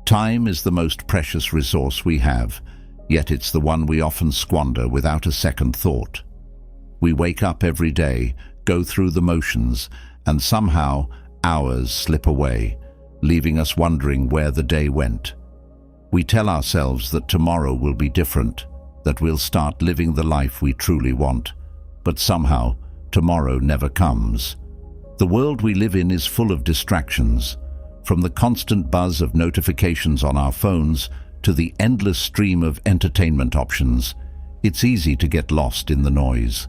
Time is the most precious resource we have, yet it's the one we often squander without a second thought. We wake up every day, go through the motions, and somehow hours slip away, leaving us wondering where the day went. We tell ourselves that tomorrow will be different, that we'll start living the life we truly want, but somehow tomorrow never comes. The world we live in is full of distractions, from the constant buzz of notifications on our phones to the endless stream of entertainment options. It's easy to get lost in the noise.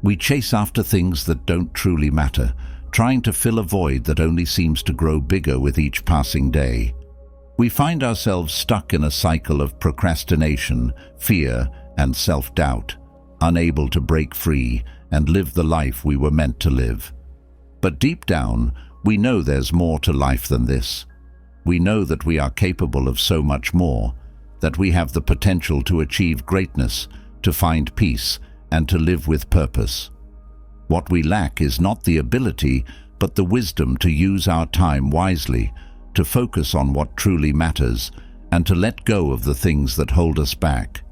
We chase after things that don't truly matter, trying to fill a void that only seems to grow bigger with each passing day. We find ourselves stuck in a cycle of procrastination, fear, and self-doubt, unable to break free and live the life we were meant to live. But deep down, we know there's more to life than this. We know that we are capable of so much more, that we have the potential to achieve greatness, to find peace, and to live with purpose. What we lack is not the ability, but the wisdom to use our time wisely, to focus on what truly matters, and to let go of the things that hold us back.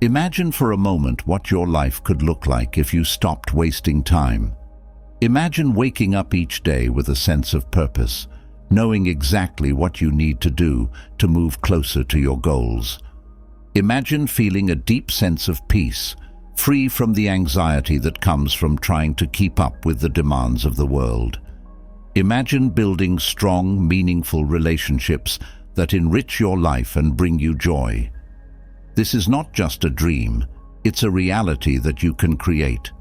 Imagine for a moment what your life could look like if you stopped wasting time. Imagine waking up each day with a sense of purpose, knowing exactly what you need to do to move closer to your goals. Imagine feeling a deep sense of peace, free from the anxiety that comes from trying to keep up with the demands of the world. Imagine building strong, meaningful relationships that enrich your life and bring you joy. This is not just a dream, it's a reality that you can create.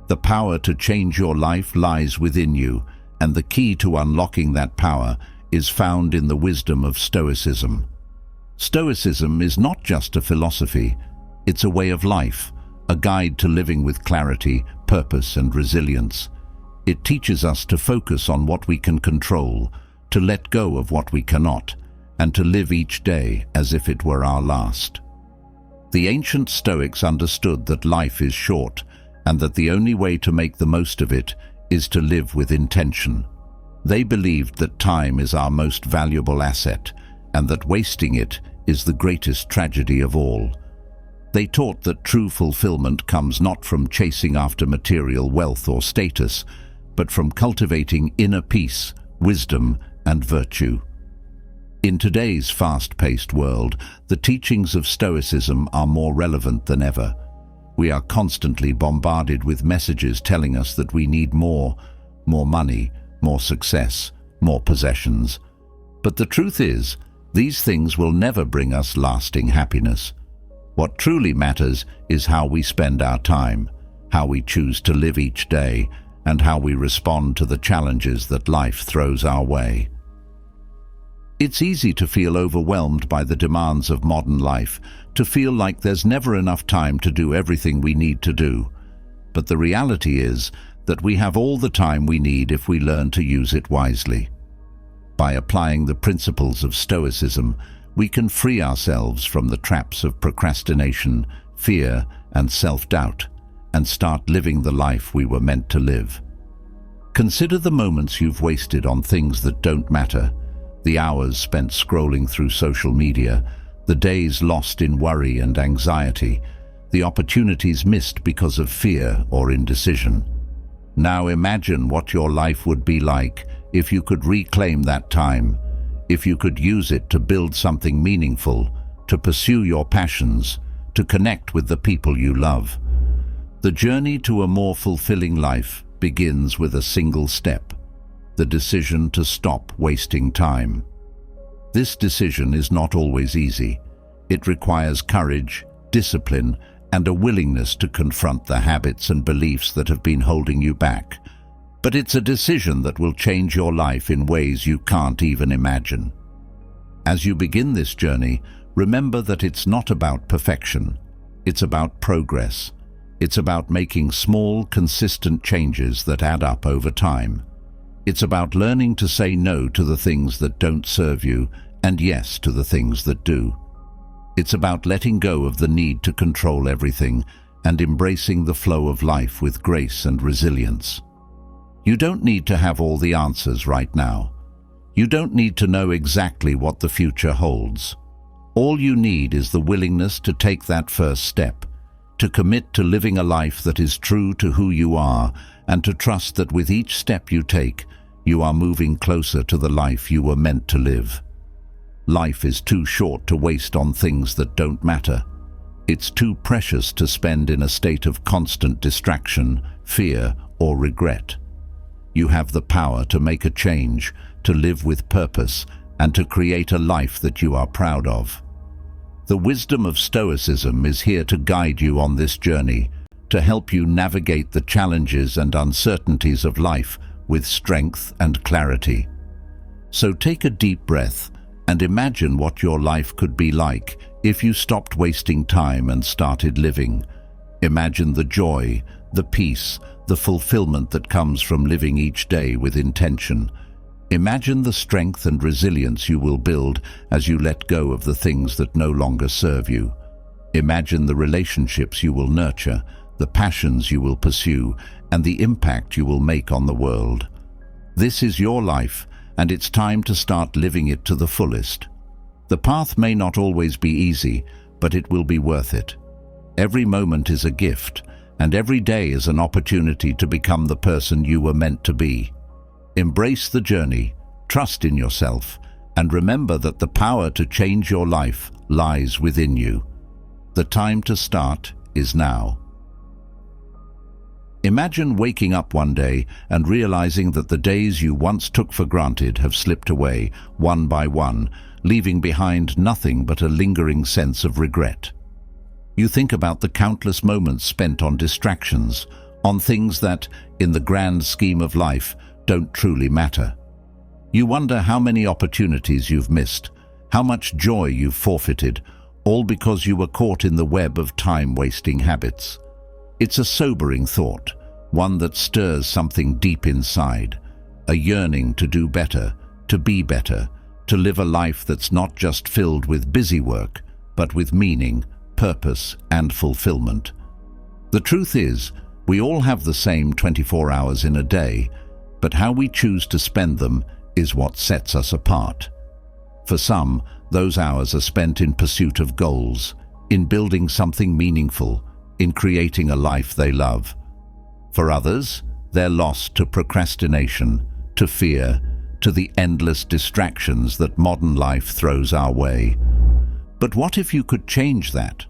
The power to change your life lies within you, and the key to unlocking that power is found in the wisdom of Stoicism. Stoicism is not just a philosophy, it's a way of life, a guide to living with clarity, purpose, and resilience. It teaches us to focus on what we can control, to let go of what we cannot, and to live each day as if it were our last. The ancient Stoics understood that life is short, and that the only way to make the most of it is to live with intention. They believed that time is our most valuable asset, and that wasting it is the greatest tragedy of all. They taught that true fulfillment comes not from chasing after material wealth or status, but from cultivating inner peace, wisdom, and virtue. In today's fast-paced world, the teachings of Stoicism are more relevant than ever. We are constantly bombarded with messages telling us that we need more money, more success, more possessions. But the truth is, these things will never bring us lasting happiness. What truly matters is how we spend our time, how we choose to live each day, and how we respond to the challenges that life throws our way. It's easy to feel overwhelmed by the demands of modern life, to feel like there's never enough time to do everything we need to do. But the reality is that we have all the time we need if we learn to use it wisely. By applying the principles of Stoicism, we can free ourselves from the traps of procrastination, fear, and self-doubt, and start living the life we were meant to live. Consider the moments you've wasted on things that don't matter, the hours spent scrolling through social media, the days lost in worry and anxiety, the opportunities missed because of fear or indecision. Now imagine what your life would be like if you could reclaim that time, if you could use it to build something meaningful, to pursue your passions, to connect with the people you love. The journey to a more fulfilling life begins with a single step: the decision to stop wasting time. This decision is not always easy. It requires courage, discipline, and a willingness to confront the habits and beliefs that have been holding you back. But it's a decision that will change your life in ways you can't even imagine. As you begin this journey, remember that it's not about perfection. It's about progress. It's about making small, consistent changes that add up over time. It's about learning to say no to the things that don't serve you and yes to the things that do. It's about letting go of the need to control everything and embracing the flow of life with grace and resilience. You don't need to have all the answers right now. You don't need to know exactly what the future holds. All you need is the willingness to take that first step, to commit to living a life that is true to who you are, and to trust that with each step you take, you are moving closer to the life you were meant to live. Life is too short to waste on things that don't matter. It's too precious to spend in a state of constant distraction, fear, or regret. You have the power to make a change, to live with purpose, and to create a life that you are proud of. The wisdom of Stoicism is here to guide you on this journey, to help you navigate the challenges and uncertainties of life with strength and clarity. So take a deep breath and imagine what your life could be like if you stopped wasting time and started living. Imagine the joy, the peace, the fulfillment that comes from living each day with intention. Imagine the strength and resilience you will build as you let go of the things that no longer serve you. Imagine the relationships you will nurture, the passions you will pursue, and the impact you will make on the world. This is your life, and it's time to start living it to the fullest. The path may not always be easy, but it will be worth it. Every moment is a gift, and every day is an opportunity to become the person you were meant to be. Embrace the journey, trust in yourself, and remember that the power to change your life lies within you. The time to start is now. Imagine waking up one day and realizing that the days you once took for granted have slipped away, one by one, leaving behind nothing but a lingering sense of regret. You think about the countless moments spent on distractions, on things that, in the grand scheme of life, don't truly matter. You wonder how many opportunities you've missed, how much joy you've forfeited, all because you were caught in the web of time-wasting habits. It's a sobering thought, one that stirs something deep inside, a yearning to do better, to be better, to live a life that's not just filled with busy work, but with meaning, purpose, and fulfillment. The truth is, we all have the same 24 hours in a day, but how we choose to spend them is what sets us apart. For some, those hours are spent in pursuit of goals, in building something meaningful, in creating a life they love. For others, they're lost to procrastination, to fear, to the endless distractions that modern life throws our way. But what if you could change that?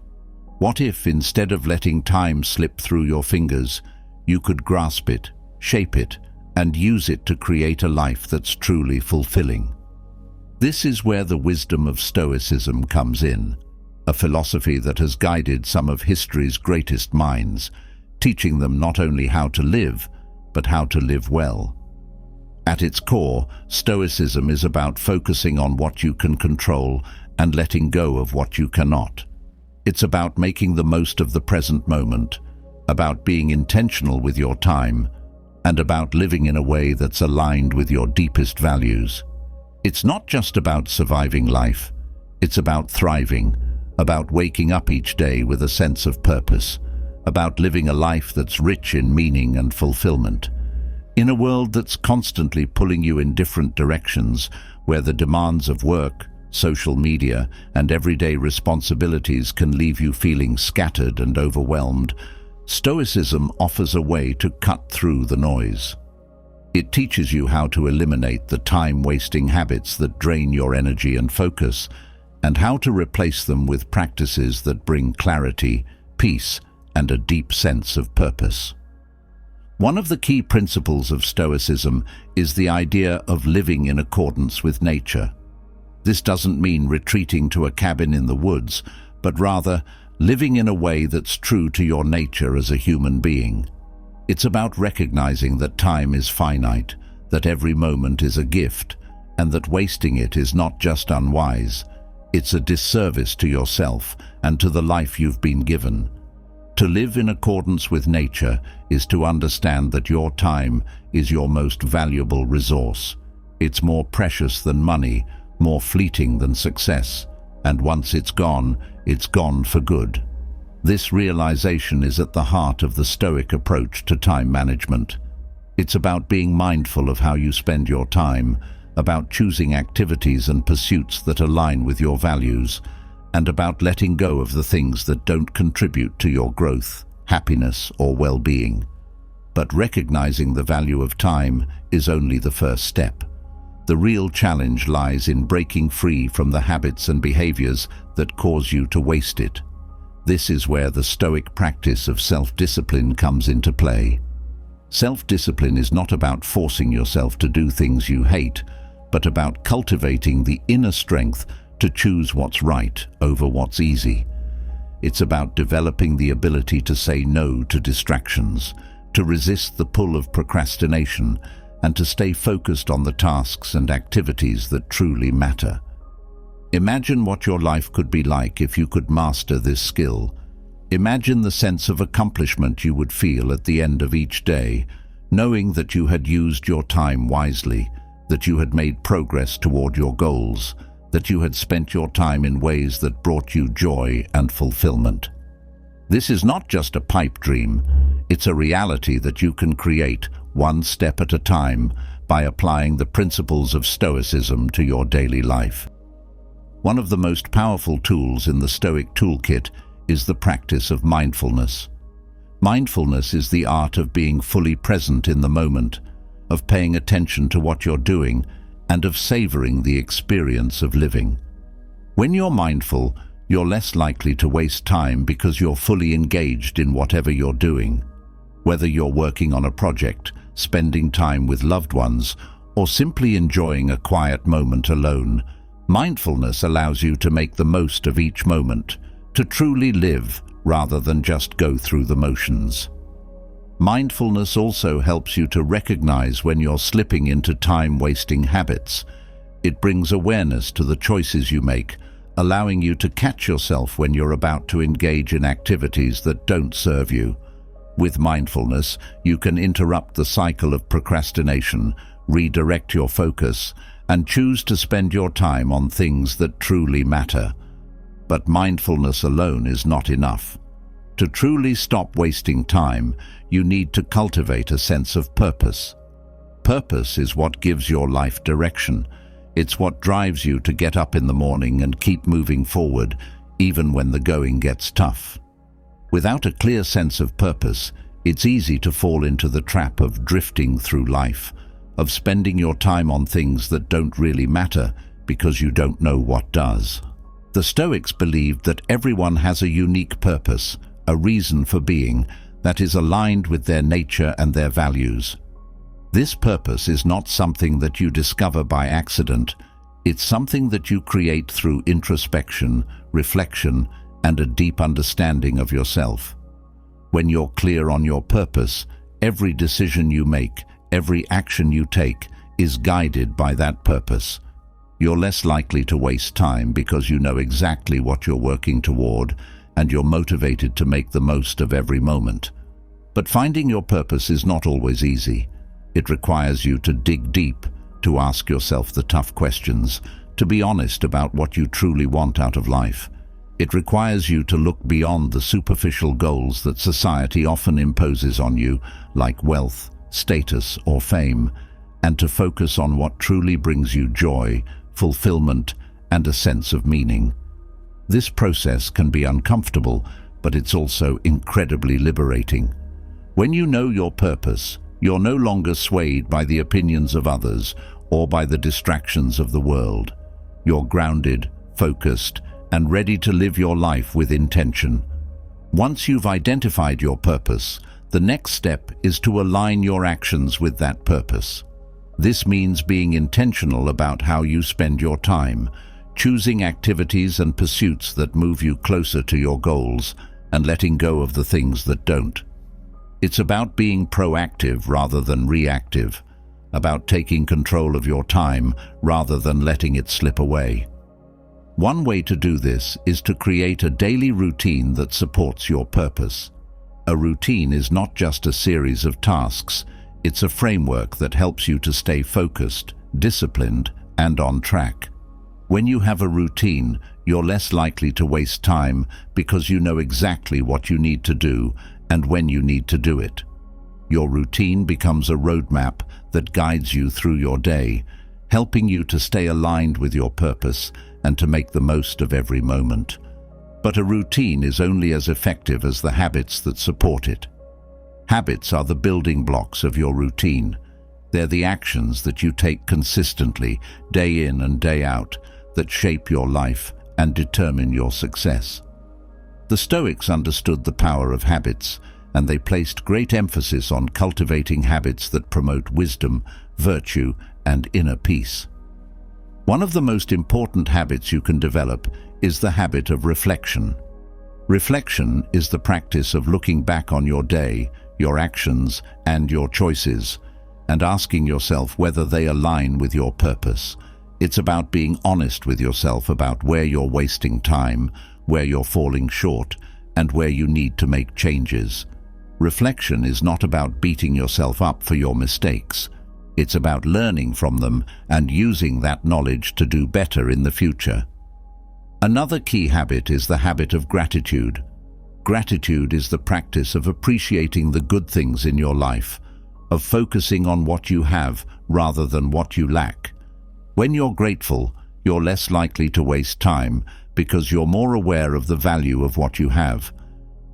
What if, instead of letting time slip through your fingers, you could grasp it, shape it, and use it to create a life that's truly fulfilling? This is where the wisdom of Stoicism comes in, a philosophy that has guided some of history's greatest minds, teaching them not only how to live, but how to live well. At its core, Stoicism is about focusing on what you can control and letting go of what you cannot. It's about making the most of the present moment, about being intentional with your time, and about living in a way that's aligned with your deepest values. It's not just about surviving life, it's about thriving, about waking up each day with a sense of purpose, about living a life that's rich in meaning and fulfillment. In a world that's constantly pulling you in different directions, where the demands of work, social media, and everyday responsibilities can leave you feeling scattered and overwhelmed, Stoicism offers a way to cut through the noise. It teaches you how to eliminate the time-wasting habits that drain your energy and focus, and how to replace them with practices that bring clarity, peace, and a deep sense of purpose. One of the key principles of Stoicism is the idea of living in accordance with nature. This doesn't mean retreating to a cabin in the woods, but rather living in a way that's true to your nature as a human being. It's about recognizing that time is finite, that every moment is a gift, and that wasting it is not just unwise, it's a disservice to yourself and to the life you've been given. To live in accordance with nature is to understand that your time is your most valuable resource. It's more precious than money, more fleeting than success, and once it's gone for good. This realization is at the heart of the Stoic approach to time management. It's about being mindful of how you spend your time, about choosing activities and pursuits that align with your values, and about letting go of the things that don't contribute to your growth, happiness, or well-being. But recognizing the value of time is only the first step. The real challenge lies in breaking free from the habits and behaviors that cause you to waste it. This is where the Stoic practice of self-discipline comes into play. Self-discipline is not about forcing yourself to do things you hate, but about cultivating the inner strength to choose what's right over what's easy. It's about developing the ability to say no to distractions, to resist the pull of procrastination, and to stay focused on the tasks and activities that truly matter. Imagine what your life could be like if you could master this skill. Imagine the sense of accomplishment you would feel at the end of each day, knowing that you had used your time wisely, that you had made progress toward your goals, that you had spent your time in ways that brought you joy and fulfillment. This is not just a pipe dream, it's a reality that you can create one step at a time by applying the principles of Stoicism to your daily life. One of the most powerful tools in the Stoic toolkit is the practice of mindfulness. Mindfulness is the art of being fully present in the moment, of paying attention to what you're doing, and of savoring the experience of living. When you're mindful, you're less likely to waste time because you're fully engaged in whatever you're doing. Whether you're working on a project, spending time with loved ones, or simply enjoying a quiet moment alone, mindfulness allows you to make the most of each moment, to truly live rather than just go through the motions. Mindfulness also helps you to recognize when you're slipping into time-wasting habits. It brings awareness to the choices you make, allowing you to catch yourself when you're about to engage in activities that don't serve you. With mindfulness, you can interrupt the cycle of procrastination, redirect your focus, and choose to spend your time on things that truly matter. But mindfulness alone is not enough. To truly stop wasting time, you need to cultivate a sense of purpose. Purpose is what gives your life direction. It's what drives you to get up in the morning and keep moving forward, even when the going gets tough. Without a clear sense of purpose, it's easy to fall into the trap of drifting through life, of spending your time on things that don't really matter because you don't know what does. The Stoics believed that everyone has a unique purpose, a reason for being, that is aligned with their nature and their values. This purpose is not something that you discover by accident. It's something that you create through introspection, reflection, and a deep understanding of yourself. When you're clear on your purpose, every decision you make, every action you take, is guided by that purpose. You're less likely to waste time because you know exactly what you're working toward, and you're motivated to make the most of every moment. But finding your purpose is not always easy. It requires you to dig deep, to ask yourself the tough questions, to be honest about what you truly want out of life. It requires you to look beyond the superficial goals that society often imposes on you, like wealth, status, or fame, and to focus on what truly brings you joy, fulfillment, and a sense of meaning. This process can be uncomfortable, but it's also incredibly liberating. When you know your purpose, you're no longer swayed by the opinions of others or by the distractions of the world. You're grounded, focused, and ready to live your life with intention. Once you've identified your purpose, the next step is to align your actions with that purpose. This means being intentional about how you spend your time, choosing activities and pursuits that move you closer to your goals, and letting go of the things that don't. It's about being proactive rather than reactive, about taking control of your time rather than letting it slip away. One way to do this is to create a daily routine that supports your purpose. A routine is not just a series of tasks, it's a framework that helps you to stay focused, disciplined, and on track. When you have a routine, you're less likely to waste time because you know exactly what you need to do and when you need to do it. Your routine becomes a roadmap that guides you through your day, helping you to stay aligned with your purpose and to make the most of every moment. But a routine is only as effective as the habits that support it. Habits are the building blocks of your routine. They're the actions that you take consistently, day in and day out, that shape your life and determine your success. The Stoics understood the power of habits, and they placed great emphasis on cultivating habits that promote wisdom, virtue, and inner peace. One of the most important habits you can develop is the habit of reflection. Reflection is the practice of looking back on your day, your actions, and your choices, and asking yourself whether they align with your purpose. It's about being honest with yourself about where you're wasting time, where you're falling short, and where you need to make changes. Reflection is not about beating yourself up for your mistakes. It's about learning from them and using that knowledge to do better in the future. Another key habit is the habit of gratitude. Gratitude is the practice of appreciating the good things in your life, of focusing on what you have rather than what you lack. When you're grateful, you're less likely to waste time because you're more aware of the value of what you have.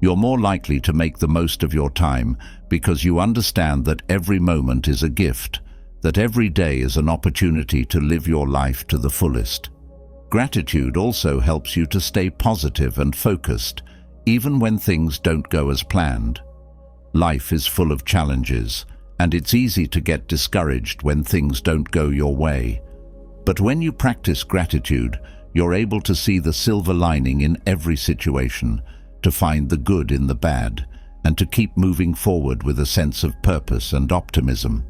You're more likely to make the most of your time because you understand that every moment is a gift, that every day is an opportunity to live your life to the fullest. Gratitude also helps you to stay positive and focused, even when things don't go as planned. Life is full of challenges, and it's easy to get discouraged when things don't go your way. But when you practice gratitude, you're able to see the silver lining in every situation, to find the good in the bad, and to keep moving forward with a sense of purpose and optimism.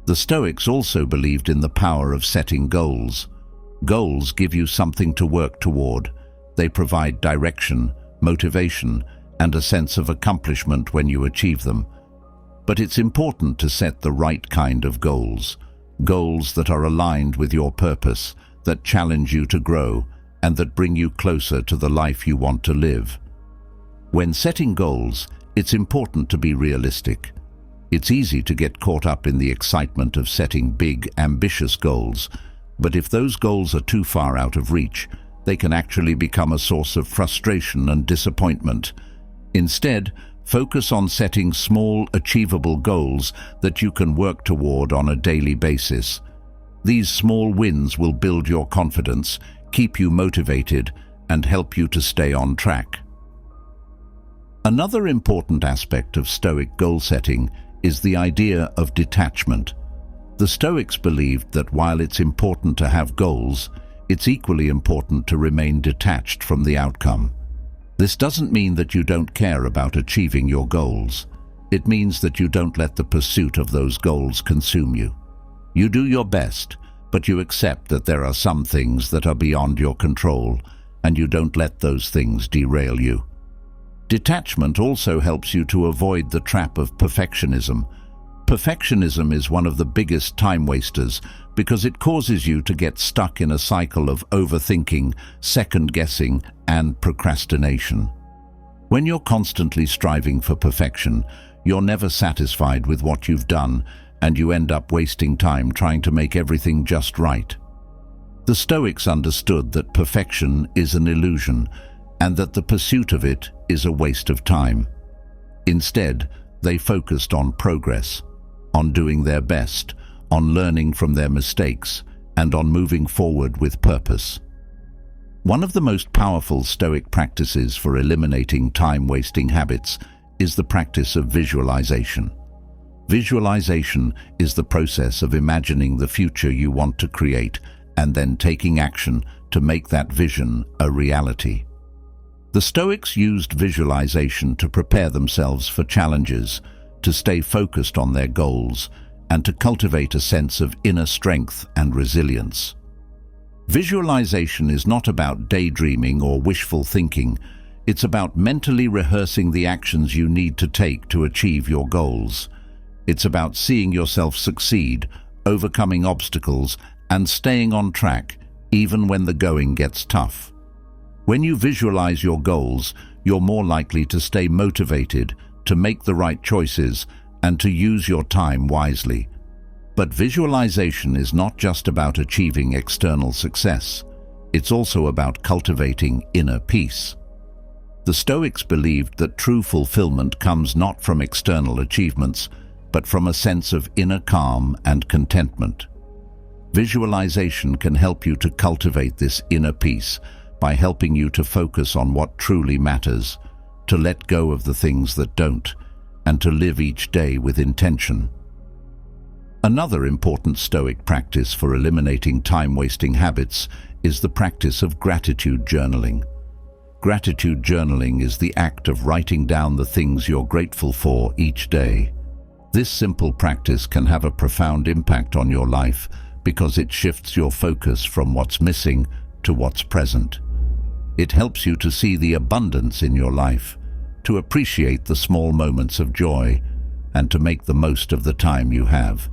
The Stoics also believed in the power of setting goals. Goals give you something to work toward. They provide direction, motivation, and a sense of accomplishment when you achieve them. But it's important to set the right kind of goals. Goals that are aligned with your purpose, that challenge you to grow, and that bring you closer to the life you want to live. When setting goals, it's important to be realistic. It's easy to get caught up in the excitement of setting big, ambitious goals, but if those goals are too far out of reach, they can actually become a source of frustration and disappointment. Instead, focus on setting small, achievable goals that you can work toward on a daily basis. These small wins will build your confidence, keep you motivated, and help you to stay on track. Another important aspect of Stoic goal setting is the idea of detachment. The Stoics believed that while it's important to have goals, it's equally important to remain detached from the outcome. This doesn't mean that you don't care about achieving your goals. It means that you don't let the pursuit of those goals consume you. You do your best, but you accept that there are some things that are beyond your control, and you don't let those things derail you. Detachment also helps you to avoid the trap of perfectionism. Perfectionism is one of the biggest time wasters because it causes you to get stuck in a cycle of overthinking, second-guessing, and procrastination. When you're constantly striving for perfection, you're never satisfied with what you've done, and you end up wasting time trying to make everything just right. The Stoics understood that perfection is an illusion, and that the pursuit of it is a waste of time. Instead, they focused on progress, on doing their best, on learning from their mistakes, and on moving forward with purpose. One of the most powerful Stoic practices for eliminating time-wasting habits is the practice of visualization. Visualization is the process of imagining the future you want to create and then taking action to make that vision a reality. The Stoics used visualization to prepare themselves for challenges, to stay focused on their goals, and to cultivate a sense of inner strength and resilience. Visualization is not about daydreaming or wishful thinking. It's about mentally rehearsing the actions you need to take to achieve your goals. It's about seeing yourself succeed, overcoming obstacles, and staying on track, even when the going gets tough. When you visualize your goals, you're more likely to stay motivated, to make the right choices, and to use your time wisely. But visualization is not just about achieving external success. It's also about cultivating inner peace. The Stoics believed that true fulfillment comes not from external achievements, but from a sense of inner calm and contentment. Visualization can help you to cultivate this inner peace by helping you to focus on what truly matters, to let go of the things that don't, and to live each day with intention. Another important Stoic practice for eliminating time-wasting habits is the practice of gratitude journaling. Gratitude journaling is the act of writing down the things you're grateful for each day. This simple practice can have a profound impact on your life because it shifts your focus from what's missing to what's present. It helps you to see the abundance in your life, to appreciate the small moments of joy, and to make the most of the time you have.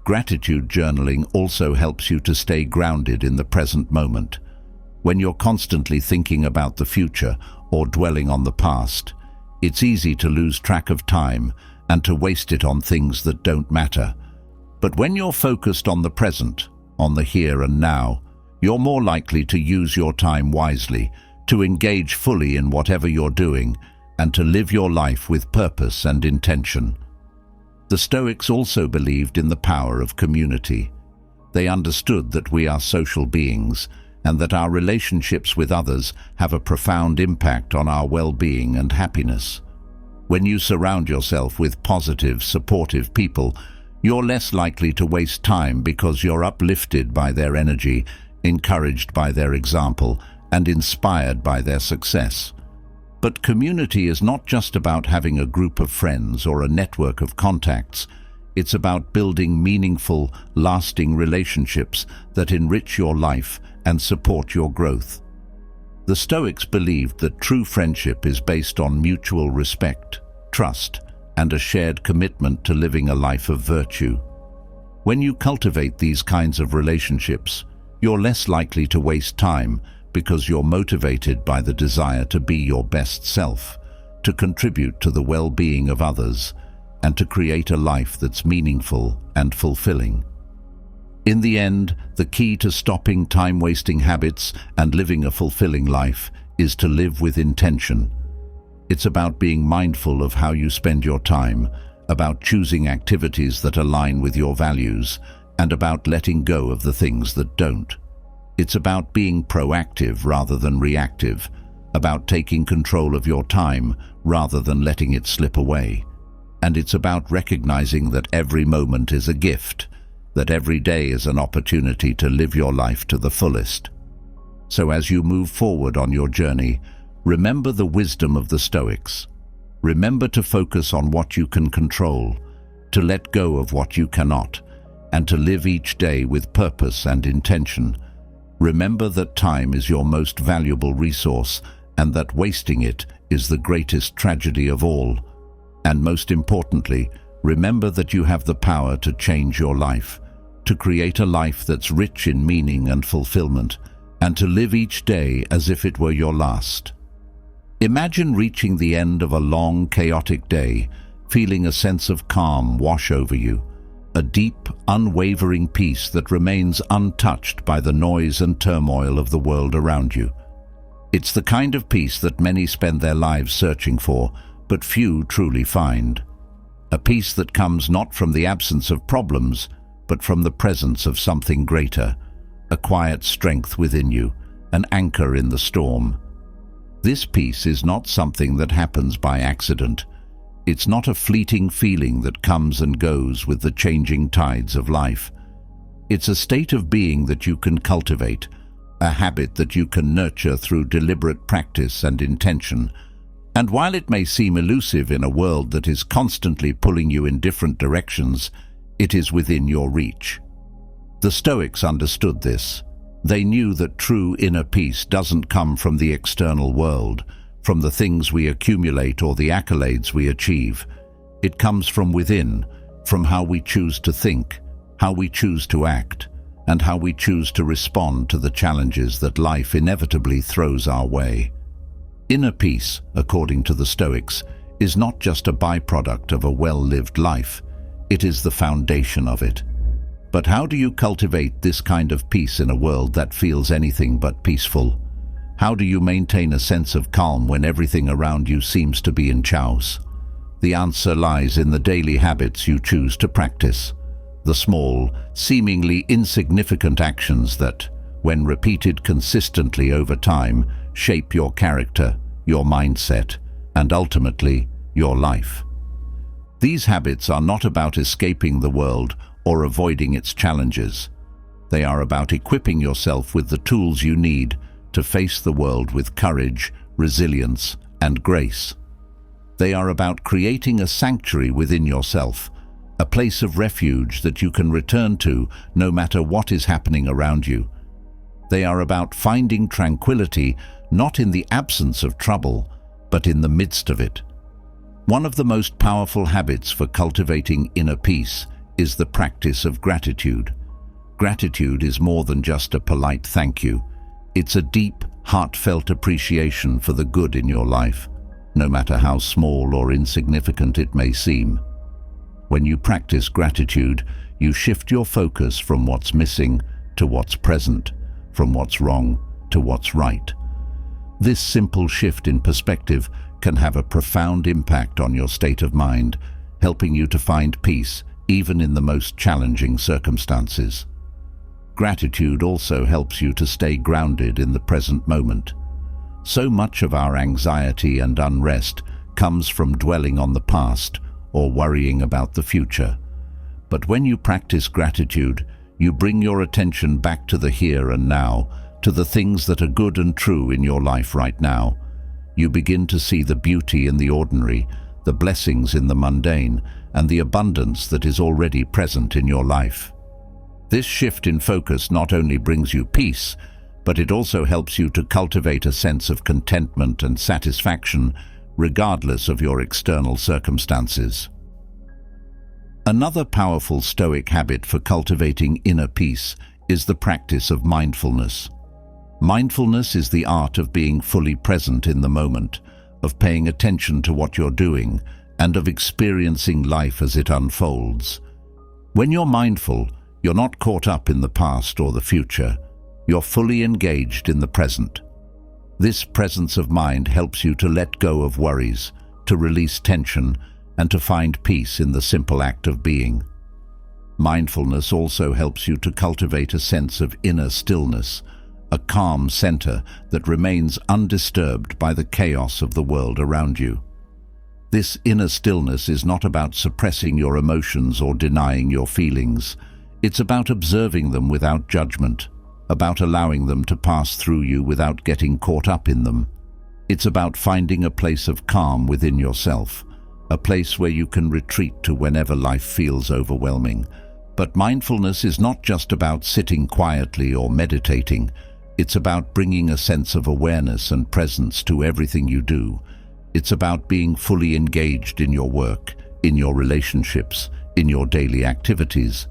Gratitude journaling also helps you to stay grounded in the present moment. When you're constantly thinking about the future or dwelling on the past, it's easy to lose track of time and to waste it on things that don't matter. But when you're focused on the present, on the here and now, you're more likely to use your time wisely, to engage fully in whatever you're doing, and to live your life with purpose and intention. The Stoics also believed in the power of community. They understood that we are social beings and that our relationships with others have a profound impact on our well-being and happiness. When you surround yourself with positive, supportive people, you're less likely to waste time because you're uplifted by their energy, encouraged by their example, and inspired by their success. But community is not just about having a group of friends or a network of contacts. It's about building meaningful, lasting relationships that enrich your life and support your growth. The Stoics believed that true friendship is based on mutual respect, trust, and a shared commitment to living a life of virtue. When you cultivate these kinds of relationships, you're less likely to waste time because you're motivated by the desire to be your best self, to contribute to the well-being of others, and to create a life that's meaningful and fulfilling. In the end, the key to stopping time-wasting habits and living a fulfilling life is to live with intention. It's about being mindful of how you spend your time, about choosing activities that align with your values, and about letting go of the things that don't. It's about being proactive rather than reactive, about taking control of your time rather than letting it slip away. And it's about recognizing that every moment is a gift, that every day is an opportunity to live your life to the fullest. So as you move forward on your journey, remember the wisdom of the Stoics. Remember to focus on what you can control, to let go of what you cannot, and to live each day with purpose and intention. Remember that time is your most valuable resource and that wasting it is the greatest tragedy of all. And most importantly, remember that you have the power to change your life, to create a life that's rich in meaning and fulfillment, and to live each day as if it were your last. Imagine reaching the end of a long, chaotic day, feeling a sense of calm wash over you, a deep, unwavering peace that remains untouched by the noise and turmoil of the world around you. It's the kind of peace that many spend their lives searching for, but few truly find. A peace that comes not from the absence of problems, but from the presence of something greater, a quiet strength within you, an anchor in the storm. This peace is not something that happens by accident. It's not a fleeting feeling that comes and goes with the changing tides of life. It's a state of being that you can cultivate, a habit that you can nurture through deliberate practice and intention. And while it may seem elusive in a world that is constantly pulling you in different directions, it is within your reach. The Stoics understood this. They knew that true inner peace doesn't come from the external world, from the things we accumulate or the accolades we achieve. It comes from within, from how we choose to think, how we choose to act, and how we choose to respond to the challenges that life inevitably throws our way. Inner peace, according to the Stoics, is not just a byproduct of a well-lived life. It is the foundation of it. But how do you cultivate this kind of peace in a world that feels anything but peaceful? How do you maintain a sense of calm when everything around you seems to be in chaos? The answer lies in the daily habits you choose to practice. The small, seemingly insignificant actions that, when repeated consistently over time, shape your character, your mindset, and ultimately, your life. These habits are not about escaping the world or avoiding its challenges. They are about equipping yourself with the tools you need to face the world with courage, resilience, and grace. They are about creating a sanctuary within yourself, a place of refuge that you can return to no matter what is happening around you. They are about finding tranquility not in the absence of trouble, but in the midst of it. One of the most powerful habits for cultivating inner peace is the practice of gratitude. Gratitude is more than just a polite thank you. It's a deep, heartfelt appreciation for the good in your life, no matter how small or insignificant it may seem. When you practice gratitude, you shift your focus from what's missing to what's present, from what's wrong to what's right. This simple shift in perspective can have a profound impact on your state of mind, helping you to find peace even in the most challenging circumstances. Gratitude also helps you to stay grounded in the present moment. So much of our anxiety and unrest comes from dwelling on the past or worrying about the future. But when you practice gratitude, you bring your attention back to the here and now, to the things that are good and true in your life right now. You begin to see the beauty in the ordinary, the blessings in the mundane, and the abundance that is already present in your life. This shift in focus not only brings you peace, but it also helps you to cultivate a sense of contentment and satisfaction, regardless of your external circumstances. Another powerful Stoic habit for cultivating inner peace is the practice of mindfulness. Mindfulness is the art of being fully present in the moment, of paying attention to what you're doing, and of experiencing life as it unfolds. When you're mindful, you're not caught up in the past or the future. You're fully engaged in the present. This presence of mind helps you to let go of worries, to release tension, and to find peace in the simple act of being. Mindfulness also helps you to cultivate a sense of inner stillness, a calm center that remains undisturbed by the chaos of the world around you. This inner stillness is not about suppressing your emotions or denying your feelings. It's about observing them without judgment, about allowing them to pass through you without getting caught up in them. It's about finding a place of calm within yourself, a place where you can retreat to whenever life feels overwhelming. But mindfulness is not just about sitting quietly or meditating. It's about bringing a sense of awareness and presence to everything you do. It's about being fully engaged in your work, in your relationships, in your daily activities.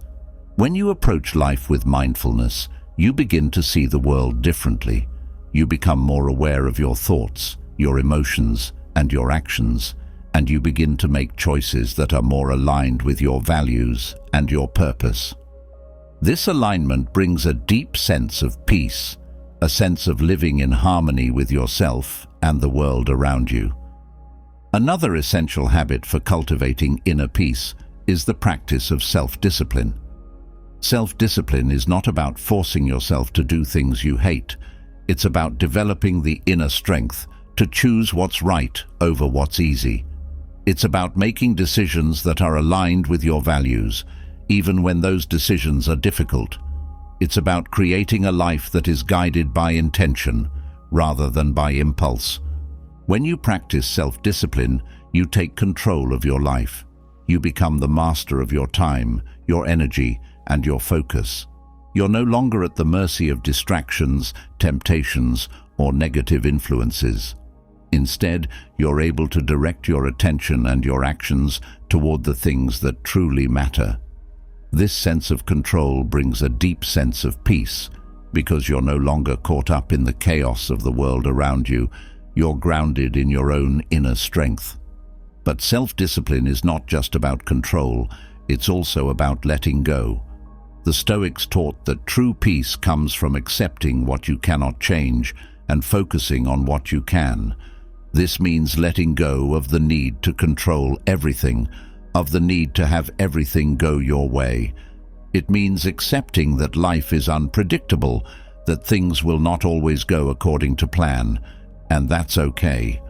When you approach life with mindfulness, you begin to see the world differently. You become more aware of your thoughts, your emotions, and your actions, and you begin to make choices that are more aligned with your values and your purpose. This alignment brings a deep sense of peace, a sense of living in harmony with yourself and the world around you. Another essential habit for cultivating inner peace is the practice of self-discipline. Self-discipline is not about forcing yourself to do things you hate. It's about developing the inner strength to choose what's right over what's easy. It's about making decisions that are aligned with your values, even when those decisions are difficult. It's about creating a life that is guided by intention rather than by impulse. When you practice self-discipline, you take control of your life. You become the master of your time, your energy, and your focus. You're no longer at the mercy of distractions, temptations, or negative influences. Instead, you're able to direct your attention and your actions toward the things that truly matter. This sense of control brings a deep sense of peace, because you're no longer caught up in the chaos of the world around you. You're grounded in your own inner strength. But self-discipline is not just about control, it's also about letting go. The Stoics taught that true peace comes from accepting what you cannot change and focusing on what you can. This means letting go of the need to control everything, of the need to have everything go your way. It means accepting that life is unpredictable, that things will not always go according to plan, and that's okay.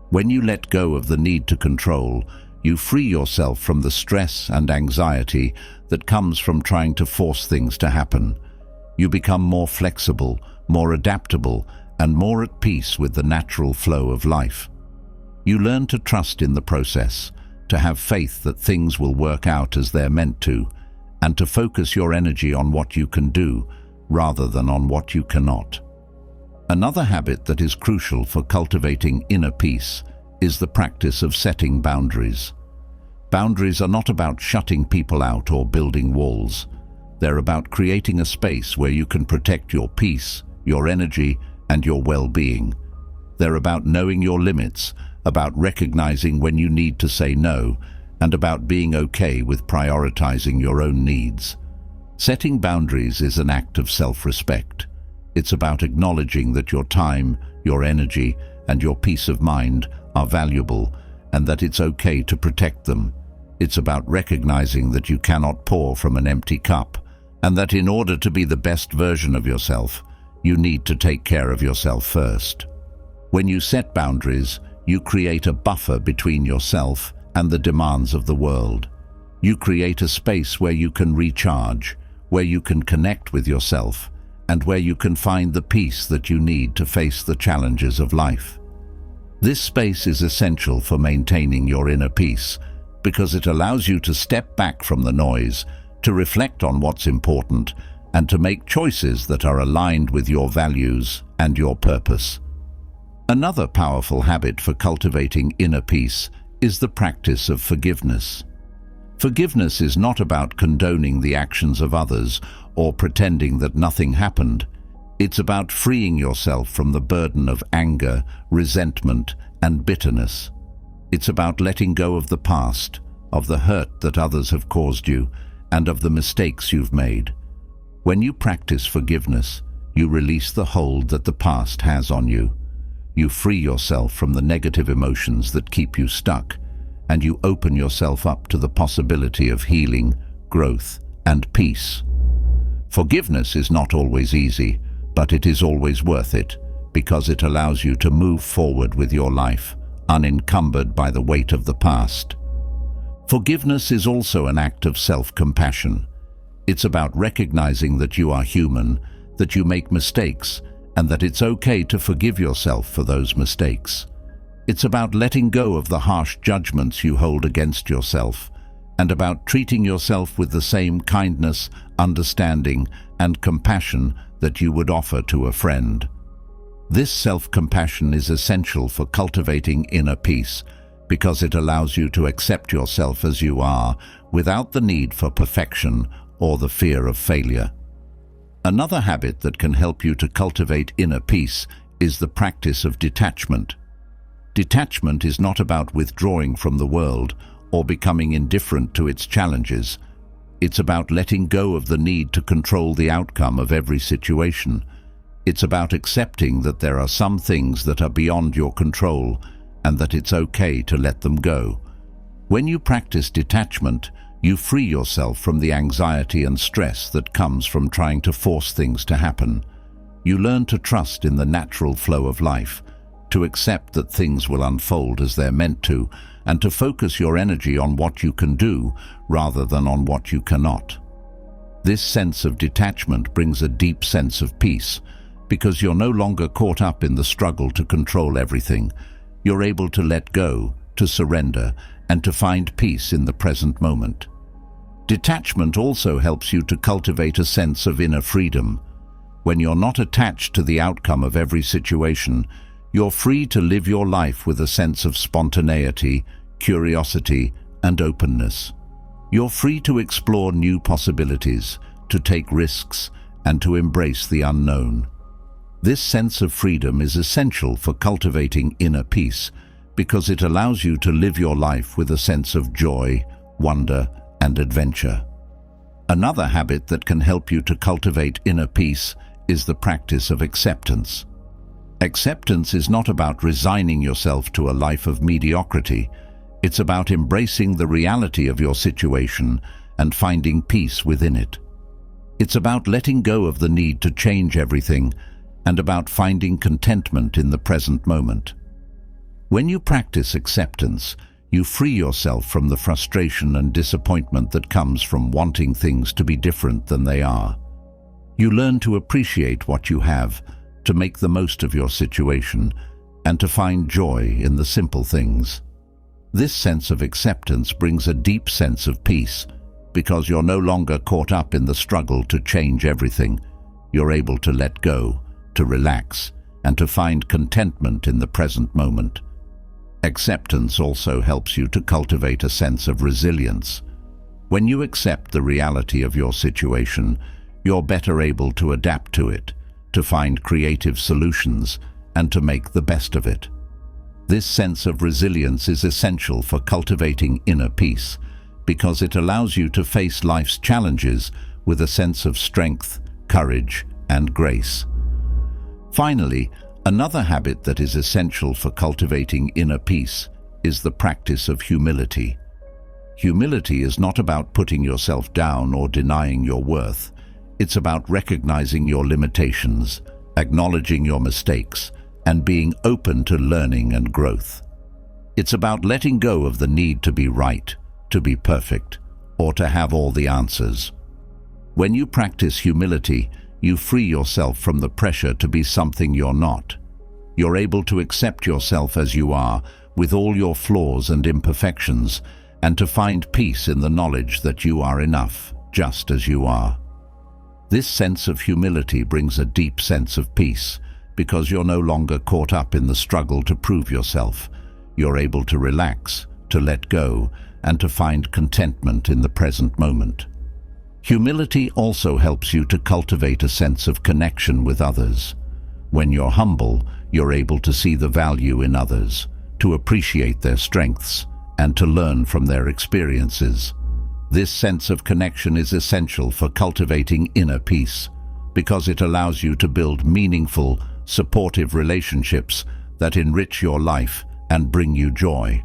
When you let go of the need to control, you free yourself from the stress and anxiety that comes from trying to force things to happen. You become more flexible, more adaptable, and more at peace with the natural flow of life. You learn to trust in the process, to have faith that things will work out as they're meant to, and to focus your energy on what you can do rather than on what you cannot. Another habit that is crucial for cultivating inner peace is the practice of setting boundaries. Boundaries are not about shutting people out or building walls. They're about creating a space where you can protect your peace, your energy, and your well-being. They're about knowing your limits, about recognizing when you need to say no, and about being okay with prioritizing your own needs. Setting boundaries is an act of self-respect. It's about acknowledging that your time, your energy, and your peace of mind are valuable, and that it's okay to protect them. It's about recognizing that you cannot pour from an empty cup, and that in order to be the best version of yourself, you need to take care of yourself first. When you set boundaries, you create a buffer between yourself and the demands of the world. You create a space where you can recharge, where you can connect with yourself, and where you can find the peace that you need to face the challenges of life. This space is essential for maintaining your inner peace because it allows you to step back from the noise, to reflect on what's important, and to make choices that are aligned with your values and your purpose. Another powerful habit for cultivating inner peace is the practice of forgiveness. Forgiveness is not about condoning the actions of others or pretending that nothing happened. It's about freeing yourself from the burden of anger, resentment, and bitterness. It's about letting go of the past, of the hurt that others have caused you, and of the mistakes you've made. When you practice forgiveness, you release the hold that the past has on you. You free yourself from the negative emotions that keep you stuck, and you open yourself up to the possibility of healing, growth, and peace. Forgiveness is not always easy, but it is always worth it, because it allows you to move forward with your life, unencumbered by the weight of the past. Forgiveness is also an act of self-compassion. It's about recognizing that you are human, that you make mistakes, and that it's okay to forgive yourself for those mistakes. It's about letting go of the harsh judgments you hold against yourself, and about treating yourself with the same kindness, understanding, and compassion that you would offer to a friend. This self-compassion is essential for cultivating inner peace, because it allows you to accept yourself as you are, without the need for perfection or the fear of failure. Another habit that can help you to cultivate inner peace is the practice of detachment. Detachment is not about withdrawing from the world or becoming indifferent to its challenges. It's about letting go of the need to control the outcome of every situation. It's about accepting that there are some things that are beyond your control and that it's okay to let them go. When you practice detachment, you free yourself from the anxiety and stress that comes from trying to force things to happen. You learn to trust in the natural flow of life, to accept that things will unfold as they're meant to, and to focus your energy on what you can do rather than on what you cannot. This sense of detachment brings a deep sense of peace, because you're no longer caught up in the struggle to control everything. You're able to let go, to surrender, and to find peace in the present moment. Detachment also helps you to cultivate a sense of inner freedom. When you're not attached to the outcome of every situation, you're free to live your life with a sense of spontaneity, curiosity, and openness. You're free to explore new possibilities, to take risks, and to embrace the unknown. This sense of freedom is essential for cultivating inner peace, because it allows you to live your life with a sense of joy, wonder, and adventure. Another habit that can help you to cultivate inner peace is the practice of acceptance. Acceptance is not about resigning yourself to a life of mediocrity. It's about embracing the reality of your situation and finding peace within it. It's about letting go of the need to change everything and about finding contentment in the present moment. When you practice acceptance, you free yourself from the frustration and disappointment that comes from wanting things to be different than they are. You learn to appreciate what you have, to make the most of your situation, and to find joy in the simple things. This sense of acceptance brings a deep sense of peace, because you're no longer caught up in the struggle to change everything. You're able to let go, to relax, and to find contentment in the present moment. Acceptance also helps you to cultivate a sense of resilience. When you accept the reality of your situation, you're better able to adapt to it, to find creative solutions, and to make the best of it. This sense of resilience is essential for cultivating inner peace, because it allows you to face life's challenges with a sense of strength, courage, and grace. Finally, another habit that is essential for cultivating inner peace is the practice of humility. Humility is not about putting yourself down or denying your worth. It's about recognizing your limitations, acknowledging your mistakes, and being open to learning and growth. It's about letting go of the need to be right, to be perfect, or to have all the answers. When you practice humility, you free yourself from the pressure to be something you're not. You're able to accept yourself as you are, with all your flaws and imperfections, and to find peace in the knowledge that you are enough, just as you are. This sense of humility brings a deep sense of peace, because you're no longer caught up in the struggle to prove yourself. You're able to relax, to let go, and to find contentment in the present moment. Humility also helps you to cultivate a sense of connection with others. When you're humble, you're able to see the value in others, to appreciate their strengths, and to learn from their experiences. This sense of connection is essential for cultivating inner peace, because it allows you to build meaningful, supportive relationships that enrich your life and bring you joy.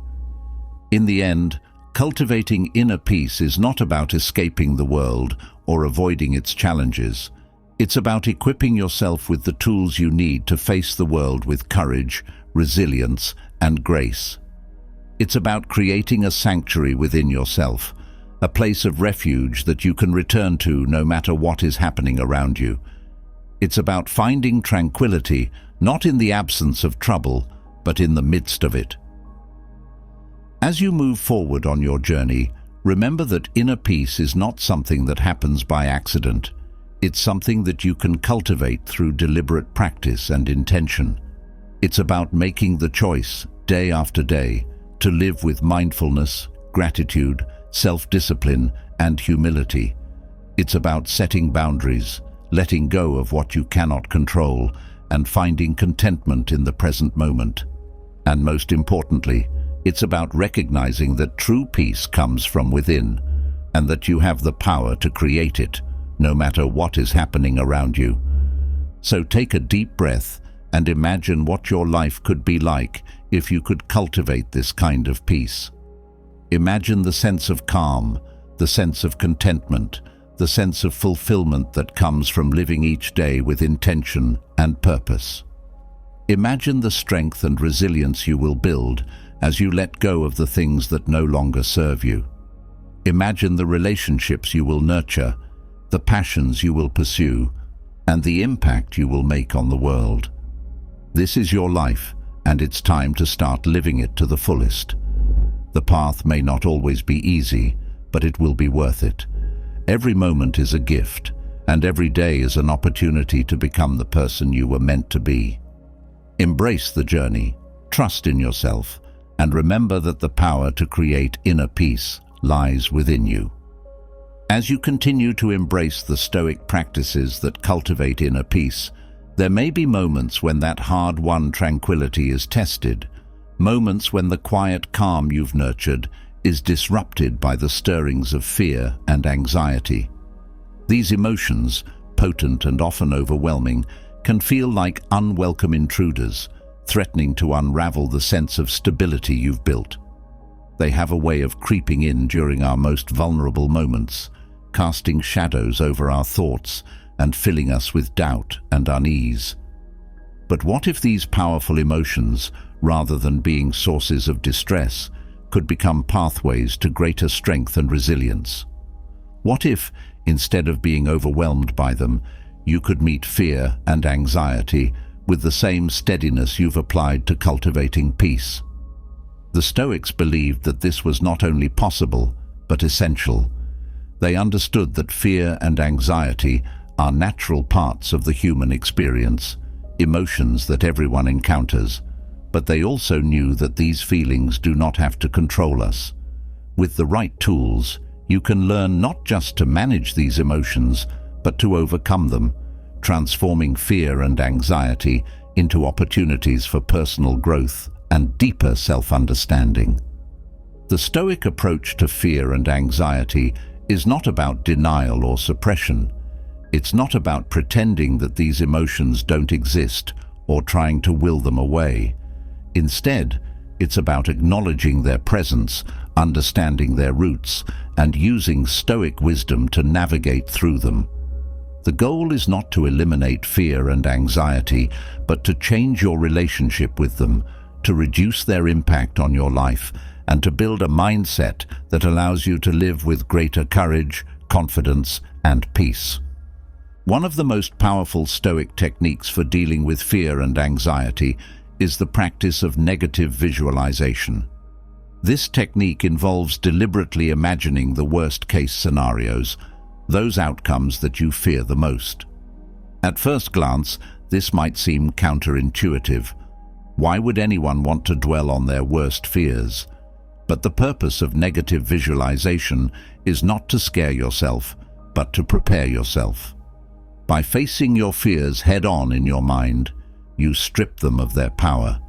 In the end, cultivating inner peace is not about escaping the world or avoiding its challenges. It's about equipping yourself with the tools you need to face the world with courage, resilience, and grace. It's about creating a sanctuary within yourself, a place of refuge that you can return to no matter what is happening around you. It's about finding tranquility, not in the absence of trouble, but in the midst of it. As you move forward on your journey, remember that inner peace is not something that happens by accident. It's something that you can cultivate through deliberate practice and intention. It's about making the choice, day after day, to live with mindfulness, gratitude, self-discipline, and humility. It's about setting boundaries, letting go of what you cannot control, and finding contentment in the present moment. And most importantly, it's about recognizing that true peace comes from within, and that you have the power to create it, no matter what is happening around you. So take a deep breath and imagine what your life could be like if you could cultivate this kind of peace. Imagine the sense of calm, the sense of contentment, the sense of fulfillment that comes from living each day with intention and purpose. Imagine the strength and resilience you will build as you let go of the things that no longer serve you. Imagine the relationships you will nurture, the passions you will pursue, and the impact you will make on the world. This is your life, and it's time to start living it to the fullest. The path may not always be easy, but it will be worth it. Every moment is a gift, and every day is an opportunity to become the person you were meant to be. Embrace the journey, trust in yourself, and remember that the power to create inner peace lies within you. As you continue to embrace the Stoic practices that cultivate inner peace, there may be moments when that hard-won tranquility is tested, moments when the quiet calm you've nurtured is disrupted by the stirrings of fear and anxiety. These emotions, potent and often overwhelming, can feel like unwelcome intruders, threatening to unravel the sense of stability you've built. They have a way of creeping in during our most vulnerable moments, casting shadows over our thoughts and filling us with doubt and unease. But what if these powerful emotions, rather than being sources of distress, could become pathways to greater strength and resilience? What if, instead of being overwhelmed by them, you could meet fear and anxiety with the same steadiness you've applied to cultivating peace? The Stoics believed that this was not only possible, but essential. They understood that fear and anxiety are natural parts of the human experience, emotions that everyone encounters, but they also knew that these feelings do not have to control us. With the right tools, you can learn not just to manage these emotions, but to overcome them, transforming fear and anxiety into opportunities for personal growth and deeper self-understanding. The Stoic approach to fear and anxiety is not about denial or suppression. It's not about pretending that these emotions don't exist or trying to will them away. Instead, it's about acknowledging their presence, understanding their roots, and using Stoic wisdom to navigate through them. The goal is not to eliminate fear and anxiety, but to change your relationship with them, to reduce their impact on your life, and to build a mindset that allows you to live with greater courage, confidence, and peace. One of the most powerful Stoic techniques for dealing with fear and anxiety is the practice of negative visualization. This technique involves deliberately imagining the worst-case scenarios, those outcomes that you fear the most. At first glance, this might seem counterintuitive. Why would anyone want to dwell on their worst fears? But the purpose of negative visualization is not to scare yourself, but to prepare yourself. By facing your fears head-on in your mind, you strip them of their power.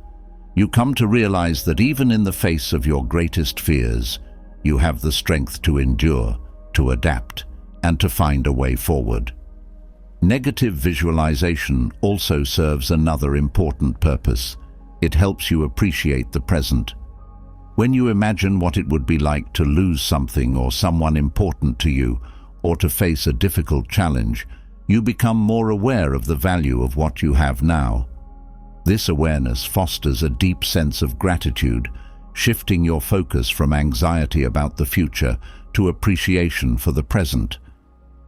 You come to realize that even in the face of your greatest fears, you have the strength to endure, to adapt, and to find a way forward. Negative visualization also serves another important purpose. It helps you appreciate the present. When you imagine what it would be like to lose something or someone important to you, or to face a difficult challenge, you become more aware of the value of what you have now. This awareness fosters a deep sense of gratitude, shifting your focus from anxiety about the future to appreciation for the present.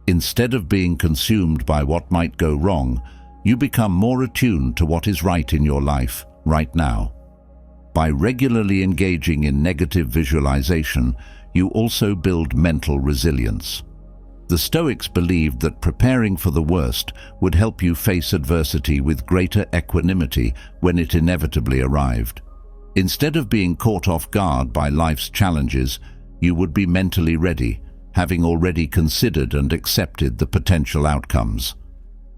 Instead of being consumed by what might go wrong, you become more attuned to what is right in your life, right now. By regularly engaging in negative visualization, you also build mental resilience. The Stoics believed that preparing for the worst would help you face adversity with greater equanimity when it inevitably arrived. Instead of being caught off guard by life's challenges, you would be mentally ready, having already considered and accepted the potential outcomes.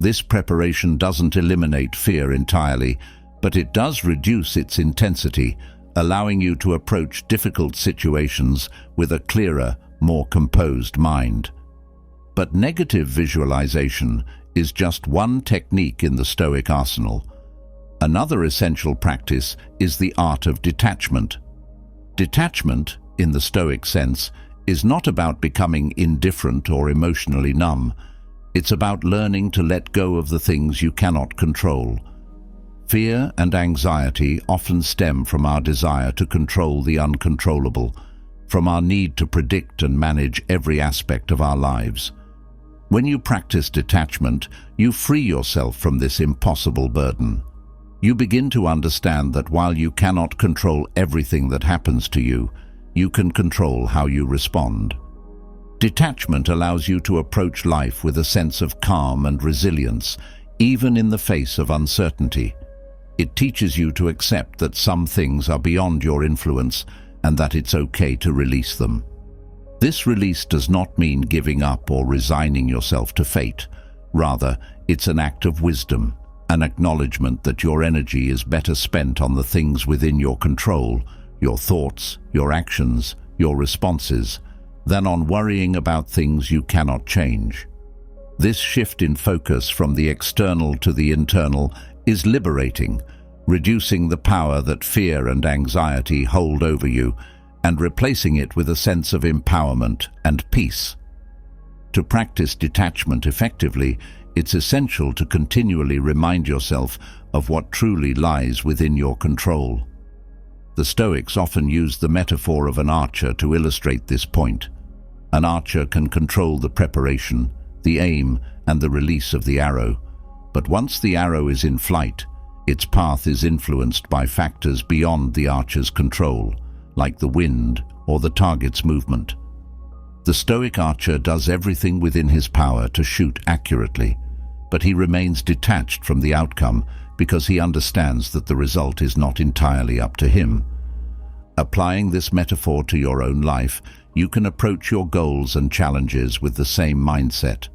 This preparation doesn't eliminate fear entirely, but it does reduce its intensity, allowing you to approach difficult situations with a clearer, more composed mind. But negative visualization is just one technique in the Stoic arsenal. Another essential practice is the art of detachment. Detachment, in the Stoic sense, is not about becoming indifferent or emotionally numb. It's about learning to let go of the things you cannot control. Fear and anxiety often stem from our desire to control the uncontrollable, from our need to predict and manage every aspect of our lives. When you practice detachment, you free yourself from this impossible burden. You begin to understand that while you cannot control everything that happens to you, you can control how you respond. Detachment allows you to approach life with a sense of calm and resilience, even in the face of uncertainty. It teaches you to accept that some things are beyond your influence and that it's okay to release them. This release does not mean giving up or resigning yourself to fate. Rather, it's an act of wisdom, an acknowledgement that your energy is better spent on the things within your control, your thoughts, your actions, your responses, than on worrying about things you cannot change. This shift in focus from the external to the internal is liberating, reducing the power that fear and anxiety hold over you and replacing it with a sense of empowerment and peace. To practice detachment effectively, it's essential to continually remind yourself of what truly lies within your control. The Stoics often use the metaphor of an archer to illustrate this point. An archer can control the preparation, the aim, and the release of the arrow, but once the arrow is in flight, its path is influenced by factors beyond the archer's control, like the wind or the target's movement. The Stoic archer does everything within his power to shoot accurately, but he remains detached from the outcome because he understands that the result is not entirely up to him. Applying this metaphor to your own life, you can approach your goals and challenges with the same mindset.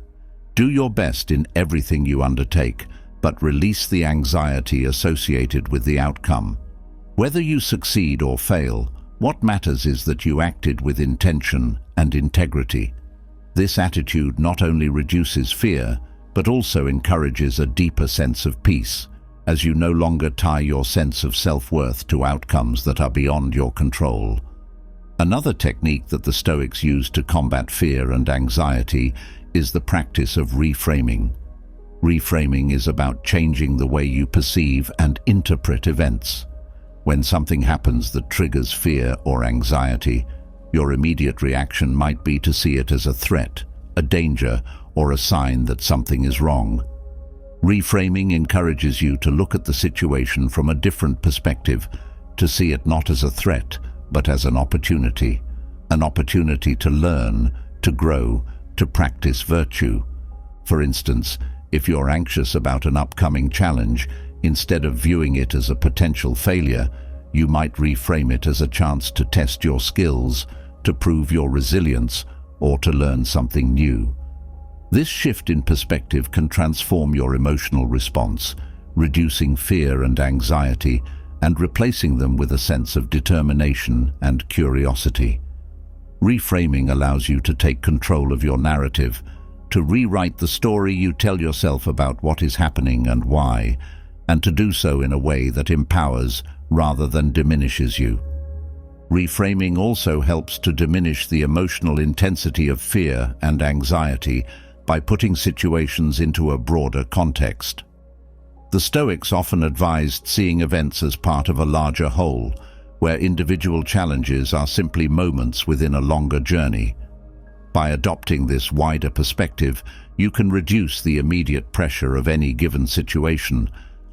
Do your best in everything you undertake, but release the anxiety associated with the outcome. Whether you succeed or fail, what matters is that you acted with intention and integrity. This attitude not only reduces fear, but also encourages a deeper sense of peace, as you no longer tie your sense of self-worth to outcomes that are beyond your control. Another technique that the Stoics use to combat fear and anxiety is the practice of reframing. Reframing is about changing the way you perceive and interpret events. When something happens that triggers fear or anxiety, your immediate reaction might be to see it as a threat, a danger, or a sign that something is wrong. Reframing encourages you to look at the situation from a different perspective, to see it not as a threat, but as an opportunity to learn, to grow, to practice virtue. For instance, if you're anxious about an upcoming challenge, instead of viewing it as a potential failure, you might reframe it as a chance to test your skills, to prove your resilience, or to learn something new. This shift in perspective can transform your emotional response, reducing fear and anxiety and replacing them with a sense of determination and curiosity. Reframing allows you to take control of your narrative, to rewrite the story you tell yourself about what is happening and why, and to do so in a way that empowers rather than diminishes you. Reframing also helps to diminish the emotional intensity of fear and anxiety by putting situations into a broader context. The Stoics often advised seeing events as part of a larger whole, where individual challenges are simply moments within a longer journey. By adopting this wider perspective, you can reduce the immediate pressure of any given situation,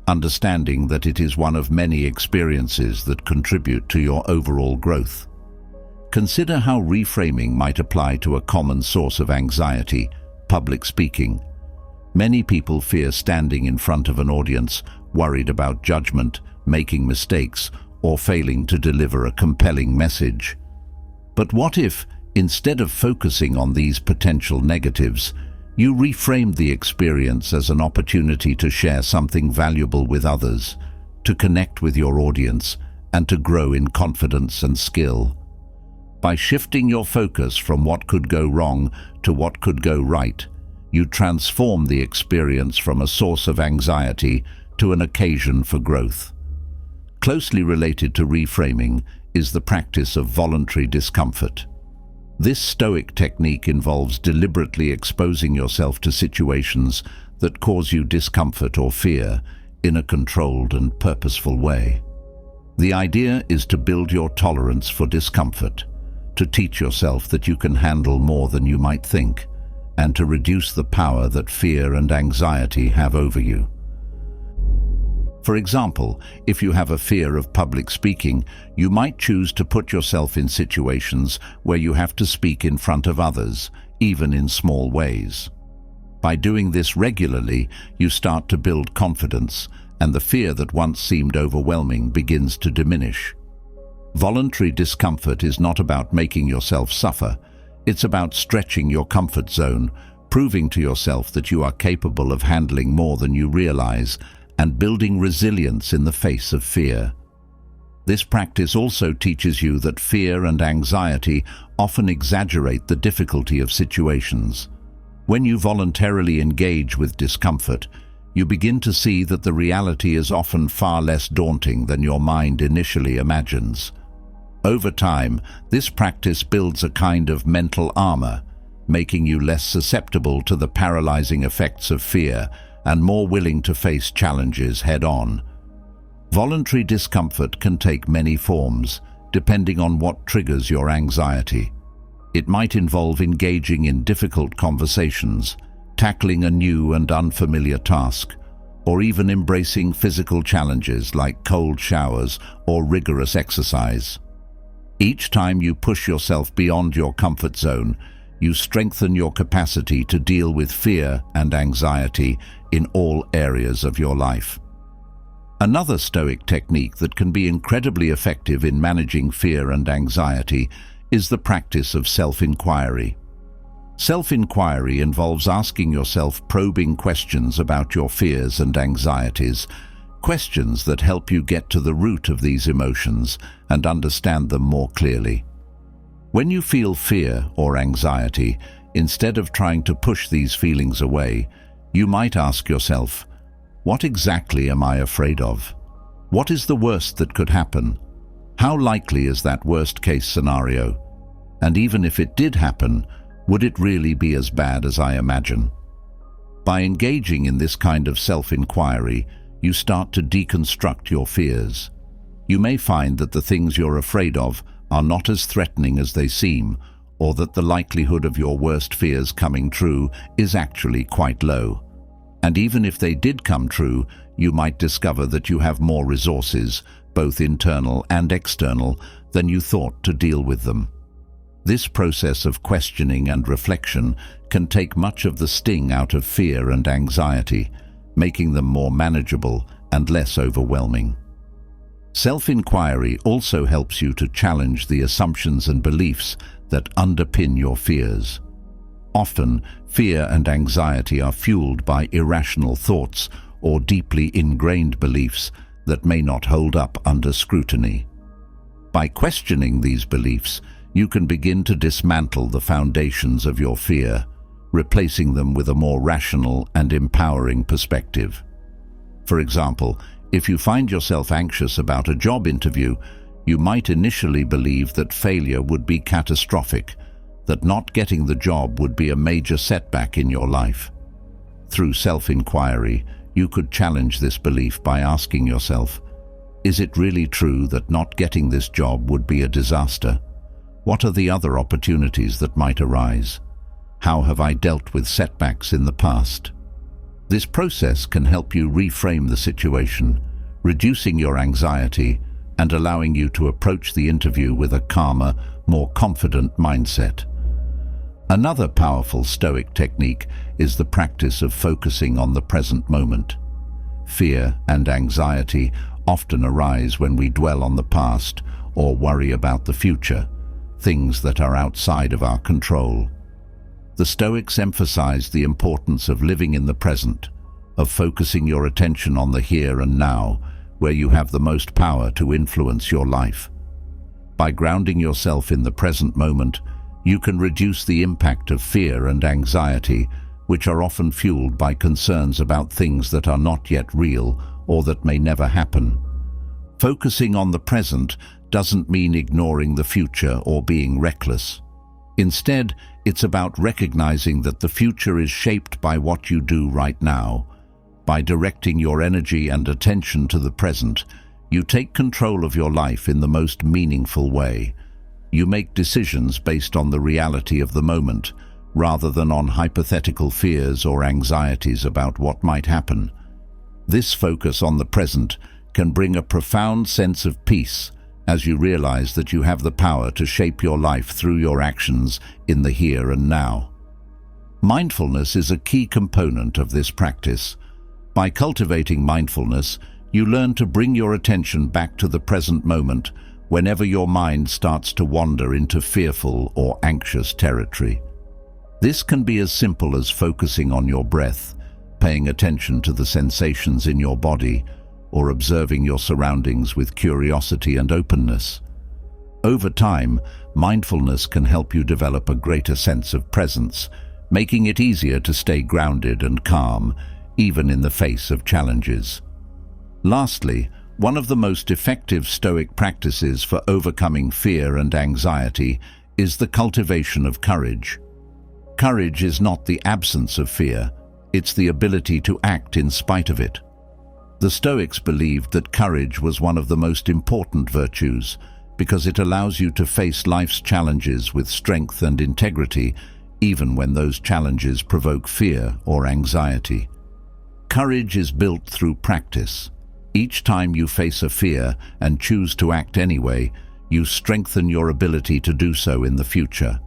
understanding that it is one of many experiences that contribute to your overall growth. Consider how reframing might apply to a common source of anxiety: public speaking. Many people fear standing in front of an audience, worried about judgment, making mistakes, or failing to deliver a compelling message. But what if, instead of focusing on these potential negatives, you reframed the experience as an opportunity to share something valuable with others, to connect with your audience, and to grow in confidence and skill? By shifting your focus from what could go wrong to what could go right, you transform the experience from a source of anxiety to an occasion for growth. Closely related to reframing is the practice of voluntary discomfort. This Stoic technique involves deliberately exposing yourself to situations that cause you discomfort or fear in a controlled and purposeful way. The idea is to build your tolerance for discomfort, to teach yourself that you can handle more than you might think, and to reduce the power that fear and anxiety have over you. For example, if you have a fear of public speaking, you might choose to put yourself in situations where you have to speak in front of others, even in small ways. By doing this regularly, you start to build confidence, and the fear that once seemed overwhelming begins to diminish. Voluntary discomfort is not about making yourself suffer. It's about stretching your comfort zone, proving to yourself that you are capable of handling more than you realize, and building resilience in the face of fear. This practice also teaches you that fear and anxiety often exaggerate the difficulty of situations. When you voluntarily engage with discomfort, you begin to see that the reality is often far less daunting than your mind initially imagines. Over time, this practice builds a kind of mental armor, making you less susceptible to the paralyzing effects of fear and more willing to face challenges head-on. Voluntary discomfort can take many forms, depending on what triggers your anxiety. It might involve engaging in difficult conversations, tackling a new and unfamiliar task, or even embracing physical challenges like cold showers or rigorous exercise. Each time you push yourself beyond your comfort zone, you strengthen your capacity to deal with fear and anxiety in all areas of your life. Another Stoic technique that can be incredibly effective in managing fear and anxiety is the practice of self-inquiry. Self-inquiry involves asking yourself probing questions about your fears and anxieties, questions that help you get to the root of these emotions and understand them more clearly. When you feel fear or anxiety, instead of trying to push these feelings away, you might ask yourself, what exactly am I afraid of? What is the worst that could happen? How likely is that worst-case scenario? And even if it did happen, would it really be as bad as I imagine? By engaging in this kind of self-inquiry, you start to deconstruct your fears. You may find that the things you're afraid of are not as threatening as they seem, or that the likelihood of your worst fears coming true is actually quite low. And even if they did come true, you might discover that you have more resources, both internal and external, than you thought to deal with them. This process of questioning and reflection can take much of the sting out of fear and anxiety, making them more manageable and less overwhelming. Self-inquiry also helps you to challenge the assumptions and beliefs that underpin your fears. Often, fear and anxiety are fueled by irrational thoughts or deeply ingrained beliefs that may not hold up under scrutiny. By questioning these beliefs, you can begin to dismantle the foundations of your fear, replacing them with a more rational and empowering perspective. For example, if you find yourself anxious about a job interview, you might initially believe that failure would be catastrophic, that not getting the job would be a major setback in your life. Through self-inquiry, you could challenge this belief by asking yourself, is it really true that not getting this job would be a disaster? What are the other opportunities that might arise? How have I dealt with setbacks in the past? This process can help you reframe the situation, reducing your anxiety and allowing you to approach the interview with a calmer, more confident mindset. Another powerful Stoic technique is the practice of focusing on the present moment. Fear and anxiety often arise when we dwell on the past or worry about the future, things that are outside of our control. The Stoics emphasize the importance of living in the present, of focusing your attention on the here and now, where you have the most power to influence your life. By grounding yourself in the present moment, you can reduce the impact of fear and anxiety, which are often fueled by concerns about things that are not yet real or that may never happen. Focusing on the present doesn't mean ignoring the future or being reckless. Instead, it's about recognizing that the future is shaped by what you do right now. By directing your energy and attention to the present, you take control of your life in the most meaningful way. You make decisions based on the reality of the moment, rather than on hypothetical fears or anxieties about what might happen. This focus on the present can bring a profound sense of peace as you realize that you have the power to shape your life through your actions in the here and now. Mindfulness is a key component of this practice. By cultivating mindfulness, you learn to bring your attention back to the present moment whenever your mind starts to wander into fearful or anxious territory. This can be as simple as focusing on your breath, paying attention to the sensations in your body, or observing your surroundings with curiosity and openness. Over time, mindfulness can help you develop a greater sense of presence, making it easier to stay grounded and calm, even in the face of challenges. Lastly, one of the most effective Stoic practices for overcoming fear and anxiety is the cultivation of courage. Courage is not the absence of fear, it's the ability to act in spite of it. The Stoics believed that courage was one of the most important virtues, because it allows you to face life's challenges with strength and integrity, even when those challenges provoke fear or anxiety. Courage is built through practice. Each time you face a fear and choose to act anyway, you strengthen your ability to do so in the future.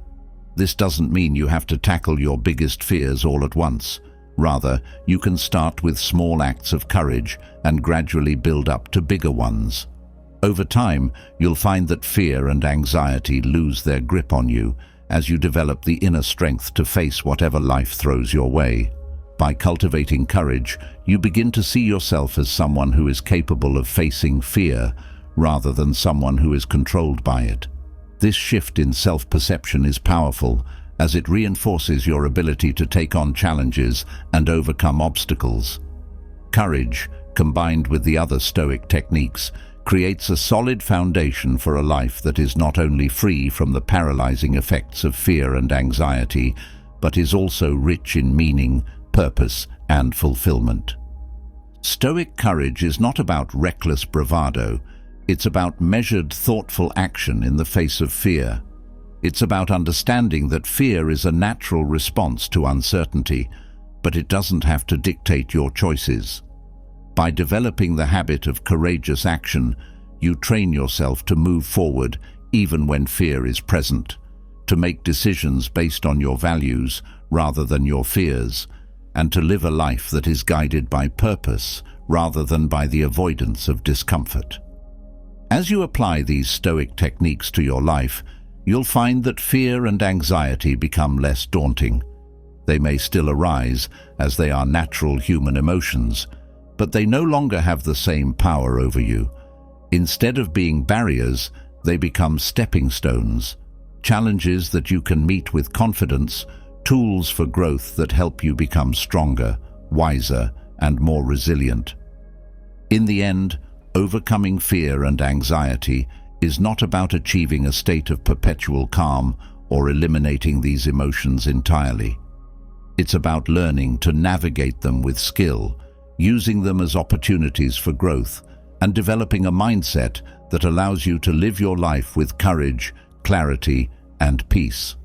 This doesn't mean you have to tackle your biggest fears all at once. Rather, you can start with small acts of courage and gradually build up to bigger ones. Over time, you'll find that fear and anxiety lose their grip on you as you develop the inner strength to face whatever life throws your way. By cultivating courage, you begin to see yourself as someone who is capable of facing fear rather than someone who is controlled by it. This shift in self-perception is powerful, as it reinforces your ability to take on challenges and overcome obstacles. Courage, combined with the other Stoic techniques, creates a solid foundation for a life that is not only free from the paralyzing effects of fear and anxiety, but is also rich in meaning, purpose, and fulfillment. Stoic courage is not about reckless bravado. It's about measured, thoughtful action in the face of fear. It's about understanding that fear is a natural response to uncertainty, but it doesn't have to dictate your choices. By developing the habit of courageous action, you train yourself to move forward even when fear is present, to make decisions based on your values rather than your fears, and to live a life that is guided by purpose rather than by the avoidance of discomfort. As you apply these Stoic techniques to your life, you'll find that fear and anxiety become less daunting. They may still arise, as they are natural human emotions, but they no longer have the same power over you. Instead of being barriers, they become stepping stones, challenges that you can meet with confidence, tools for growth that help you become stronger, wiser, and more resilient. In the end, overcoming fear and anxiety is not about achieving a state of perpetual calm or eliminating these emotions entirely. It's about learning to navigate them with skill, using them as opportunities for growth, and developing a mindset that allows you to live your life with courage, clarity, and peace.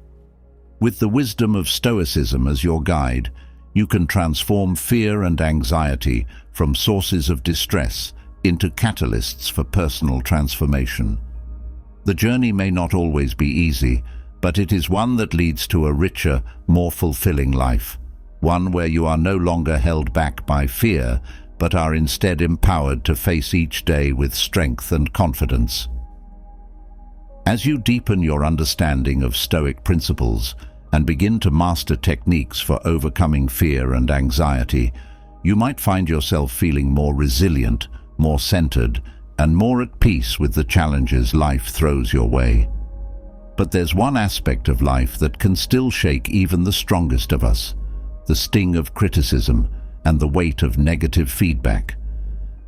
With the wisdom of Stoicism as your guide, you can transform fear and anxiety from sources of distress into catalysts for personal transformation. The journey may not always be easy, but it is one that leads to a richer, more fulfilling life. One where you are no longer held back by fear, but are instead empowered to face each day with strength and confidence. As you deepen your understanding of Stoic principles and begin to master techniques for overcoming fear and anxiety, you might find yourself feeling more resilient, more centered, and more at peace with the challenges life throws your way. But there's one aspect of life that can still shake even the strongest of us: the sting of criticism and the weight of negative feedback.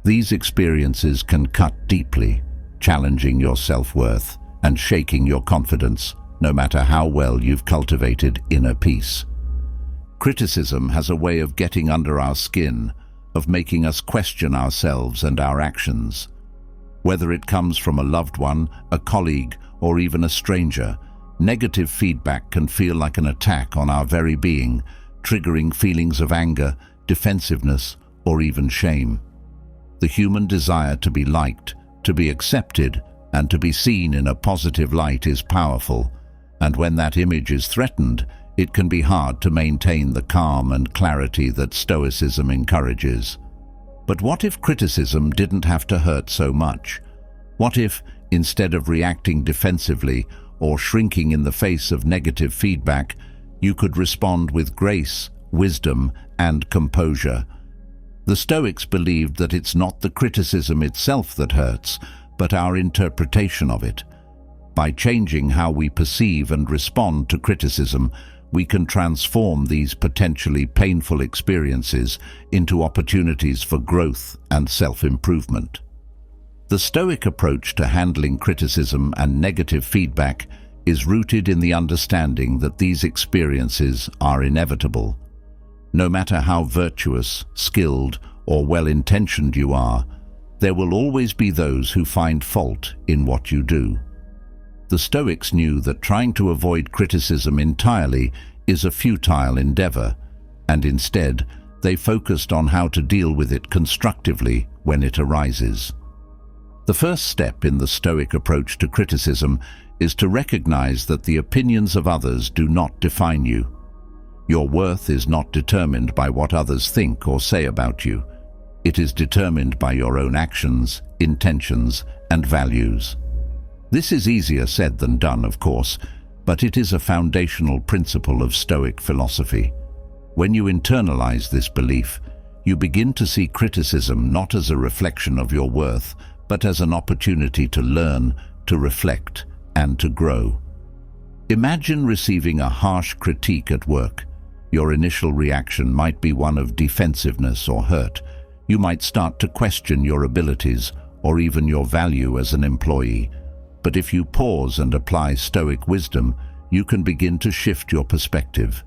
These experiences can cut deeply, challenging your self-worth and shaking your confidence, no matter how well you've cultivated inner peace. Criticism has a way of getting under our skin, of making us question ourselves and our actions. Whether it comes from a loved one, a colleague, or even a stranger, negative feedback can feel like an attack on our very being, triggering feelings of anger, defensiveness, or even shame. The human desire to be liked, to be accepted, and to be seen in a positive light is powerful, and when that image is threatened, it can be hard to maintain the calm and clarity that Stoicism encourages. But what if criticism didn't have to hurt so much? What if, instead of reacting defensively or shrinking in the face of negative feedback, you could respond with grace, wisdom, and composure? The Stoics believed that it's not the criticism itself that hurts, but our interpretation of it. By changing how we perceive and respond to criticism, we can transform these potentially painful experiences into opportunities for growth and self-improvement. The Stoic approach to handling criticism and negative feedback is rooted in the understanding that these experiences are inevitable. No matter how virtuous, skilled, or well-intentioned you are, there will always be those who find fault in what you do. The Stoics knew that trying to avoid criticism entirely is a futile endeavor, and instead they focused on how to deal with it constructively when it arises. The first step in the Stoic approach to criticism is to recognize that the opinions of others do not define you. Your worth is not determined by what others think or say about you. It is determined by your own actions, intentions, and values. This is easier said than done, of course, but it is a foundational principle of Stoic philosophy. When you internalize this belief, you begin to see criticism not as a reflection of your worth, but as an opportunity to learn, to reflect, and to grow. Imagine receiving a harsh critique at work. Your initial reaction might be one of defensiveness or hurt. You might start to question your abilities or even your value as an employee. But if you pause and apply Stoic wisdom, you can begin to shift your perspective.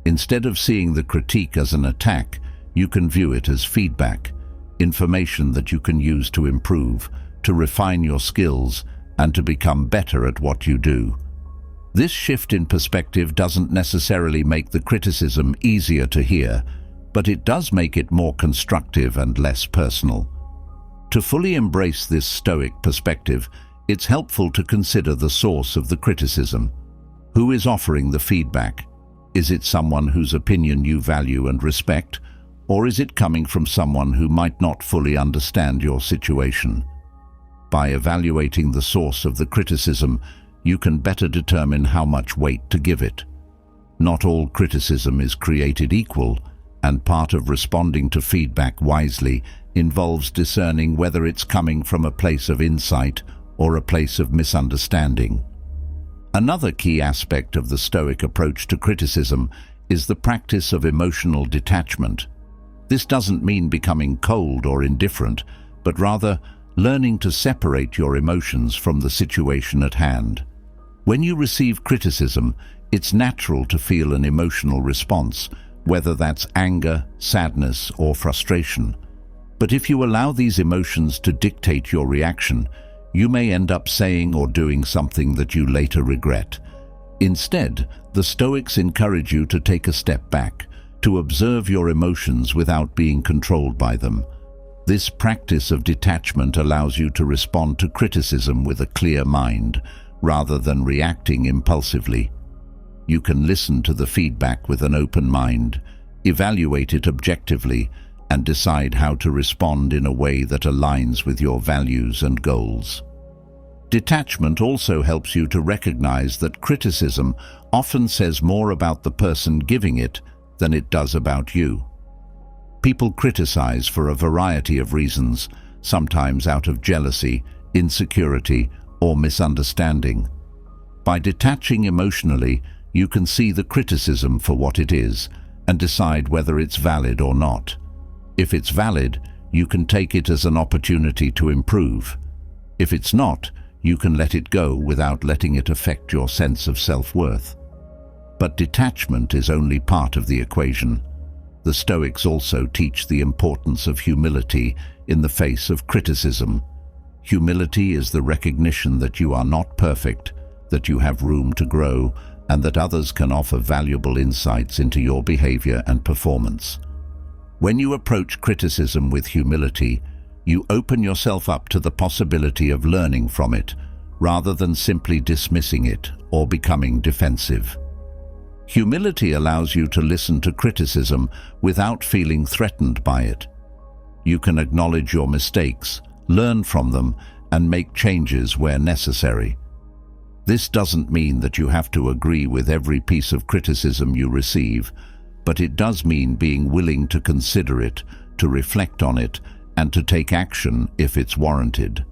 Instead of seeing the critique as an attack, you can view it as feedback, information that you can use to improve, to refine your skills, and to become better at what you do. This shift in perspective doesn't necessarily make the criticism easier to hear, but it does make it more constructive and less personal. To fully embrace this Stoic perspective, it's helpful to consider the source of the criticism. Who is offering the feedback? Is it someone whose opinion you value and respect, or is it coming from someone who might not fully understand your situation? By evaluating the source of the criticism, you can better determine how much weight to give it. Not all criticism is created equal, and part of responding to feedback wisely involves discerning whether it's coming from a place of insight or a place of misunderstanding. Another key aspect of the Stoic approach to criticism is the practice of emotional detachment. This doesn't mean becoming cold or indifferent, but rather learning to separate your emotions from the situation at hand. When you receive criticism, it's natural to feel an emotional response, whether that's anger, sadness, or frustration. But if you allow these emotions to dictate your reaction, you may end up saying or doing something that you later regret. Instead, the Stoics encourage you to take a step back, to observe your emotions without being controlled by them. This practice of detachment allows you to respond to criticism with a clear mind, rather than reacting impulsively. You can listen to the feedback with an open mind, evaluate it objectively, and decide how to respond in a way that aligns with your values and goals. Detachment also helps you to recognize that criticism often says more about the person giving it than it does about you. People criticize for a variety of reasons, sometimes out of jealousy, insecurity, or misunderstanding. By detaching emotionally, you can see the criticism for what it is and decide whether it's valid or not. If it's valid, you can take it as an opportunity to improve. If it's not, you can let it go without letting it affect your sense of self-worth. But detachment is only part of the equation. The Stoics also teach the importance of humility in the face of criticism. Humility is the recognition that you are not perfect, that you have room to grow, and that others can offer valuable insights into your behavior and performance. When you approach criticism with humility, you open yourself up to the possibility of learning from it, rather than simply dismissing it or becoming defensive. Humility allows you to listen to criticism without feeling threatened by it. You can acknowledge your mistakes, learn from them, and make changes where necessary. This doesn't mean that you have to agree with every piece of criticism you receive, but it does mean being willing to consider it, to reflect on it, and to take action if it's warranted.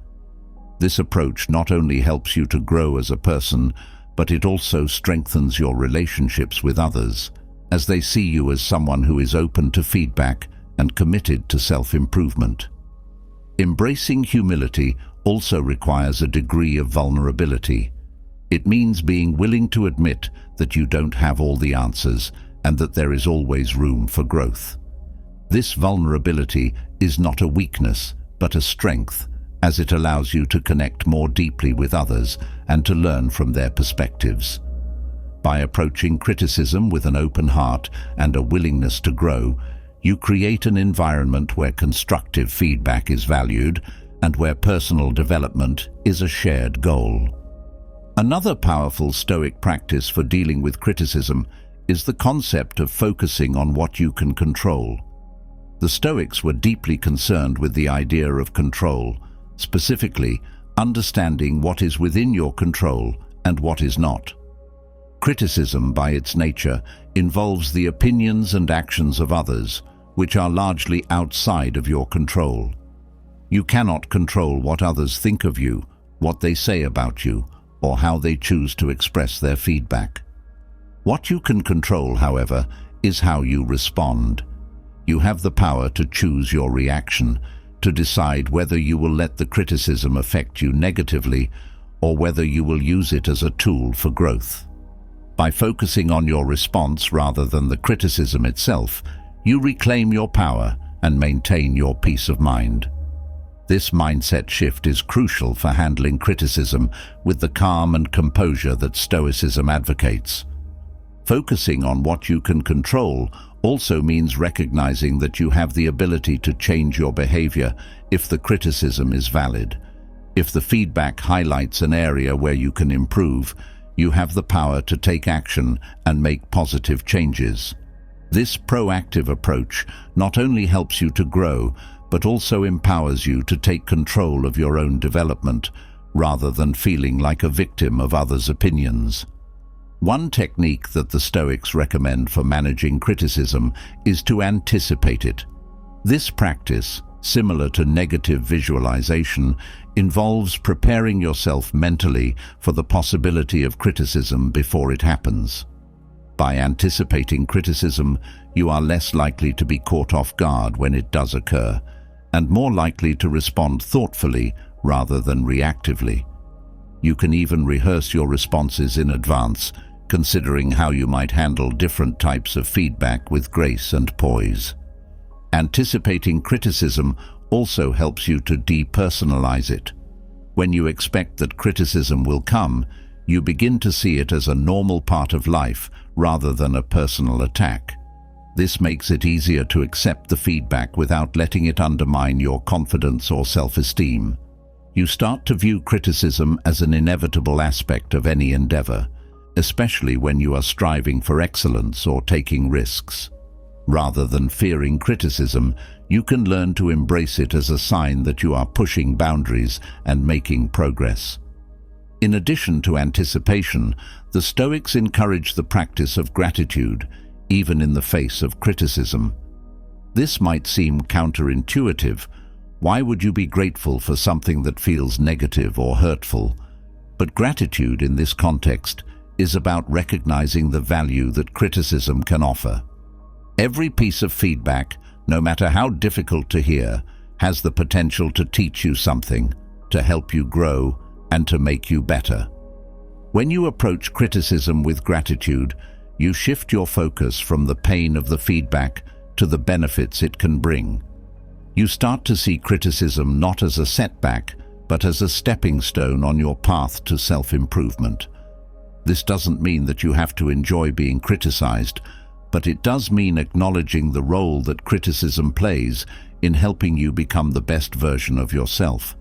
This approach not only helps you to grow as a person, but it also strengthens your relationships with others, as they see you as someone who is open to feedback and committed to self-improvement. Embracing humility also requires a degree of vulnerability. It means being willing to admit that you don't have all the answers and that there is always room for growth. This vulnerability is not a weakness, but a strength, as it allows you to connect more deeply with others and to learn from their perspectives. By approaching criticism with an open heart and a willingness to grow, you create an environment where constructive feedback is valued and where personal development is a shared goal. Another powerful Stoic practice for dealing with criticism is the concept of focusing on what you can control. The Stoics were deeply concerned with the idea of control, specifically understanding what is within your control and what is not. Criticism, by its nature, involves the opinions and actions of others, which are largely outside of your control. You cannot control what others think of you, what they say about you, or how they choose to express their feedback. What you can control, however, is how you respond. You have the power to choose your reaction, to decide whether you will let the criticism affect you negatively or whether you will use it as a tool for growth. By focusing on your response rather than the criticism itself, you reclaim your power and maintain your peace of mind. This mindset shift is crucial for handling criticism with the calm and composure that Stoicism advocates. Focusing on what you can control also means recognizing that you have the ability to change your behavior if the criticism is valid. If the feedback highlights an area where you can improve, you have the power to take action and make positive changes. This proactive approach not only helps you to grow, but also empowers you to take control of your own development, rather than feeling like a victim of others' opinions. One technique that the Stoics recommend for managing criticism is to anticipate it. This practice, similar to negative visualization, involves preparing yourself mentally for the possibility of criticism before it happens. By anticipating criticism, you are less likely to be caught off guard when it does occur, and more likely to respond thoughtfully rather than reactively. You can even rehearse your responses in advance, considering how you might handle different types of feedback with grace and poise. Anticipating criticism also helps you to depersonalize it. When you expect that criticism will come, you begin to see it as a normal part of life rather than a personal attack. This makes it easier to accept the feedback without letting it undermine your confidence or self-esteem. You start to view criticism as an inevitable aspect of any endeavor, especially when you are striving for excellence or taking risks. Rather than fearing criticism, you can learn to embrace it as a sign that you are pushing boundaries and making progress. In addition to anticipation, the Stoics encourage the practice of gratitude, even in the face of criticism. This might seem counterintuitive. Why would you be grateful for something that feels negative or hurtful? But gratitude in this context is about recognizing the value that criticism can offer. Every piece of feedback, no matter how difficult to hear, has the potential to teach you something, to help you grow, and to make you better. When you approach criticism with gratitude, you shift your focus from the pain of the feedback to the benefits it can bring. You start to see criticism not as a setback, but as a stepping stone on your path to self-improvement. This doesn't mean that you have to enjoy being criticized, but it does mean acknowledging the role that criticism plays in helping you become the best version of yourself.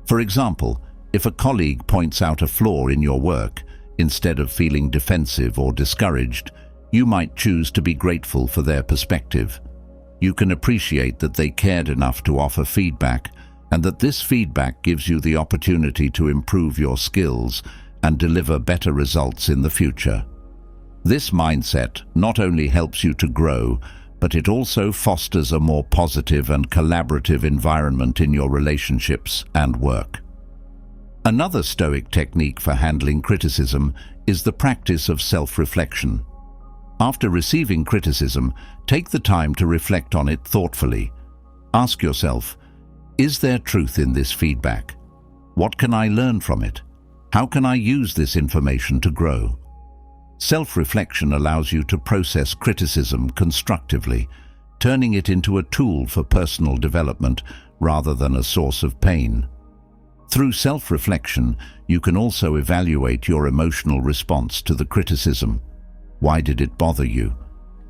For example, if a colleague points out a flaw in your work, instead of feeling defensive or discouraged, you might choose to be grateful for their perspective. You can appreciate that they cared enough to offer feedback, and that this feedback gives you the opportunity to improve your skills and deliver better results in the future. This mindset not only helps you to grow, but it also fosters a more positive and collaborative environment in your relationships and work. Another Stoic technique for handling criticism is the practice of self-reflection. After receiving criticism, take the time to reflect on it thoughtfully. Ask yourself, is there truth in this feedback? What can I learn from it? How can I use this information to grow? Self-reflection allows you to process criticism constructively, turning it into a tool for personal development rather than a source of pain. Through self-reflection, you can also evaluate your emotional response to the criticism. Why did it bother you?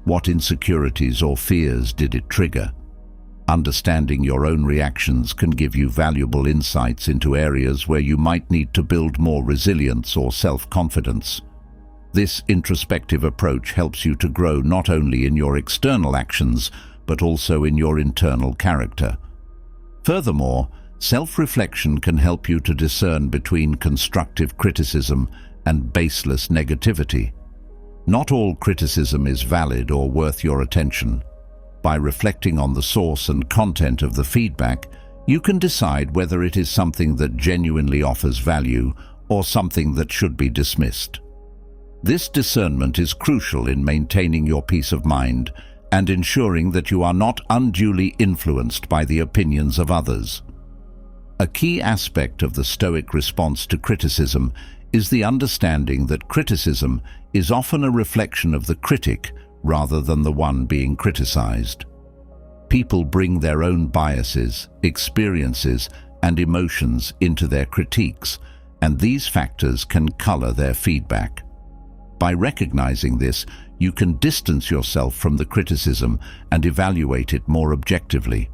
What insecurities or fears did it trigger? Understanding your own reactions can give you valuable insights into areas where you might need to build more resilience or self-confidence. This introspective approach helps you to grow not only in your external actions, but also in your internal character. Furthermore, self-reflection can help you to discern between constructive criticism and baseless negativity. Not all criticism is valid or worth your attention. By reflecting on the source and content of the feedback, you can decide whether it is something that genuinely offers value or something that should be dismissed. This discernment is crucial in maintaining your peace of mind and ensuring that you are not unduly influenced by the opinions of others. A key aspect of the Stoic response to criticism is the understanding that criticism is often a reflection of the critic rather than the one being criticized. People bring their own biases, experiences, and emotions into their critiques, and these factors can color their feedback. By recognizing this, you can distance yourself from the criticism and evaluate it more objectively.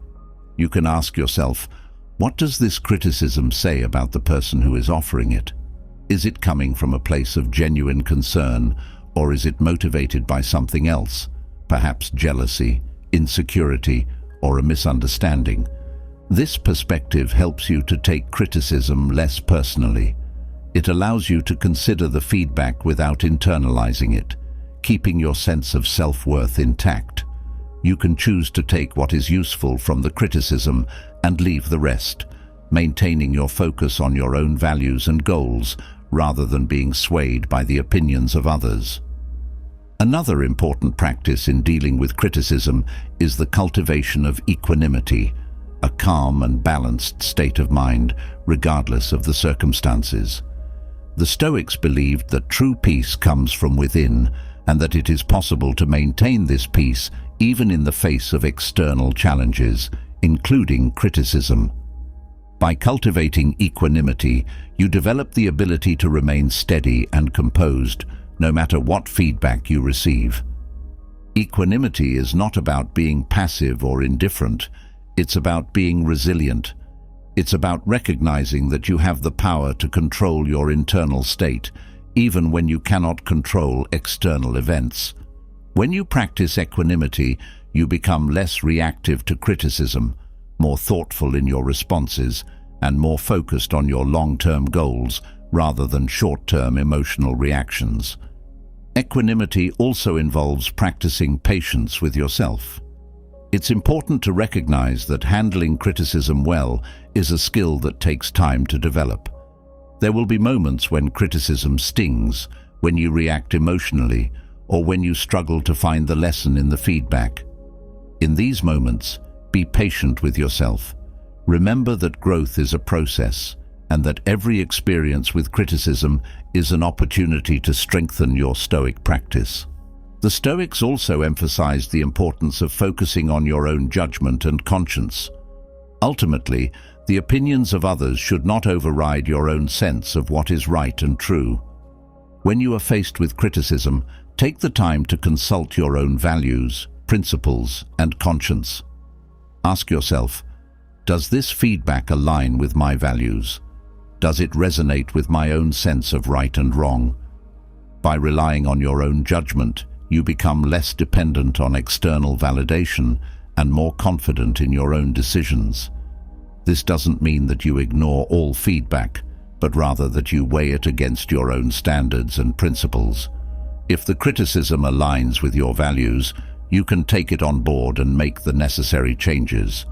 You can ask yourself, what does this criticism say about the person who is offering it? Is it coming from a place of genuine concern, or is it motivated by something else, perhaps jealousy, insecurity, or a misunderstanding? This perspective helps you to take criticism less personally. It allows you to consider the feedback without internalizing it, keeping your sense of self-worth intact. You can choose to take what is useful from the criticism and leave the rest, maintaining your focus on your own values and goals rather than being swayed by the opinions of others. Another important practice in dealing with criticism is the cultivation of equanimity, a calm and balanced state of mind, regardless of the circumstances. The Stoics believed that true peace comes from within, and that it is possible to maintain this peace even in the face of external challenges, including criticism. By cultivating equanimity, you develop the ability to remain steady and composed, no matter what feedback you receive. Equanimity is not about being passive or indifferent. It's about being resilient. It's about recognizing that you have the power to control your internal state, even when you cannot control external events. When you practice equanimity, you become less reactive to criticism, more thoughtful in your responses, and more focused on your long-term goals rather than short-term emotional reactions. Equanimity also involves practicing patience with yourself. It's important to recognize that handling criticism well is a skill that takes time to develop. There will be moments when criticism stings, when you react emotionally, or when you struggle to find the lesson in the feedback. In these moments, be patient with yourself. Remember that growth is a process, and that every experience with criticism is an opportunity to strengthen your Stoic practice. The Stoics also emphasized the importance of focusing on your own judgment and conscience. Ultimately, the opinions of others should not override your own sense of what is right and true. When you are faced with criticism, take the time to consult your own values, principles, and conscience. Ask yourself, does this feedback align with my values? Does it resonate with my own sense of right and wrong? By relying on your own judgment, you become less dependent on external validation and more confident in your own decisions. This doesn't mean that you ignore all feedback, but rather that you weigh it against your own standards and principles. If the criticism aligns with your values, you can take it on board and make the necessary changes.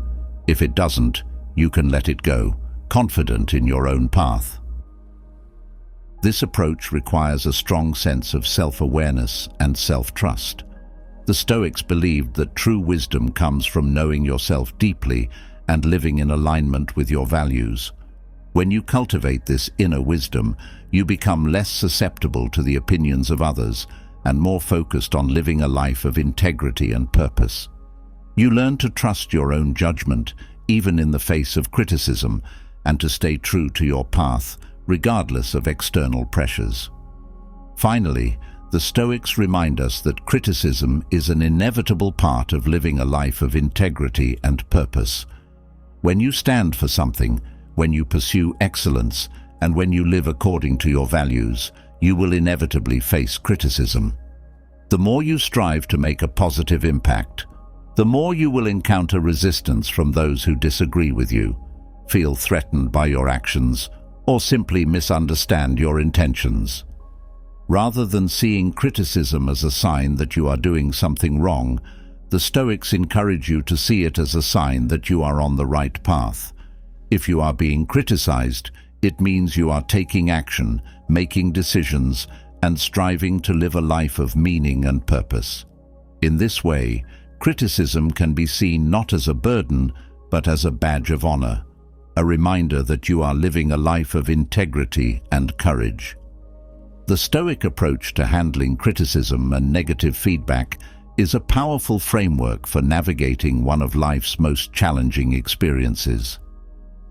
If it doesn't, you can let it go, confident in your own path. This approach requires a strong sense of self-awareness and self-trust. The Stoics believed that true wisdom comes from knowing yourself deeply and living in alignment with your values. When you cultivate this inner wisdom, you become less susceptible to the opinions of others and more focused on living a life of integrity and purpose. You learn to trust your own judgment, even in the face of criticism, and to stay true to your path, regardless of external pressures. Finally, the Stoics remind us that criticism is an inevitable part of living a life of integrity and purpose. When you stand for something, when you pursue excellence, and when you live according to your values, you will inevitably face criticism. The more you strive to make a positive impact, the more you will encounter resistance from those who disagree with you, feel threatened by your actions, or simply misunderstand your intentions. Rather than seeing criticism as a sign that you are doing something wrong, the Stoics encourage you to see it as a sign that you are on the right path. If you are being criticized, it means you are taking action, making decisions, and striving to live a life of meaning and purpose. In this way, criticism can be seen not as a burden, but as a badge of honor, a reminder that you are living a life of integrity and courage. The Stoic approach to handling criticism and negative feedback is a powerful framework for navigating one of life's most challenging experiences.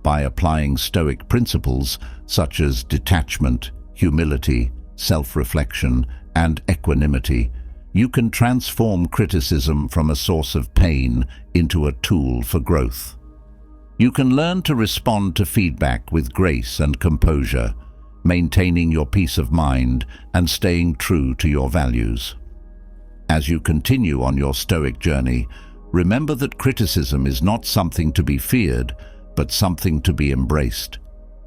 By applying Stoic principles such as detachment, humility, self-reflection, and equanimity, you can transform criticism from a source of pain into a tool for growth. You can learn to respond to feedback with grace and composure, maintaining your peace of mind and staying true to your values. As you continue on your Stoic journey, remember that criticism is not something to be feared, but something to be embraced.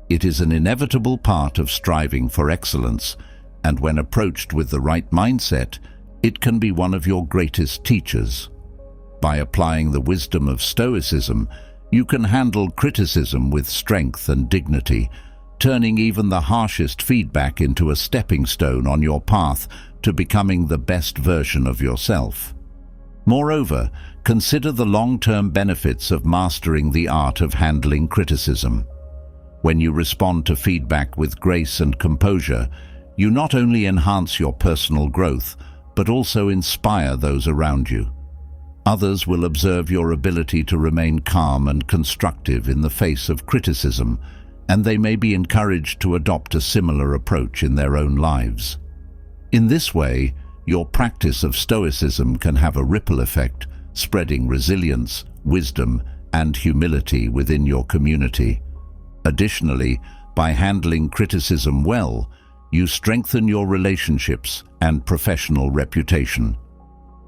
It is an inevitable part of striving for excellence, and when approached with the right mindset, it can be one of your greatest teachers. By applying the wisdom of Stoicism, you can handle criticism with strength and dignity, turning even the harshest feedback into a stepping stone on your path to becoming the best version of yourself. Moreover, consider the long-term benefits of mastering the art of handling criticism. When you respond to feedback with grace and composure, you not only enhance your personal growth, but also inspire those around you. Others will observe your ability to remain calm and constructive in the face of criticism, and they may be encouraged to adopt a similar approach in their own lives. In this way, your practice of Stoicism can have a ripple effect, spreading resilience, wisdom, and humility within your community. Additionally, by handling criticism well, you strengthen your relationships and professional reputation.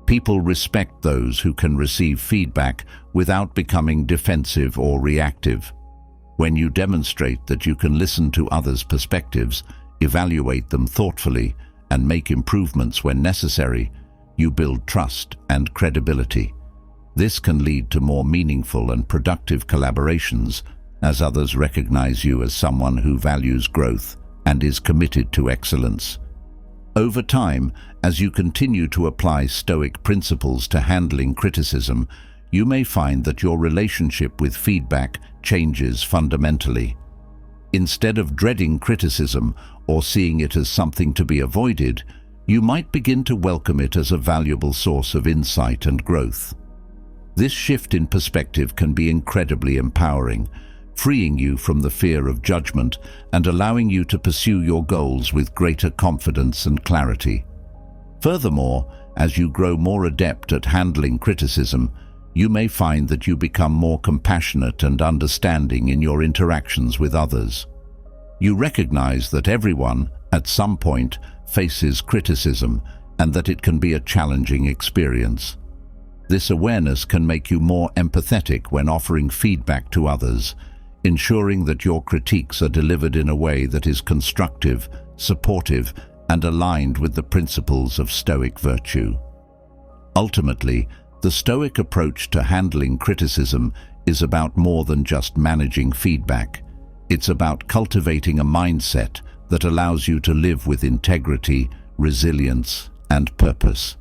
People respect those who can receive feedback without becoming defensive or reactive. When you demonstrate that you can listen to others' perspectives, evaluate them thoughtfully, and make improvements when necessary, you build trust and credibility. This can lead to more meaningful and productive collaborations, as others recognize you as someone who values growth and is committed to excellence. Over time, as you continue to apply Stoic principles to handling criticism, you may find that your relationship with feedback changes fundamentally. Instead of dreading criticism or seeing it as something to be avoided, you might begin to welcome it as a valuable source of insight and growth. This shift in perspective can be incredibly empowering, freeing you from the fear of judgment and allowing you to pursue your goals with greater confidence and clarity. Furthermore, as you grow more adept at handling criticism, you may find that you become more compassionate and understanding in your interactions with others. You recognize that everyone, at some point, faces criticism and that it can be a challenging experience. This awareness can make you more empathetic when offering feedback to others, ensuring that your critiques are delivered in a way that is constructive, supportive, and aligned with the principles of Stoic virtue. Ultimately, the Stoic approach to handling criticism is about more than just managing feedback. It's about cultivating a mindset that allows you to live with integrity, resilience, and purpose.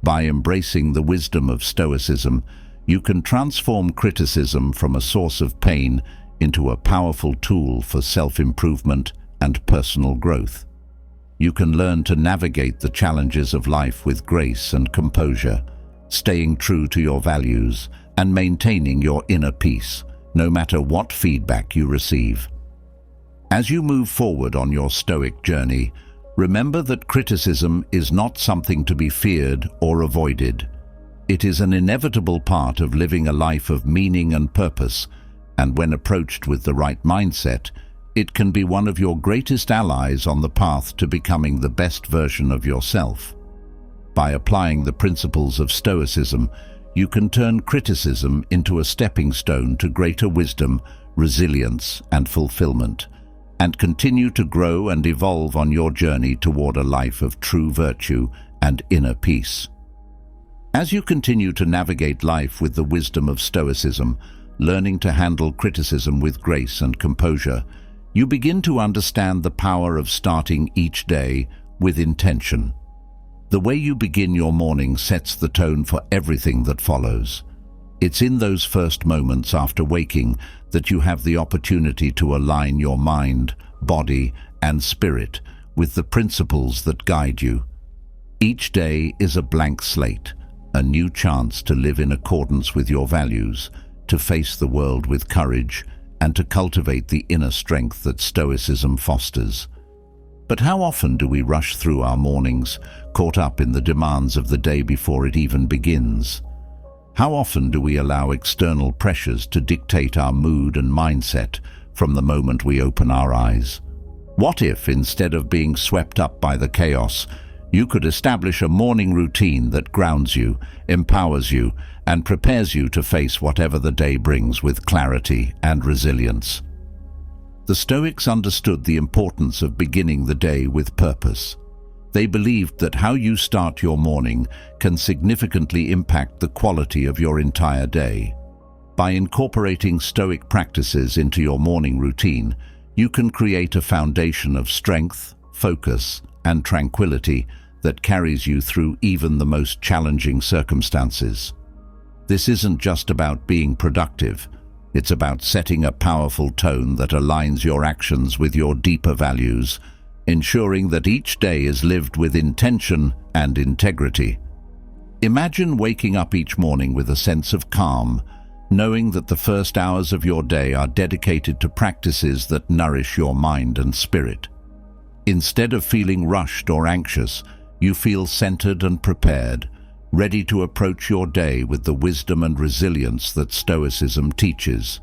By embracing the wisdom of Stoicism, you can transform criticism from a source of pain into a powerful tool for self-improvement and personal growth. You can learn to navigate the challenges of life with grace and composure, staying true to your values and maintaining your inner peace, no matter what feedback you receive. As you move forward on your Stoic journey, remember that criticism is not something to be feared or avoided. It is an inevitable part of living a life of meaning and purpose, and when approached with the right mindset, it can be one of your greatest allies on the path to becoming the best version of yourself. By applying the principles of Stoicism, you can turn criticism into a stepping stone to greater wisdom, resilience, and fulfillment, and continue to grow and evolve on your journey toward a life of true virtue and inner peace. As you continue to navigate life with the wisdom of Stoicism, learning to handle criticism with grace and composure, you begin to understand the power of starting each day with intention. The way you begin your morning sets the tone for everything that follows. It's in those first moments after waking that you have the opportunity to align your mind, body, and spirit with the principles that guide you. Each day is a blank slate, a new chance to live in accordance with your values, to face the world with courage, and to cultivate the inner strength that Stoicism fosters. But how often do we rush through our mornings, caught up in the demands of the day before it even begins? How often do we allow external pressures to dictate our mood and mindset from the moment we open our eyes? What if, instead of being swept up by the chaos, you could establish a morning routine that grounds you, empowers you, and prepares you to face whatever the day brings with clarity and resilience? The Stoics understood the importance of beginning the day with purpose. They believed that how you start your morning can significantly impact the quality of your entire day. By incorporating Stoic practices into your morning routine, you can create a foundation of strength, focus, and tranquility that carries you through even the most challenging circumstances. This isn't just about being productive. It's about setting a powerful tone that aligns your actions with your deeper values, ensuring that each day is lived with intention and integrity. Imagine waking up each morning with a sense of calm, knowing that the first hours of your day are dedicated to practices that nourish your mind and spirit. Instead of feeling rushed or anxious, you feel centered and prepared, ready to approach your day with the wisdom and resilience that Stoicism teaches.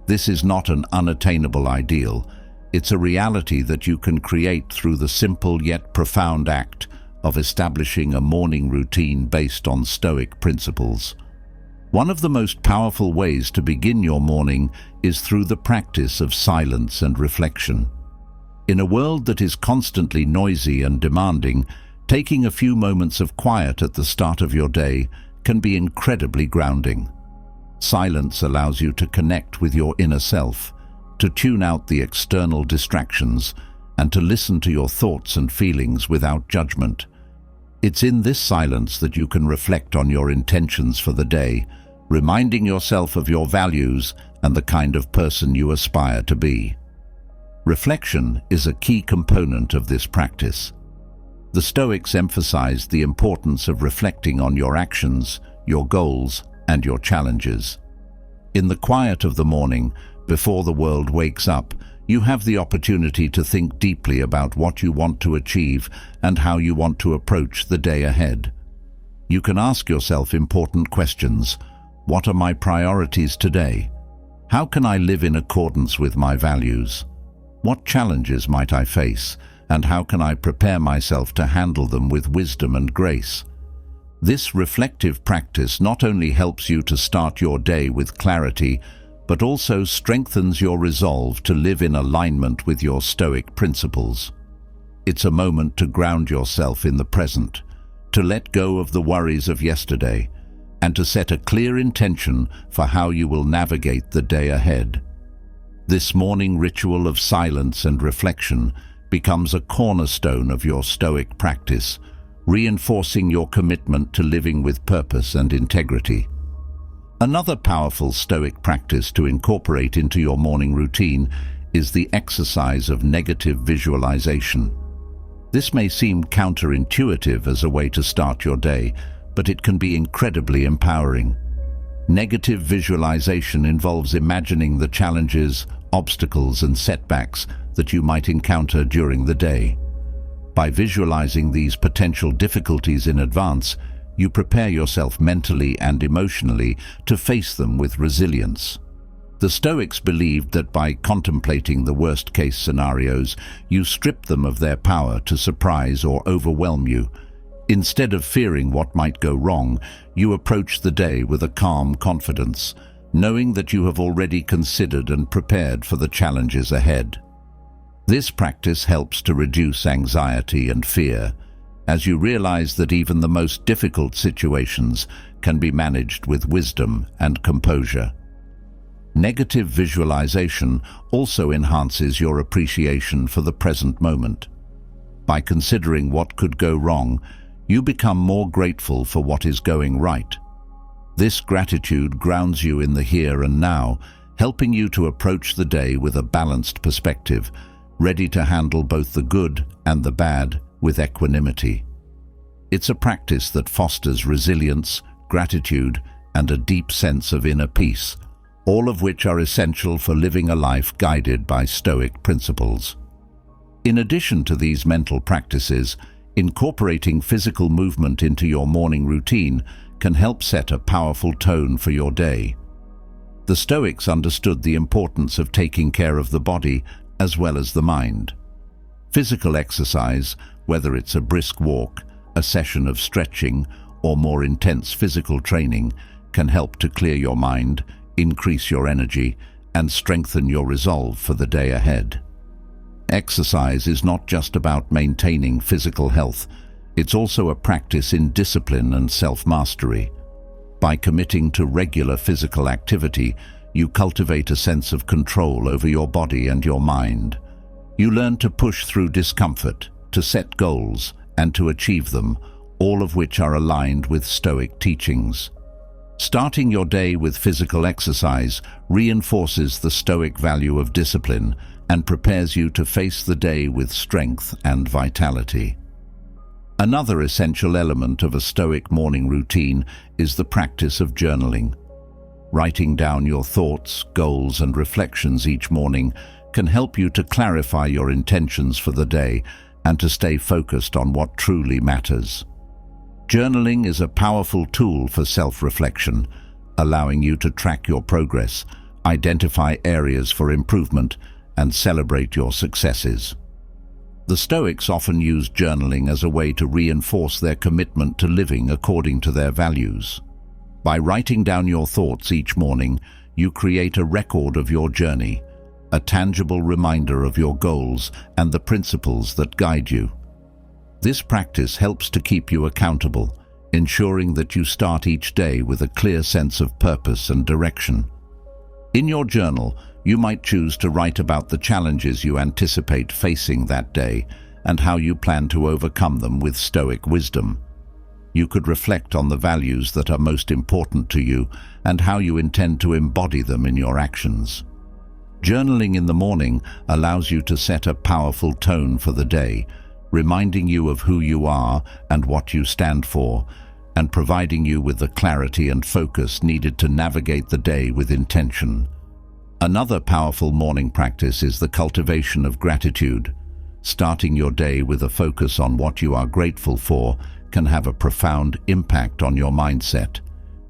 This is not an unattainable ideal. It's a reality that you can create through the simple yet profound act of establishing a morning routine based on Stoic principles. One of the most powerful ways to begin your morning is through the practice of silence and reflection. In a world that is constantly noisy and demanding, taking a few moments of quiet at the start of your day can be incredibly grounding. Silence allows you to connect with your inner self, to tune out the external distractions, and to listen to your thoughts and feelings without judgment. It's in this silence that you can reflect on your intentions for the day, reminding yourself of your values and the kind of person you aspire to be. Reflection is a key component of this practice. The Stoics emphasized the importance of reflecting on your actions, your goals, and your challenges. In the quiet of the morning, before the world wakes up, you have the opportunity to think deeply about what you want to achieve and how you want to approach the day ahead. You can ask yourself important questions. What are my priorities today? How can I live in accordance with my values? What challenges might I face, and how can I prepare myself to handle them with wisdom and grace? This reflective practice not only helps you to start your day with clarity, but also strengthens your resolve to live in alignment with your Stoic principles. It's a moment to ground yourself in the present, to let go of the worries of yesterday, and to set a clear intention for how you will navigate the day ahead. This morning ritual of silence and reflection becomes a cornerstone of your Stoic practice, reinforcing your commitment to living with purpose and integrity. Another powerful Stoic practice to incorporate into your morning routine is the exercise of negative visualization. This may seem counterintuitive as a way to start your day, but it can be incredibly empowering. Negative visualization involves imagining the challenges, obstacles, and setbacks that you might encounter during the day. By visualizing these potential difficulties in advance, you prepare yourself mentally and emotionally to face them with resilience. The Stoics believed that by contemplating the worst-case scenarios, you strip them of their power to surprise or overwhelm you. Instead of fearing what might go wrong, you approach the day with a calm confidence, knowing that you have already considered and prepared for the challenges ahead. This practice helps to reduce anxiety and fear, as you realize that even the most difficult situations can be managed with wisdom and composure. Negative visualization also enhances your appreciation for the present moment. By considering what could go wrong, you become more grateful for what is going right. This gratitude grounds you in the here and now, helping you to approach the day with a balanced perspective, ready to handle both the good and the bad with equanimity. It's a practice that fosters resilience, gratitude, and a deep sense of inner peace, all of which are essential for living a life guided by Stoic principles. In addition to these mental practices, incorporating physical movement into your morning routine can help set a powerful tone for your day. The Stoics understood the importance of taking care of the body as well as the mind. Physical exercise, whether it's a brisk walk, a session of stretching, or more intense physical training, can help to clear your mind, increase your energy, and strengthen your resolve for the day ahead. Exercise is not just about maintaining physical health, it's also a practice in discipline and self-mastery. By committing to regular physical activity, you cultivate a sense of control over your body and your mind. You learn to push through discomfort, to set goals, and to achieve them, all of which are aligned with Stoic teachings. Starting your day with physical exercise reinforces the Stoic value of discipline and prepares you to face the day with strength and vitality. Another essential element of a Stoic morning routine is the practice of journaling. Writing down your thoughts, goals, and reflections each morning can help you to clarify your intentions for the day and to stay focused on what truly matters. Journaling is a powerful tool for self-reflection, allowing you to track your progress, identify areas for improvement, and celebrate your successes. The Stoics often use journaling as a way to reinforce their commitment to living according to their values. By writing down your thoughts each morning, you create a record of your journey, a tangible reminder of your goals and the principles that guide you. This practice helps to keep you accountable, ensuring that you start each day with a clear sense of purpose and direction. In your journal, you might choose to write about the challenges you anticipate facing that day and how you plan to overcome them with Stoic wisdom. You could reflect on the values that are most important to you and how you intend to embody them in your actions. Journaling in the morning allows you to set a powerful tone for the day, reminding you of who you are and what you stand for, and providing you with the clarity and focus needed to navigate the day with intention. Another powerful morning practice is the cultivation of gratitude. Starting your day with a focus on what you are grateful for can have a profound impact on your mindset.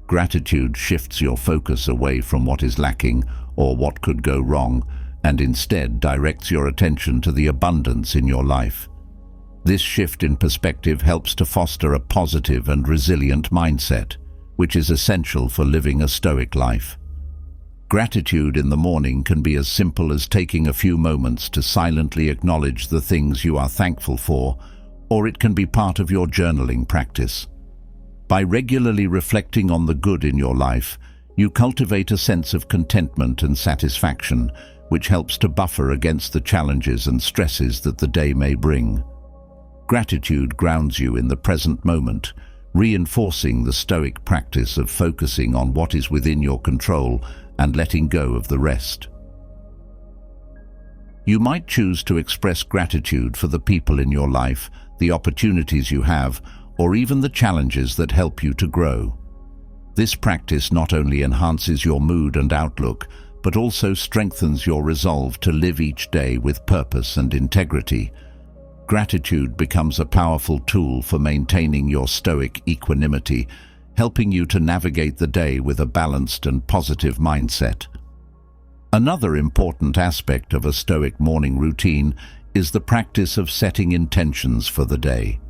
Gratitude shifts your focus away from what is lacking or what could go wrong, and instead directs your attention to the abundance in your life. This shift in perspective helps to foster a positive and resilient mindset, which is essential for living a Stoic life. Gratitude in the morning can be as simple as taking a few moments to silently acknowledge the things you are thankful for, or it can be part of your journaling practice. By regularly reflecting on the good in your life, you cultivate a sense of contentment and satisfaction, which helps to buffer against the challenges and stresses that the day may bring. Gratitude grounds you in the present moment, reinforcing the Stoic practice of focusing on what is within your control and letting go of the rest. You might choose to express gratitude for the people in your life, the opportunities you have, or even the challenges that help you to grow. This practice not only enhances your mood and outlook, but also strengthens your resolve to live each day with purpose and integrity. Gratitude becomes a powerful tool for maintaining your Stoic equanimity, helping you to navigate the day with a balanced and positive mindset. Another important aspect of a Stoic morning routine is the practice of setting intentions for the day.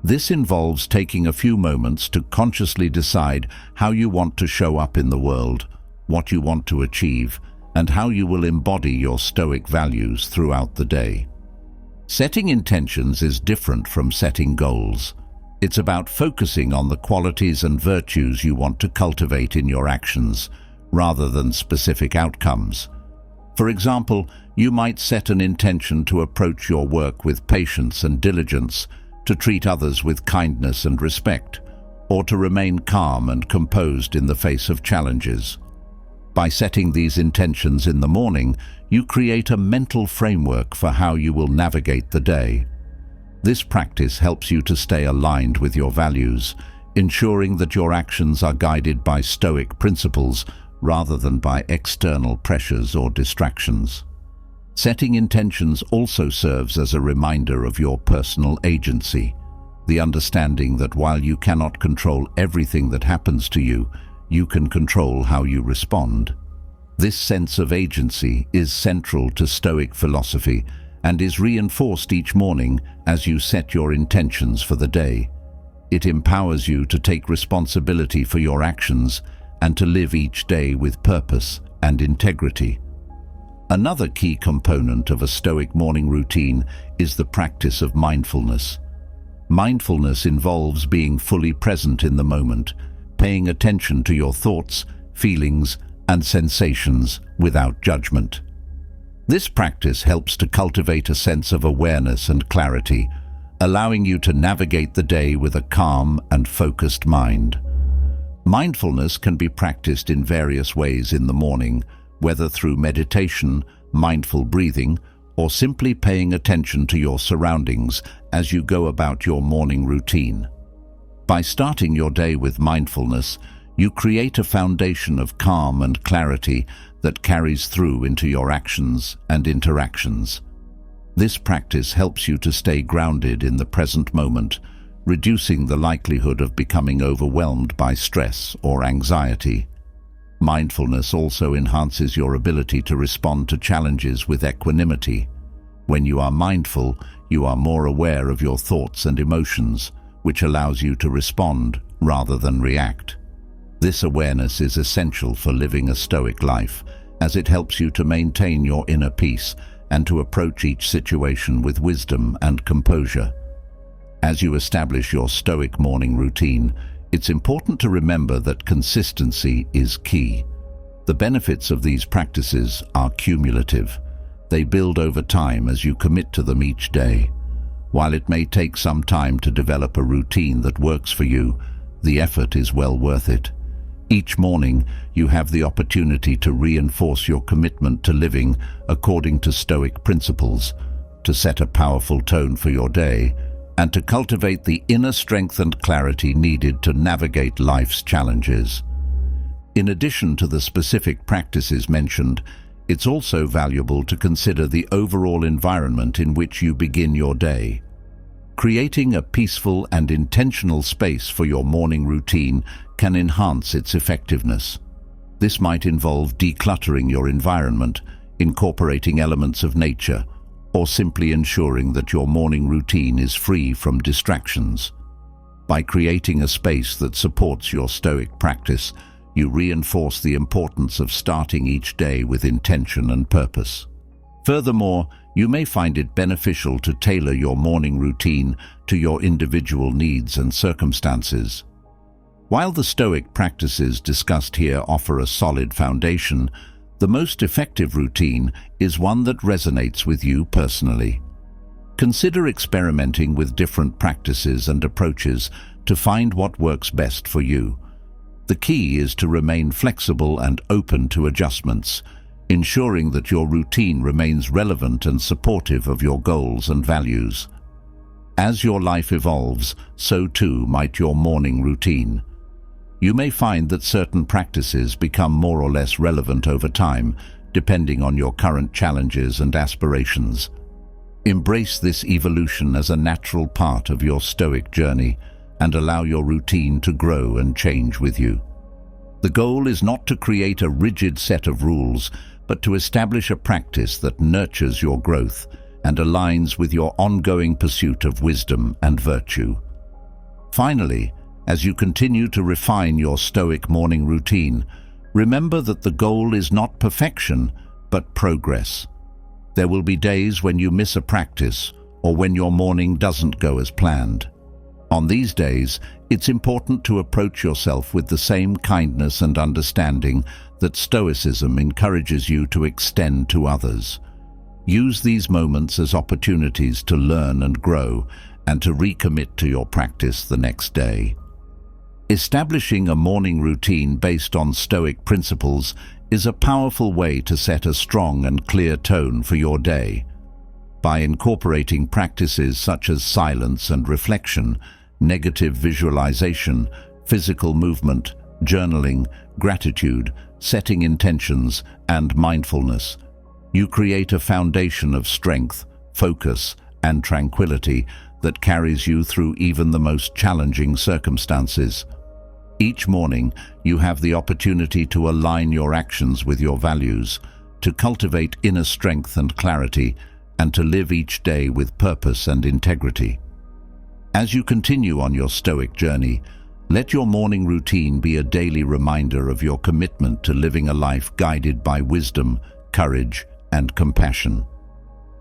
This involves taking a few moments to consciously decide how you want to show up in the world, what you want to achieve, and how you will embody your Stoic values throughout the day. Setting intentions is different from setting goals. It's about focusing on the qualities and virtues you want to cultivate in your actions, rather than specific outcomes. For example, you might set an intention to approach your work with patience and diligence, to treat others with kindness and respect, or to remain calm and composed in the face of challenges. By setting these intentions in the morning, you create a mental framework for how you will navigate the day. This practice helps you to stay aligned with your values, ensuring that your actions are guided by Stoic principles rather than by external pressures or distractions. Setting intentions also serves as a reminder of your personal agency, the understanding that while you cannot control everything that happens to you, you can control how you respond. This sense of agency is central to Stoic philosophy and is reinforced each morning as you set your intentions for the day. It empowers you to take responsibility for your actions and to live each day with purpose and integrity. Another key component of a Stoic morning routine is the practice of mindfulness. Mindfulness involves being fully present in the moment, paying attention to your thoughts, feelings, and sensations without judgment. This practice helps to cultivate a sense of awareness and clarity, allowing you to navigate the day with a calm and focused mind. Mindfulness can be practiced in various ways in the morning, whether through meditation, mindful breathing, or simply paying attention to your surroundings as you go about your morning routine. By starting your day with mindfulness, you create a foundation of calm and clarity that carries through into your actions and interactions. This practice helps you to stay grounded in the present moment, reducing the likelihood of becoming overwhelmed by stress or anxiety. Mindfulness also enhances your ability to respond to challenges with equanimity. When you are mindful, you are more aware of your thoughts and emotions, which allows you to respond rather than react. This awareness is essential for living a Stoic life, as it helps you to maintain your inner peace and to approach each situation with wisdom and composure. As you establish your Stoic morning routine, it's important to remember that consistency is key. The benefits of these practices are cumulative. They build over time as you commit to them each day. While it may take some time to develop a routine that works for you, the effort is well worth it. Each morning, you have the opportunity to reinforce your commitment to living according to Stoic principles, to set a powerful tone for your day, and to cultivate the inner strength and clarity needed to navigate life's challenges. In addition to the specific practices mentioned, it's also valuable to consider the overall environment in which you begin your day. Creating a peaceful and intentional space for your morning routine can enhance its effectiveness. This might involve decluttering your environment, incorporating elements of nature, or simply ensuring that your morning routine is free from distractions. By creating a space that supports your Stoic practice, you reinforce the importance of starting each day with intention and purpose. Furthermore, you may find it beneficial to tailor your morning routine to your individual needs and circumstances. While the Stoic practices discussed here offer a solid foundation, the most effective routine is one that resonates with you personally. Consider experimenting with different practices and approaches to find what works best for you. The key is to remain flexible and open to adjustments, ensuring that your routine remains relevant and supportive of your goals and values. As your life evolves, so too might your morning routine. You may find that certain practices become more or less relevant over time, depending on your current challenges and aspirations. Embrace this evolution as a natural part of your Stoic journey and allow your routine to grow and change with you. The goal is not to create a rigid set of rules, but to establish a practice that nurtures your growth and aligns with your ongoing pursuit of wisdom and virtue. Finally, as you continue to refine your Stoic morning routine, remember that the goal is not perfection, but progress. There will be days when you miss a practice or when your morning doesn't go as planned. On these days, it's important to approach yourself with the same kindness and understanding that Stoicism encourages you to extend to others. Use these moments as opportunities to learn and grow and to recommit to your practice the next day. Establishing a morning routine based on Stoic principles is a powerful way to set a strong and clear tone for your day. By incorporating practices such as silence and reflection, negative visualization, physical movement, journaling, gratitude, setting intentions, and mindfulness, you create a foundation of strength, focus, and tranquility that carries you through even the most challenging circumstances. Each morning, you have the opportunity to align your actions with your values, to cultivate inner strength and clarity, and to live each day with purpose and integrity. As you continue on your Stoic journey, let your morning routine be a daily reminder of your commitment to living a life guided by wisdom, courage, and compassion.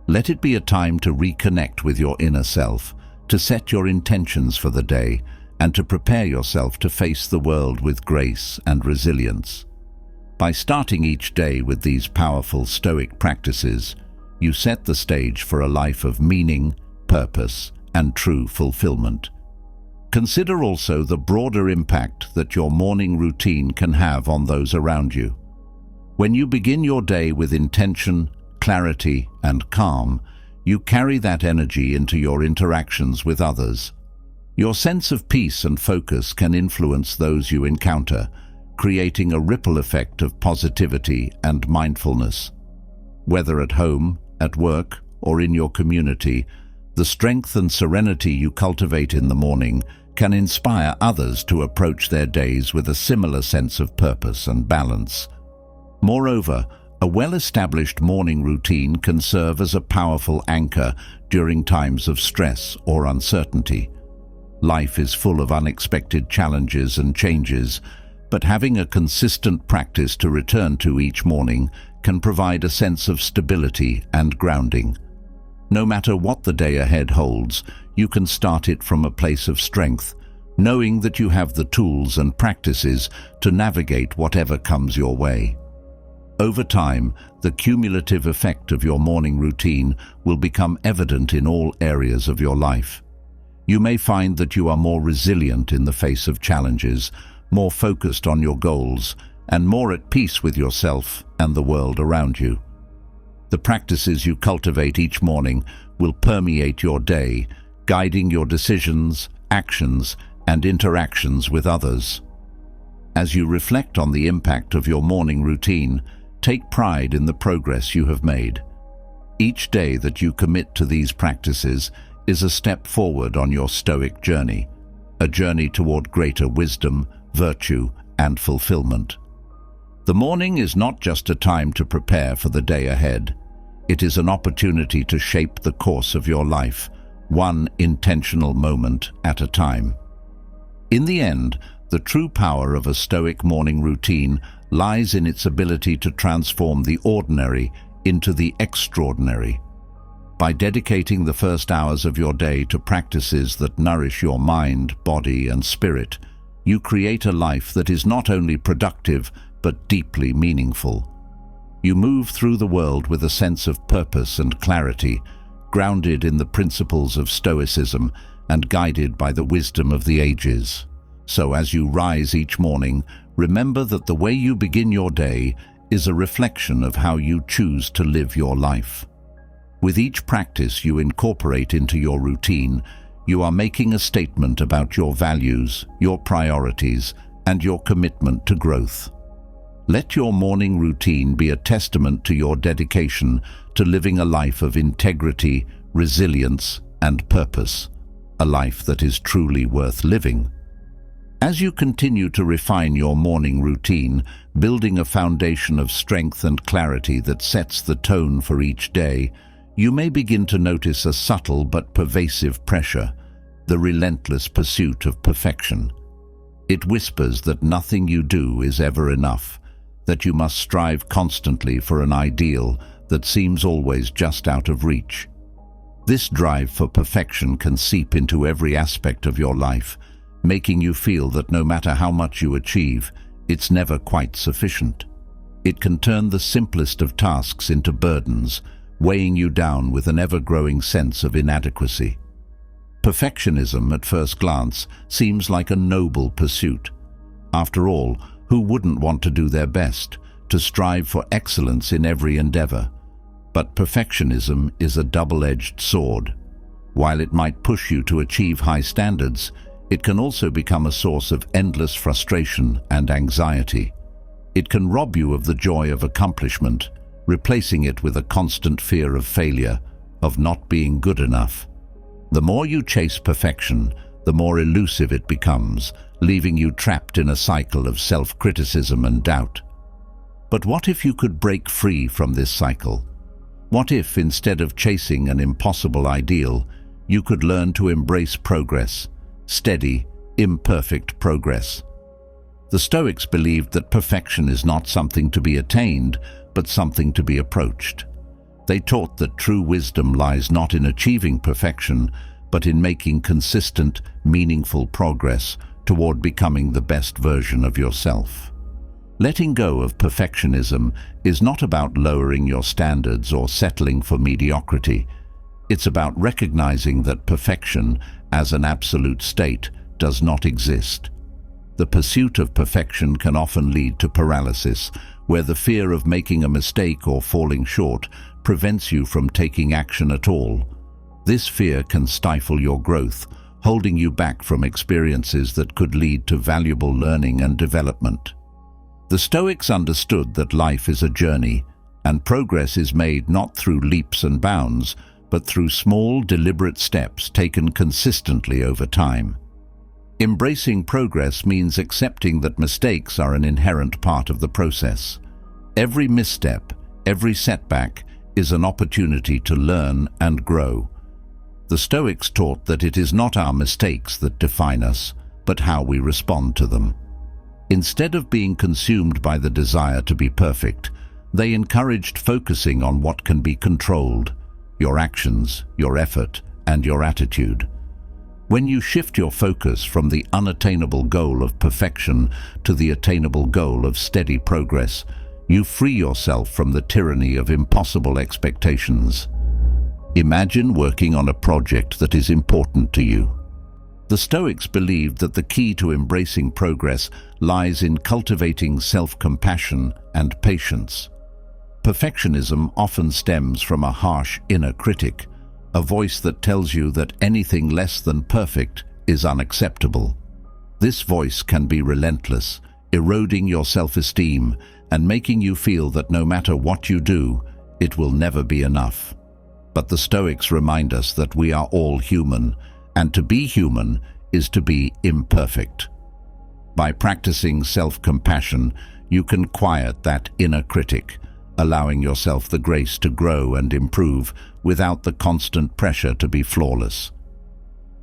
Let it be a time to reconnect with your inner self, to set your intentions for the day, and to prepare yourself to face the world with grace and resilience. By starting each day with these powerful Stoic practices, you set the stage for a life of meaning, purpose, and true fulfillment. Consider also the broader impact that your morning routine can have on those around you. When you begin your day with intention, clarity, and calm, you carry that energy into your interactions with others. Your sense of peace and focus can influence those you encounter, creating a ripple effect of positivity and mindfulness. Whether at home, at work, or in your community, the strength and serenity you cultivate in the morning can inspire others to approach their days with a similar sense of purpose and balance. Moreover, a well-established morning routine can serve as a powerful anchor during times of stress or uncertainty. Life is full of unexpected challenges and changes, but having a consistent practice to return to each morning can provide a sense of stability and grounding. No matter what the day ahead holds, you can start it from a place of strength, knowing that you have the tools and practices to navigate whatever comes your way. Over time, the cumulative effect of your morning routine will become evident in all areas of your life. You may find that you are more resilient in the face of challenges, more focused on your goals, and more at peace with yourself and the world around you. The practices you cultivate each morning will permeate your day, guiding your decisions, actions, and interactions with others. As you reflect on the impact of your morning routine, take pride in the progress you have made. Each day that you commit to these practices is a step forward on your Stoic journey, a journey toward greater wisdom, virtue, and fulfillment. The morning is not just a time to prepare for the day ahead. It is an opportunity to shape the course of your life, one intentional moment at a time. In the end, the true power of a Stoic morning routine lies in its ability to transform the ordinary into the extraordinary. By dedicating the first hours of your day to practices that nourish your mind, body, and spirit, you create a life that is not only productive but deeply meaningful. You move through the world with a sense of purpose and clarity, grounded in the principles of Stoicism and guided by the wisdom of the ages. So as you rise each morning, remember that the way you begin your day is a reflection of how you choose to live your life. With each practice you incorporate into your routine, you are making a statement about your values, your priorities, and your commitment to growth. Let your morning routine be a testament to your dedication to living a life of integrity, resilience, and purpose, a life that is truly worth living. As you continue to refine your morning routine, building a foundation of strength and clarity that sets the tone for each day, you may begin to notice a subtle but pervasive pressure, the relentless pursuit of perfection. It whispers that nothing you do is ever enough, that you must strive constantly for an ideal that seems always just out of reach. This drive for perfection can seep into every aspect of your life, making you feel that no matter how much you achieve, it's never quite sufficient. It can turn the simplest of tasks into burdens, weighing you down with an ever-growing sense of inadequacy. Perfectionism, at first glance, seems like a noble pursuit. After all, who wouldn't want to do their best, to strive for excellence in every endeavor? But perfectionism is a double-edged sword. While it might push you to achieve high standards, it can also become a source of endless frustration and anxiety. It can rob you of the joy of accomplishment, replacing it with a constant fear of failure, of not being good enough. The more you chase perfection, the more elusive it becomes, leaving you trapped in a cycle of self-criticism and doubt. But what if you could break free from this cycle? What if, instead of chasing an impossible ideal, you could learn to embrace progress, steady, imperfect progress? The Stoics believed that perfection is not something to be attained, but something to be approached. They taught that true wisdom lies not in achieving perfection, but in making consistent, meaningful progress toward becoming the best version of yourself. Letting go of perfectionism is not about lowering your standards or settling for mediocrity. It's about recognizing that perfection, as an absolute state, does not exist. The pursuit of perfection can often lead to paralysis, where the fear of making a mistake or falling short prevents you from taking action at all. This fear can stifle your growth, holding you back from experiences that could lead to valuable learning and development. The Stoics understood that life is a journey, and progress is made not through leaps and bounds, but through small, deliberate steps taken consistently over time. Embracing progress means accepting that mistakes are an inherent part of the process. Every misstep, every setback, is an opportunity to learn and grow. The Stoics taught that it is not our mistakes that define us, but how we respond to them. Instead of being consumed by the desire to be perfect, they encouraged focusing on what can be controlled: your actions, your effort, and your attitude. When you shift your focus from the unattainable goal of perfection to the attainable goal of steady progress, you free yourself from the tyranny of impossible expectations. Imagine working on a project that is important to you. The Stoics believed that the key to embracing progress lies in cultivating self-compassion and patience. Perfectionism often stems from a harsh inner critic, a voice that tells you that anything less than perfect is unacceptable. This voice can be relentless, eroding your self-esteem and making you feel that no matter what you do, it will never be enough. But the Stoics remind us that we are all human, and to be human is to be imperfect. By practicing self-compassion, you can quiet that inner critic, allowing yourself the grace to grow and improve without the constant pressure to be flawless.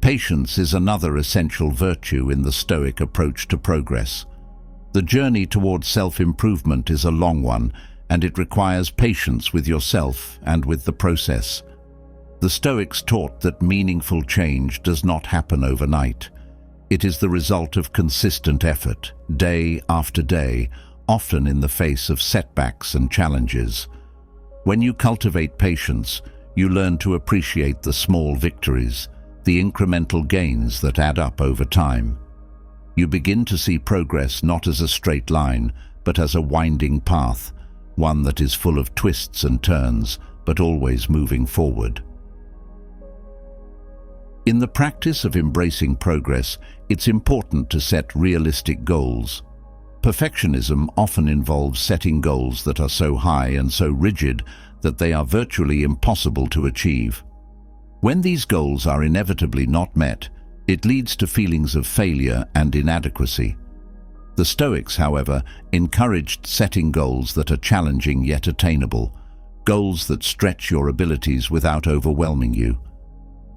Patience is another essential virtue in the Stoic approach to progress. The journey towards self-improvement is a long one, and it requires patience with yourself and with the process. The Stoics taught that meaningful change does not happen overnight. It is the result of consistent effort, day after day, often in the face of setbacks and challenges. When you cultivate patience, you learn to appreciate the small victories, the incremental gains that add up over time. You begin to see progress not as a straight line, but as a winding path, one that is full of twists and turns, but always moving forward. In the practice of embracing progress, it's important to set realistic goals. Perfectionism often involves setting goals that are so high and so rigid that they are virtually impossible to achieve. When these goals are inevitably not met, it leads to feelings of failure and inadequacy. The Stoics, however, encouraged setting goals that are challenging yet attainable, goals that stretch your abilities without overwhelming you.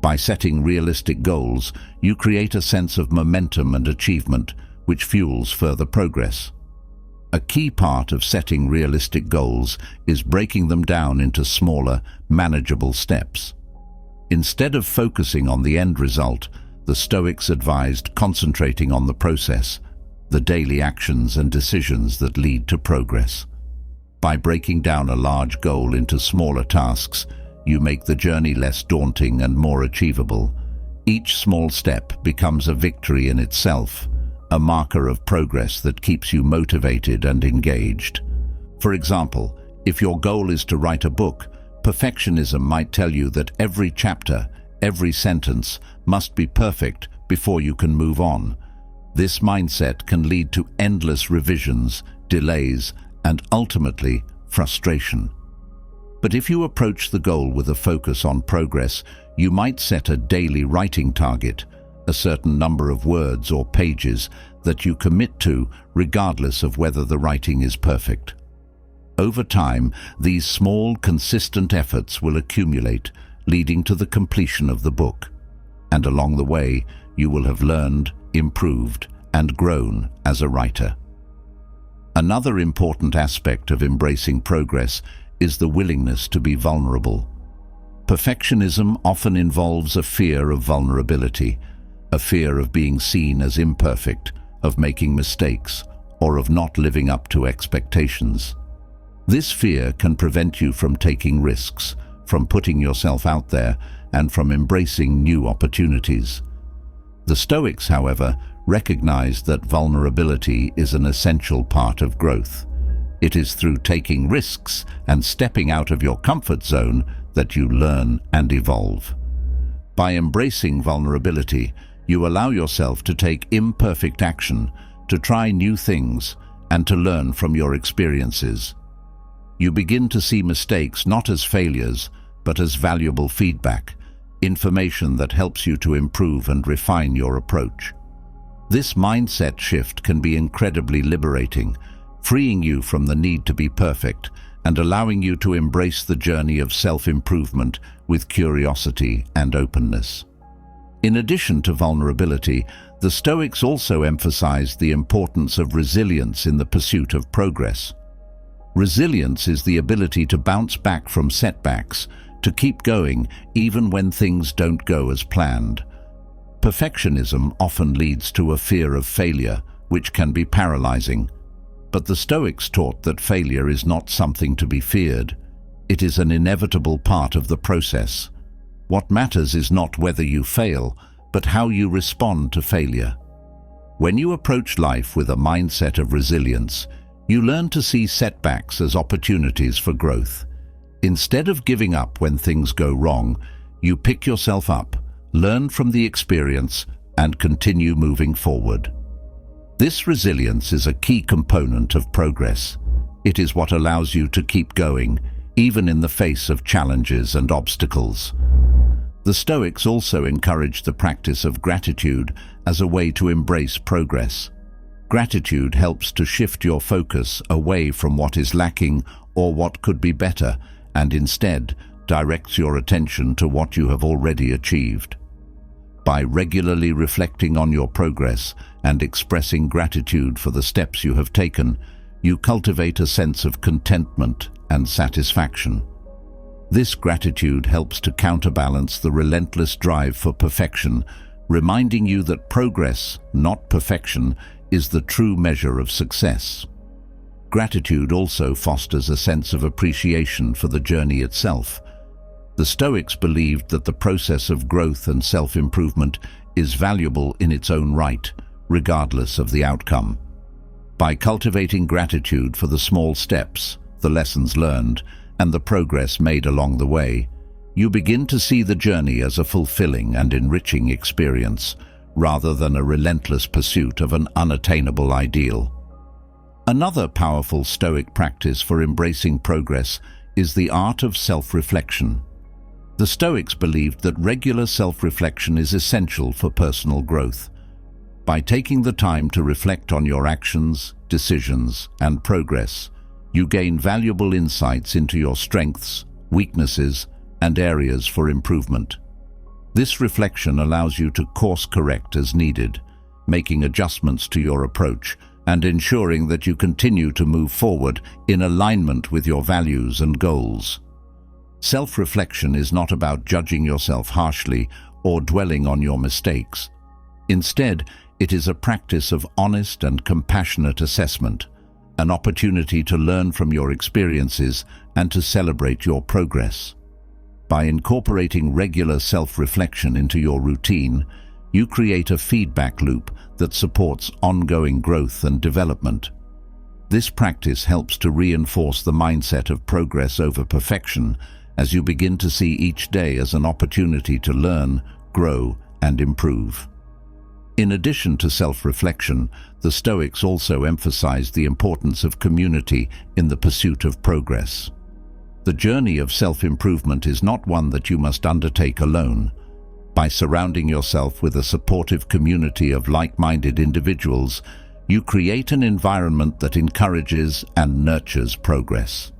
By setting realistic goals, you create a sense of momentum and achievement, which fuels further progress. A key part of setting realistic goals is breaking them down into smaller, manageable steps. Instead of focusing on the end result, the Stoics advised concentrating on the process, the daily actions and decisions that lead to progress. By breaking down a large goal into smaller tasks, you make the journey less daunting and more achievable. Each small step becomes a victory in itself, a marker of progress that keeps you motivated and engaged. For example, if your goal is to write a book, perfectionism might tell you that every chapter, every sentence must be perfect before you can move on. This mindset can lead to endless revisions, delays, and ultimately frustration. But if you approach the goal with a focus on progress, you might set a daily writing target, a certain number of words or pages that you commit to regardless of whether the writing is perfect. Over time, these small, consistent efforts will accumulate, leading to the completion of the book. And along the way, you will have learned, improved, and grown as a writer. Another important aspect of embracing progress is the willingness to be vulnerable. Perfectionism often involves a fear of vulnerability, a fear of being seen as imperfect, of making mistakes, or of not living up to expectations. This fear can prevent you from taking risks, from putting yourself out there, and from embracing new opportunities. The Stoics, however, recognized that vulnerability is an essential part of growth. It is through taking risks and stepping out of your comfort zone that you learn and evolve. By embracing vulnerability, you allow yourself to take imperfect action, to try new things, and to learn from your experiences. You begin to see mistakes not as failures, but as valuable feedback, information that helps you to improve and refine your approach. This mindset shift can be incredibly liberating, freeing you from the need to be perfect and allowing you to embrace the journey of self-improvement with curiosity and openness. In addition to vulnerability, the Stoics also emphasized the importance of resilience in the pursuit of progress. Resilience is the ability to bounce back from setbacks, to keep going even when things don't go as planned. Perfectionism often leads to a fear of failure, which can be paralyzing. But the Stoics taught that failure is not something to be feared. It is an inevitable part of the process. What matters is not whether you fail, but how you respond to failure. When you approach life with a mindset of resilience, you learn to see setbacks as opportunities for growth. Instead of giving up when things go wrong, you pick yourself up, learn from the experience, and continue moving forward. This resilience is a key component of progress. It is what allows you to keep going, even in the face of challenges and obstacles. The Stoics also encouraged the practice of gratitude as a way to embrace progress. Gratitude helps to shift your focus away from what is lacking or what could be better, and instead directs your attention to what you have already achieved. By regularly reflecting on your progress and expressing gratitude for the steps you have taken, you cultivate a sense of contentment and satisfaction. This gratitude helps to counterbalance the relentless drive for perfection, reminding you that progress, not perfection, is the true measure of success. Gratitude also fosters a sense of appreciation for the journey itself. The Stoics believed that the process of growth and self-improvement is valuable in its own right, regardless of the outcome. By cultivating gratitude for the small steps, the lessons learned, and the progress made along the way, you begin to see the journey as a fulfilling and enriching experience, rather than a relentless pursuit of an unattainable ideal. Another powerful Stoic practice for embracing progress is the art of self-reflection. The Stoics believed that regular self-reflection is essential for personal growth. By taking the time to reflect on your actions, decisions, and progress, you gain valuable insights into your strengths, weaknesses, and areas for improvement. This reflection allows you to course-correct as needed, making adjustments to your approach and ensuring that you continue to move forward in alignment with your values and goals. Self-reflection is not about judging yourself harshly or dwelling on your mistakes. Instead, it is a practice of honest and compassionate assessment, an opportunity to learn from your experiences and to celebrate your progress. By incorporating regular self-reflection into your routine, you create a feedback loop that supports ongoing growth and development. This practice helps to reinforce the mindset of progress over perfection as you begin to see each day as an opportunity to learn, grow, and improve. In addition to self-reflection, the Stoics also emphasized the importance of community in the pursuit of progress. The journey of self-improvement is not one that you must undertake alone. By surrounding yourself with a supportive community of like-minded individuals, you create an environment that encourages and nurtures progress.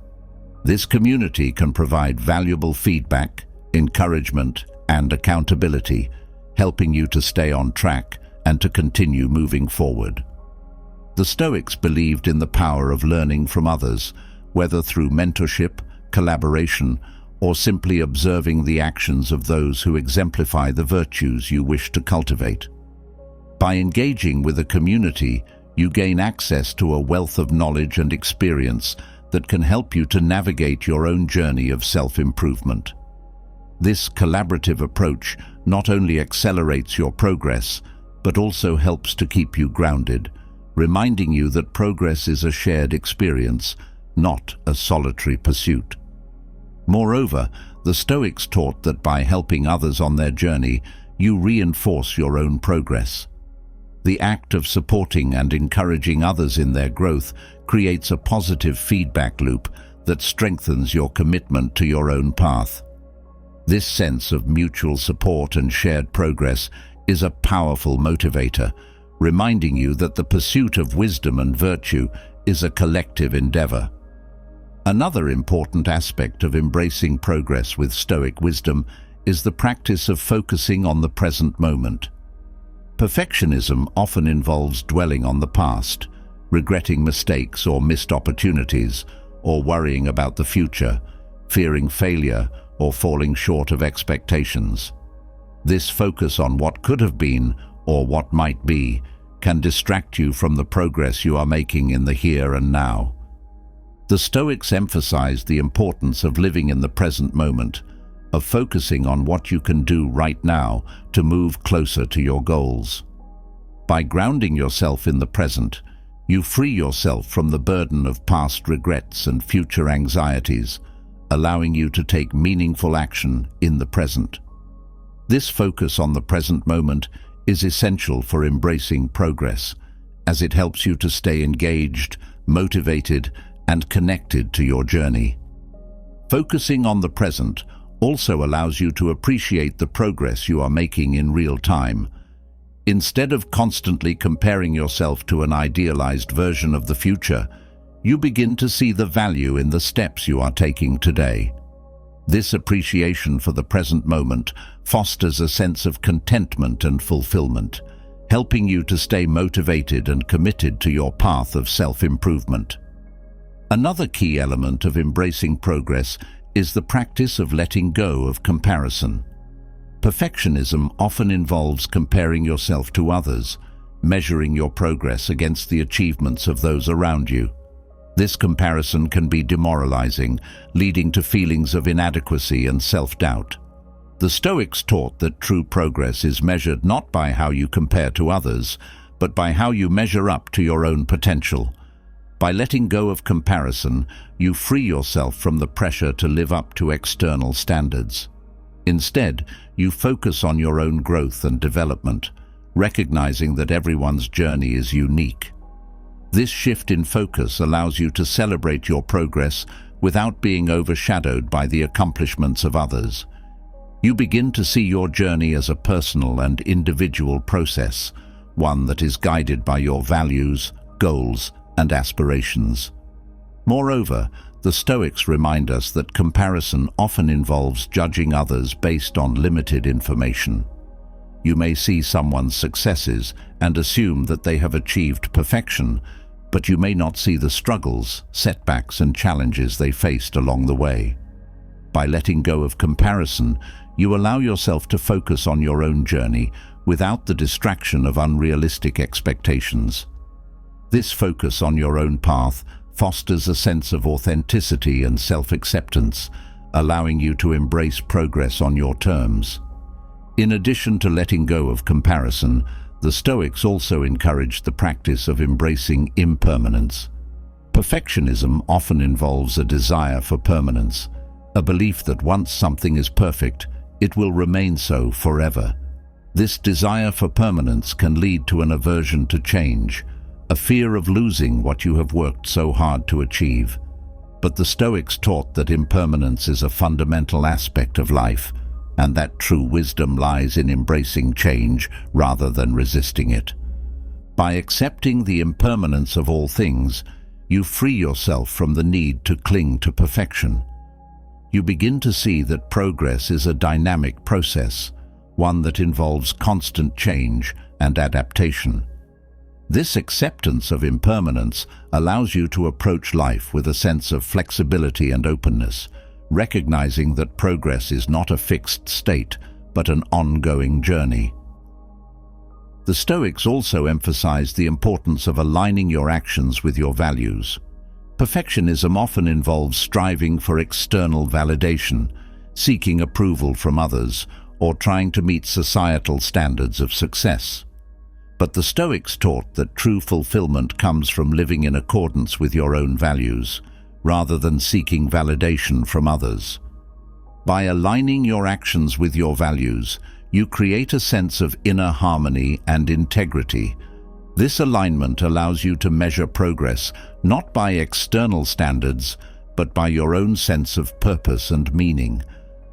This community can provide valuable feedback, encouragement, and accountability, helping you to stay on track and to continue moving forward. The Stoics believed in the power of learning from others, whether through mentorship, collaboration, or simply observing the actions of those who exemplify the virtues you wish to cultivate. By engaging with a community, you gain access to a wealth of knowledge and experience that can help you to navigate your own journey of self-improvement. This collaborative approach not only accelerates your progress, but also helps to keep you grounded, reminding you that progress is a shared experience, not a solitary pursuit. Moreover, the Stoics taught that by helping others on their journey, you reinforce your own progress. The act of supporting and encouraging others in their growth creates a positive feedback loop that strengthens your commitment to your own path. This sense of mutual support and shared progress is a powerful motivator, reminding you that the pursuit of wisdom and virtue is a collective endeavor. Another important aspect of embracing progress with Stoic wisdom is the practice of focusing on the present moment. Perfectionism often involves dwelling on the past, regretting mistakes or missed opportunities, or worrying about the future, fearing failure or falling short of expectations. This focus on what could have been or what might be can distract you from the progress you are making in the here and now. The Stoics emphasized the importance of living in the present moment, of focusing on what you can do right now to move closer to your goals. By grounding yourself in the present, you free yourself from the burden of past regrets and future anxieties, allowing you to take meaningful action in the present. This focus on the present moment is essential for embracing progress, as it helps you to stay engaged, motivated, and connected to your journey. Focusing on the present also allows you to appreciate the progress you are making in real time. Instead of constantly comparing yourself to an idealized version of the future, you begin to see the value in the steps you are taking today. This appreciation for the present moment fosters a sense of contentment and fulfillment, helping you to stay motivated and committed to your path of self-improvement. Another key element of embracing progress is the practice of letting go of comparison. Perfectionism often involves comparing yourself to others, measuring your progress against the achievements of those around you. This comparison can be demoralizing, leading to feelings of inadequacy and self-doubt. The Stoics taught that true progress is measured not by how you compare to others, but by how you measure up to your own potential. By letting go of comparison, you free yourself from the pressure to live up to external standards. Instead, you focus on your own growth and development, recognizing that everyone's journey is unique. This shift in focus allows you to celebrate your progress without being overshadowed by the accomplishments of others. You begin to see your journey as a personal and individual process, one that is guided by your values, goals, and aspirations. Moreover, the Stoics remind us that comparison often involves judging others based on limited information. You may see someone's successes and assume that they have achieved perfection, but you may not see the struggles, setbacks, and challenges they faced along the way. By letting go of comparison, you allow yourself to focus on your own journey without the distraction of unrealistic expectations. This focus on your own path fosters a sense of authenticity and self-acceptance, allowing you to embrace progress on your terms. In addition to letting go of comparison, the Stoics also encouraged the practice of embracing impermanence. Perfectionism often involves a desire for permanence, a belief that once something is perfect, it will remain so forever. This desire for permanence can lead to an aversion to change, a fear of losing what you have worked so hard to achieve. But the Stoics taught that impermanence is a fundamental aspect of life, and that true wisdom lies in embracing change rather than resisting it. By accepting the impermanence of all things, you free yourself from the need to cling to perfection. You begin to see that progress is a dynamic process, one that involves constant change and adaptation. This acceptance of impermanence allows you to approach life with a sense of flexibility and openness, recognizing that progress is not a fixed state, but an ongoing journey. The Stoics also emphasized the importance of aligning your actions with your values. Perfectionism often involves striving for external validation, seeking approval from others, or trying to meet societal standards of success. But the Stoics taught that true fulfillment comes from living in accordance with your own values, rather than seeking validation from others. By aligning your actions with your values, you create a sense of inner harmony and integrity. This alignment allows you to measure progress not by external standards, but by your own sense of purpose and meaning.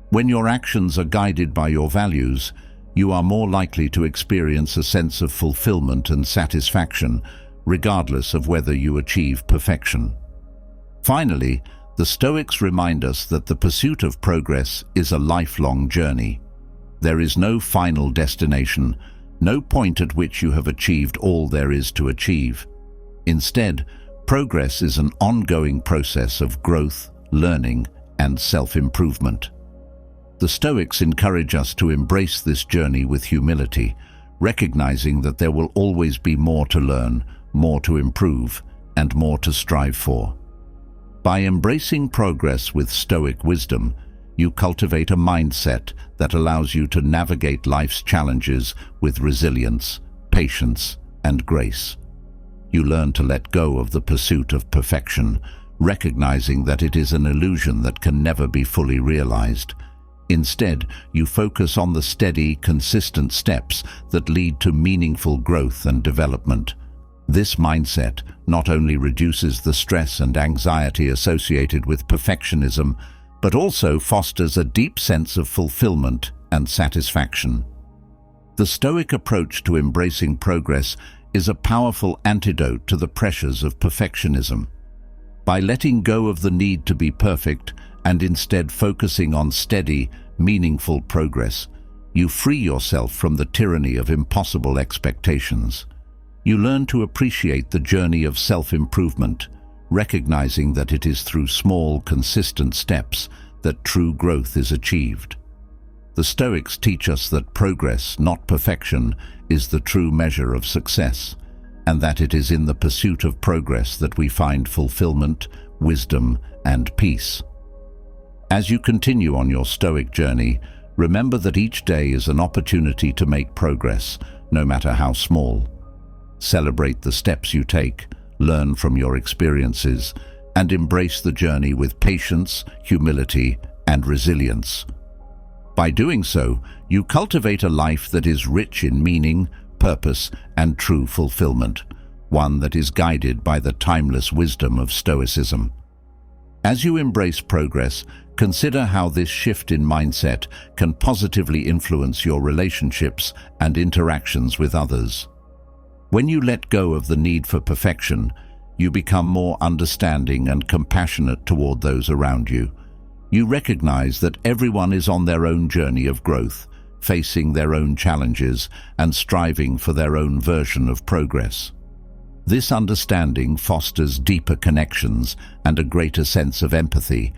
When your actions are guided by your values, you are more likely to experience a sense of fulfillment and satisfaction, regardless of whether you achieve perfection. Finally, the Stoics remind us that the pursuit of progress is a lifelong journey. There is no final destination, no point at which you have achieved all there is to achieve. Instead, progress is an ongoing process of growth, learning, and self-improvement. The Stoics encourage us to embrace this journey with humility, recognizing that there will always be more to learn, more to improve, and more to strive for. By embracing progress with Stoic wisdom, you cultivate a mindset that allows you to navigate life's challenges with resilience, patience, and grace. You learn to let go of the pursuit of perfection, recognizing that it is an illusion that can never be fully realized. Instead, you focus on the steady, consistent steps that lead to meaningful growth and development. This mindset not only reduces the stress and anxiety associated with perfectionism, but also fosters a deep sense of fulfillment and satisfaction. The Stoic approach to embracing progress is a powerful antidote to the pressures of perfectionism. By letting go of the need to be perfect and instead focusing on steady, meaningful progress, you free yourself from the tyranny of impossible expectations. You learn to appreciate the journey of self-improvement, recognizing that it is through small, consistent steps that true growth is achieved. The Stoics teach us that progress, not perfection, is the true measure of success, and that it is in the pursuit of progress that we find fulfillment, wisdom, and peace. As you continue on your Stoic journey, remember that each day is an opportunity to make progress, no matter how small. Celebrate the steps you take, learn from your experiences, and embrace the journey with patience, humility, and resilience. By doing so, you cultivate a life that is rich in meaning, purpose, and true fulfillment, one that is guided by the timeless wisdom of Stoicism. As you embrace progress, consider how this shift in mindset can positively influence your relationships and interactions with others. When you let go of the need for perfection, you become more understanding and compassionate toward those around you. You recognize that everyone is on their own journey of growth, facing their own challenges and striving for their own version of progress. This understanding fosters deeper connections and a greater sense of empathy,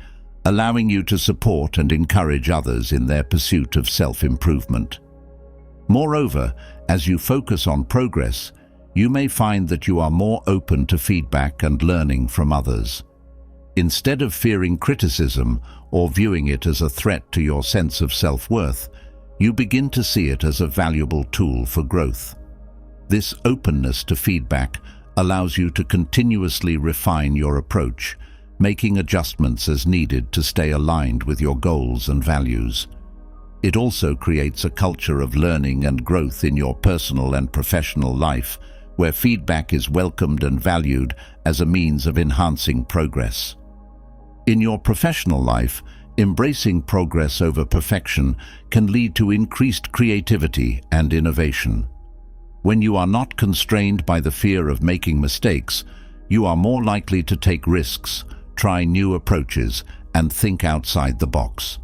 allowing you to support and encourage others in their pursuit of self-improvement. Moreover, as you focus on progress, you may find that you are more open to feedback and learning from others. Instead of fearing criticism or viewing it as a threat to your sense of self-worth, you begin to see it as a valuable tool for growth. This openness to feedback allows you to continuously refine your approach, making adjustments as needed to stay aligned with your goals and values. It also creates a culture of learning and growth in your personal and professional life, where feedback is welcomed and valued as a means of enhancing progress. In your professional life, embracing progress over perfection can lead to increased creativity and innovation. When you are not constrained by the fear of making mistakes, you are more likely to take risks, try new approaches, and think outside the box.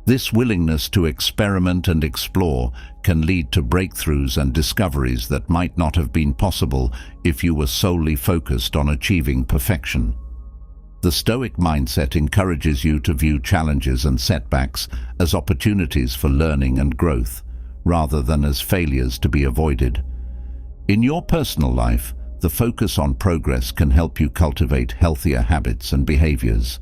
This willingness to experiment and explore can lead to breakthroughs and discoveries that might not have been possible if you were solely focused on achieving perfection. The Stoic mindset encourages you to view challenges and setbacks as opportunities for learning and growth, rather than as failures to be avoided. In your personal life, the focus on progress can help you cultivate healthier habits and behaviors.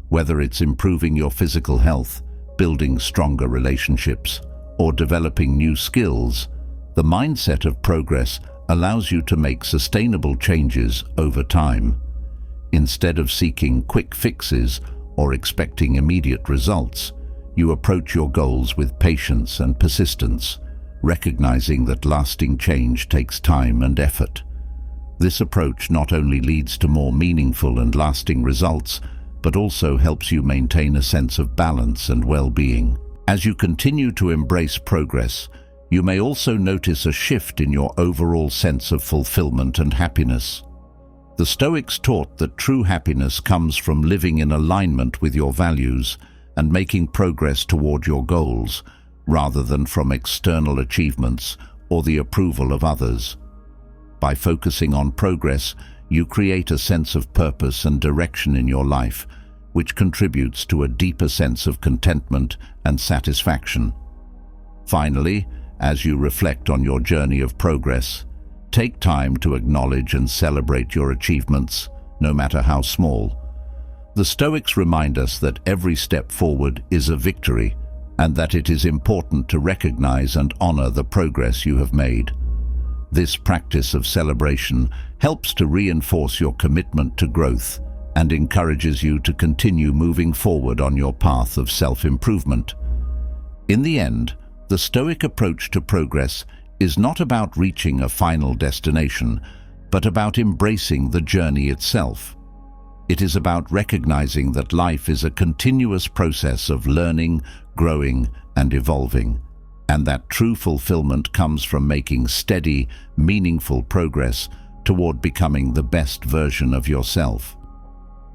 Whether it's improving your physical health, building stronger relationships, or developing new skills, the mindset of progress allows you to make sustainable changes over time. Instead of seeking quick fixes or expecting immediate results, you approach your goals with patience and persistence, recognizing that lasting change takes time and effort. This approach not only leads to more meaningful and lasting results, but also helps you maintain a sense of balance and well-being. As you continue to embrace progress, you may also notice a shift in your overall sense of fulfillment and happiness. The Stoics taught that true happiness comes from living in alignment with your values and making progress toward your goals, rather than from external achievements or the approval of others. By focusing on progress, you create a sense of purpose and direction in your life, which contributes to a deeper sense of contentment and satisfaction. Finally, as you reflect on your journey of progress, take time to acknowledge and celebrate your achievements, no matter how small. The Stoics remind us that every step forward is a victory, and that it is important to recognize and honor the progress you have made. This practice of celebration helps to reinforce your commitment to growth and encourages you to continue moving forward on your path of self-improvement. In the end, the Stoic approach to progress is not about reaching a final destination, but about embracing the journey itself. It is about recognizing that life is a continuous process of learning, growing, and evolving, and that true fulfillment comes from making steady, meaningful progress toward becoming the best version of yourself.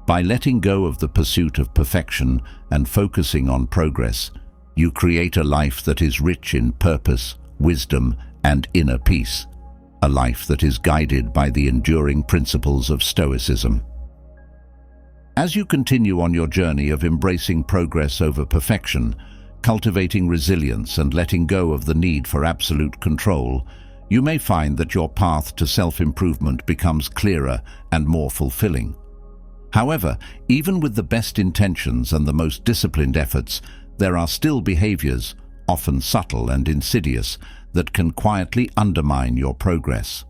By letting go of the pursuit of perfection and focusing on progress, you create a life that is rich in purpose, wisdom, and inner peace, a life that is guided by the enduring principles of Stoicism. As you continue on your journey of embracing progress over perfection, cultivating resilience and letting go of the need for absolute control, you may find that your path to self-improvement becomes clearer and more fulfilling. However, even with the best intentions and the most disciplined efforts, there are still behaviors, often subtle and insidious, that can quietly undermine your progress.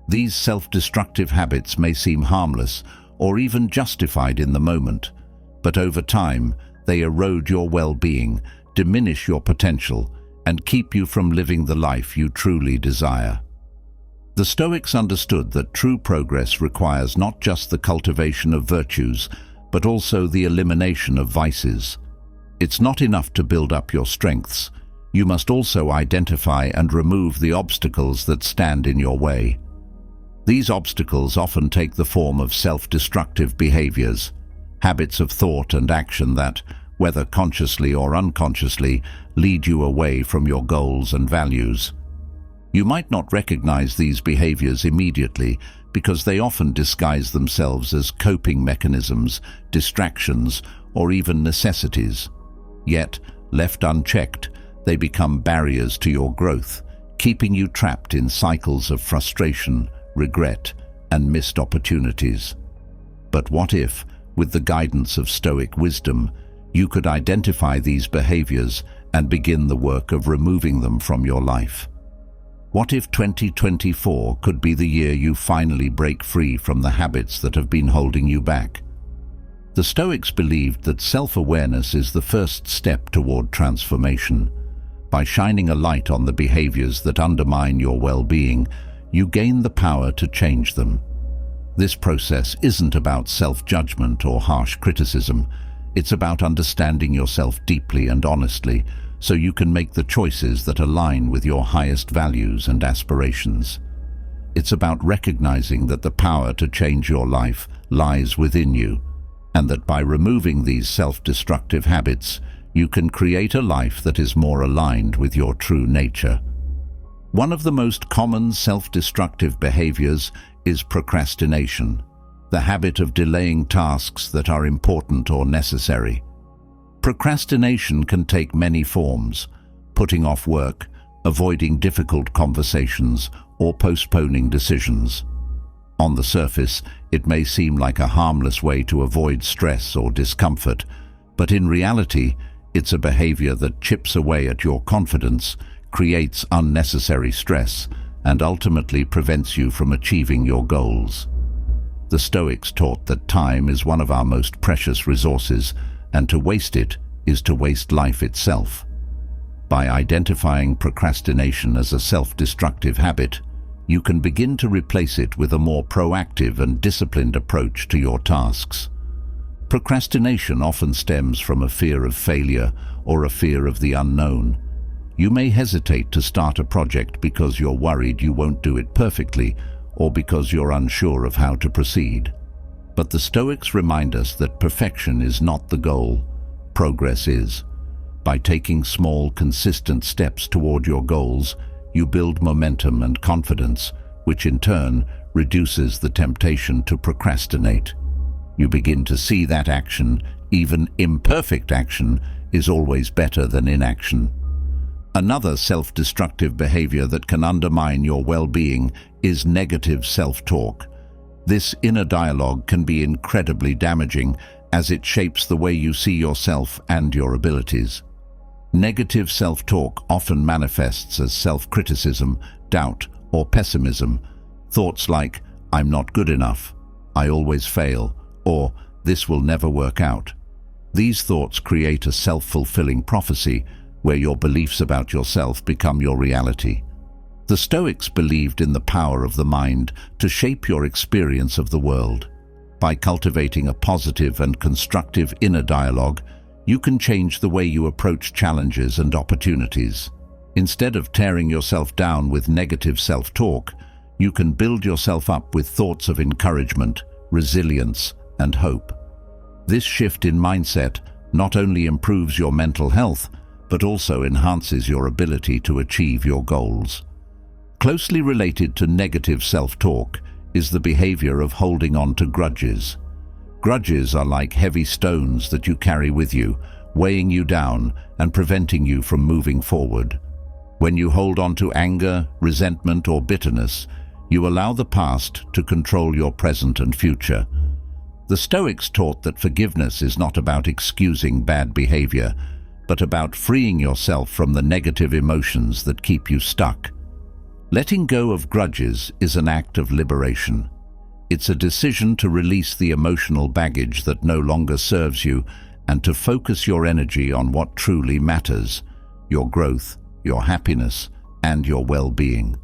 These self-destructive habits may seem harmless or even justified in the moment, but over time, they erode your well-being, diminish your potential, and keep you from living the life you truly desire. The Stoics understood that true progress requires not just the cultivation of virtues, but also the elimination of vices. It's not enough to build up your strengths. You must also identify and remove the obstacles that stand in your way. These obstacles often take the form of self-destructive behaviors, habits of thought and action that, whether consciously or unconsciously, lead you away from your goals and values. You might not recognize these behaviors immediately because they often disguise themselves as coping mechanisms, distractions, or even necessities. Yet, left unchecked, they become barriers to your growth, keeping you trapped in cycles of frustration, regret, and missed opportunities. But what if, with the guidance of Stoic wisdom, you could identify these behaviors and begin the work of removing them from your life? What if 2024 could be the year you finally break free from the habits that have been holding you back? The Stoics believed that self-awareness is the first step toward transformation. By shining a light on the behaviors that undermine your well-being, you gain the power to change them. This process isn't about self-judgment or harsh criticism. It's about understanding yourself deeply and honestly, so you can make the choices that align with your highest values and aspirations. It's about recognizing that the power to change your life lies within you, and that by removing these self-destructive habits, you can create a life that is more aligned with your true nature. One of the most common self-destructive behaviors is procrastination, the habit of delaying tasks that are important or necessary. Procrastination can take many forms: putting off work, avoiding difficult conversations, or postponing decisions. On the surface, it may seem like a harmless way to avoid stress or discomfort, but in reality, it's a behavior that chips away at your confidence, creates unnecessary stress, and ultimately prevents you from achieving your goals. The Stoics taught that time is one of our most precious resources, and to waste it is to waste life itself. By identifying procrastination as a self-destructive habit, you can begin to replace it with a more proactive and disciplined approach to your tasks. Procrastination often stems from a fear of failure or a fear of the unknown. You may hesitate to start a project because you're worried you won't do it perfectly, or because you're unsure of how to proceed. But the Stoics remind us that perfection is not the goal. Progress is. By taking small, consistent steps toward your goals, you build momentum and confidence, which in turn reduces the temptation to procrastinate. You begin to see that action, even imperfect action, is always better than inaction. Another self-destructive behavior that can undermine your well-being is negative self-talk. This inner dialogue can be incredibly damaging, as it shapes the way you see yourself and your abilities. Negative self-talk often manifests as self-criticism, doubt, or pessimism. Thoughts like, "I'm not good enough," "I always fail," or "this will never work out." These thoughts create a self-fulfilling prophecy where your beliefs about yourself become your reality. The Stoics believed in the power of the mind to shape your experience of the world. By cultivating a positive and constructive inner dialogue, you can change the way you approach challenges and opportunities. Instead of tearing yourself down with negative self-talk, you can build yourself up with thoughts of encouragement, resilience, and hope. This shift in mindset not only improves your mental health, but also enhances your ability to achieve your goals. Closely related to negative self-talk is the behavior of holding on to grudges. Grudges are like heavy stones that you carry with you, weighing you down and preventing you from moving forward. When you hold on to anger, resentment, or bitterness, you allow the past to control your present and future. The Stoics taught that forgiveness is not about excusing bad behavior, but about freeing yourself from the negative emotions that keep you stuck. Letting go of grudges is an act of liberation. It's a decision to release the emotional baggage that no longer serves you and to focus your energy on what truly matters: your growth, your happiness, and your well-being.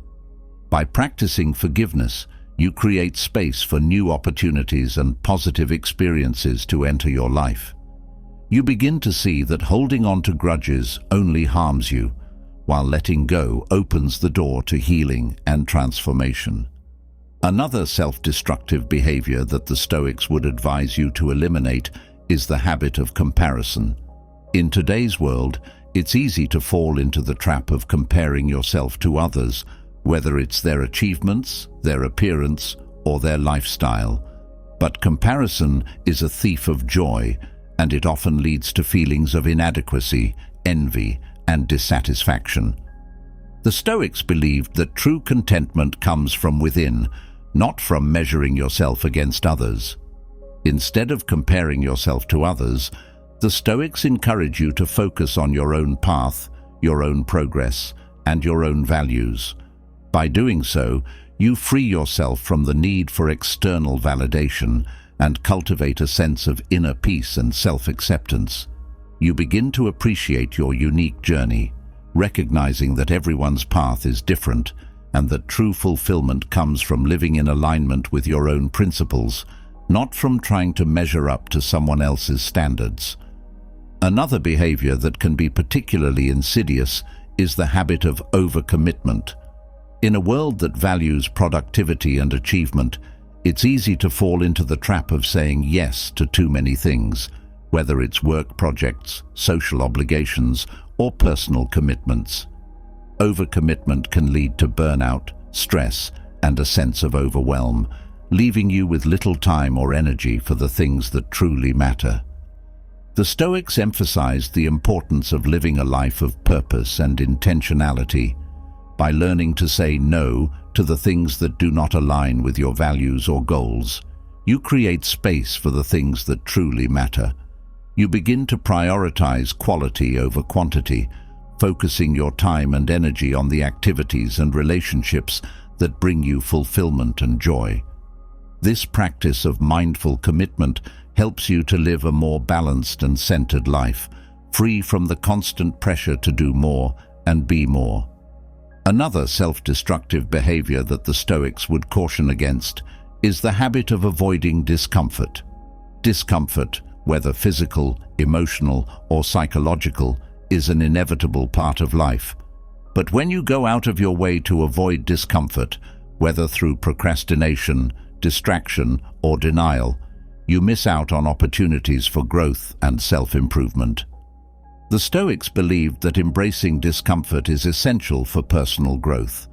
By practicing forgiveness, you create space for new opportunities and positive experiences to enter your life. You begin to see that holding on to grudges only harms you, while letting go opens the door to healing and transformation. Another self-destructive behavior that the Stoics would advise you to eliminate is the habit of comparison. In today's world, it's easy to fall into the trap of comparing yourself to others, whether it's their achievements, their appearance, or their lifestyle. But comparison is a thief of joy, and it often leads to feelings of inadequacy, envy, and dissatisfaction. The Stoics believed that true contentment comes from within, not from measuring yourself against others. Instead of comparing yourself to others, the Stoics encourage you to focus on your own path, your own progress, and your own values. By doing so, you free yourself from the need for external validation and cultivate a sense of inner peace and self-acceptance. You begin to appreciate your unique journey, recognizing that everyone's path is different and that true fulfillment comes from living in alignment with your own principles, not from trying to measure up to someone else's standards. Another behavior that can be particularly insidious is the habit of overcommitment. In a world that values productivity and achievement, it's easy to fall into the trap of saying yes to too many things, whether it's work projects, social obligations, or personal commitments. Overcommitment can lead to burnout, stress, and a sense of overwhelm, leaving you with little time or energy for the things that truly matter. The Stoics emphasized the importance of living a life of purpose and intentionality. By learning to say no to the things that do not align with your values or goals, you create space for the things that truly matter. You begin to prioritize quality over quantity, focusing your time and energy on the activities and relationships that bring you fulfillment and joy. This practice of mindful commitment helps you to live a more balanced and centered life, free from the constant pressure to do more and be more. Another self-destructive behavior that the Stoics would caution against is the habit of avoiding discomfort. Discomfort, whether physical, emotional, or psychological, is an inevitable part of life. But when you go out of your way to avoid discomfort, whether through procrastination, distraction, or denial, you miss out on opportunities for growth and self-improvement. The Stoics believed that embracing discomfort is essential for personal growth.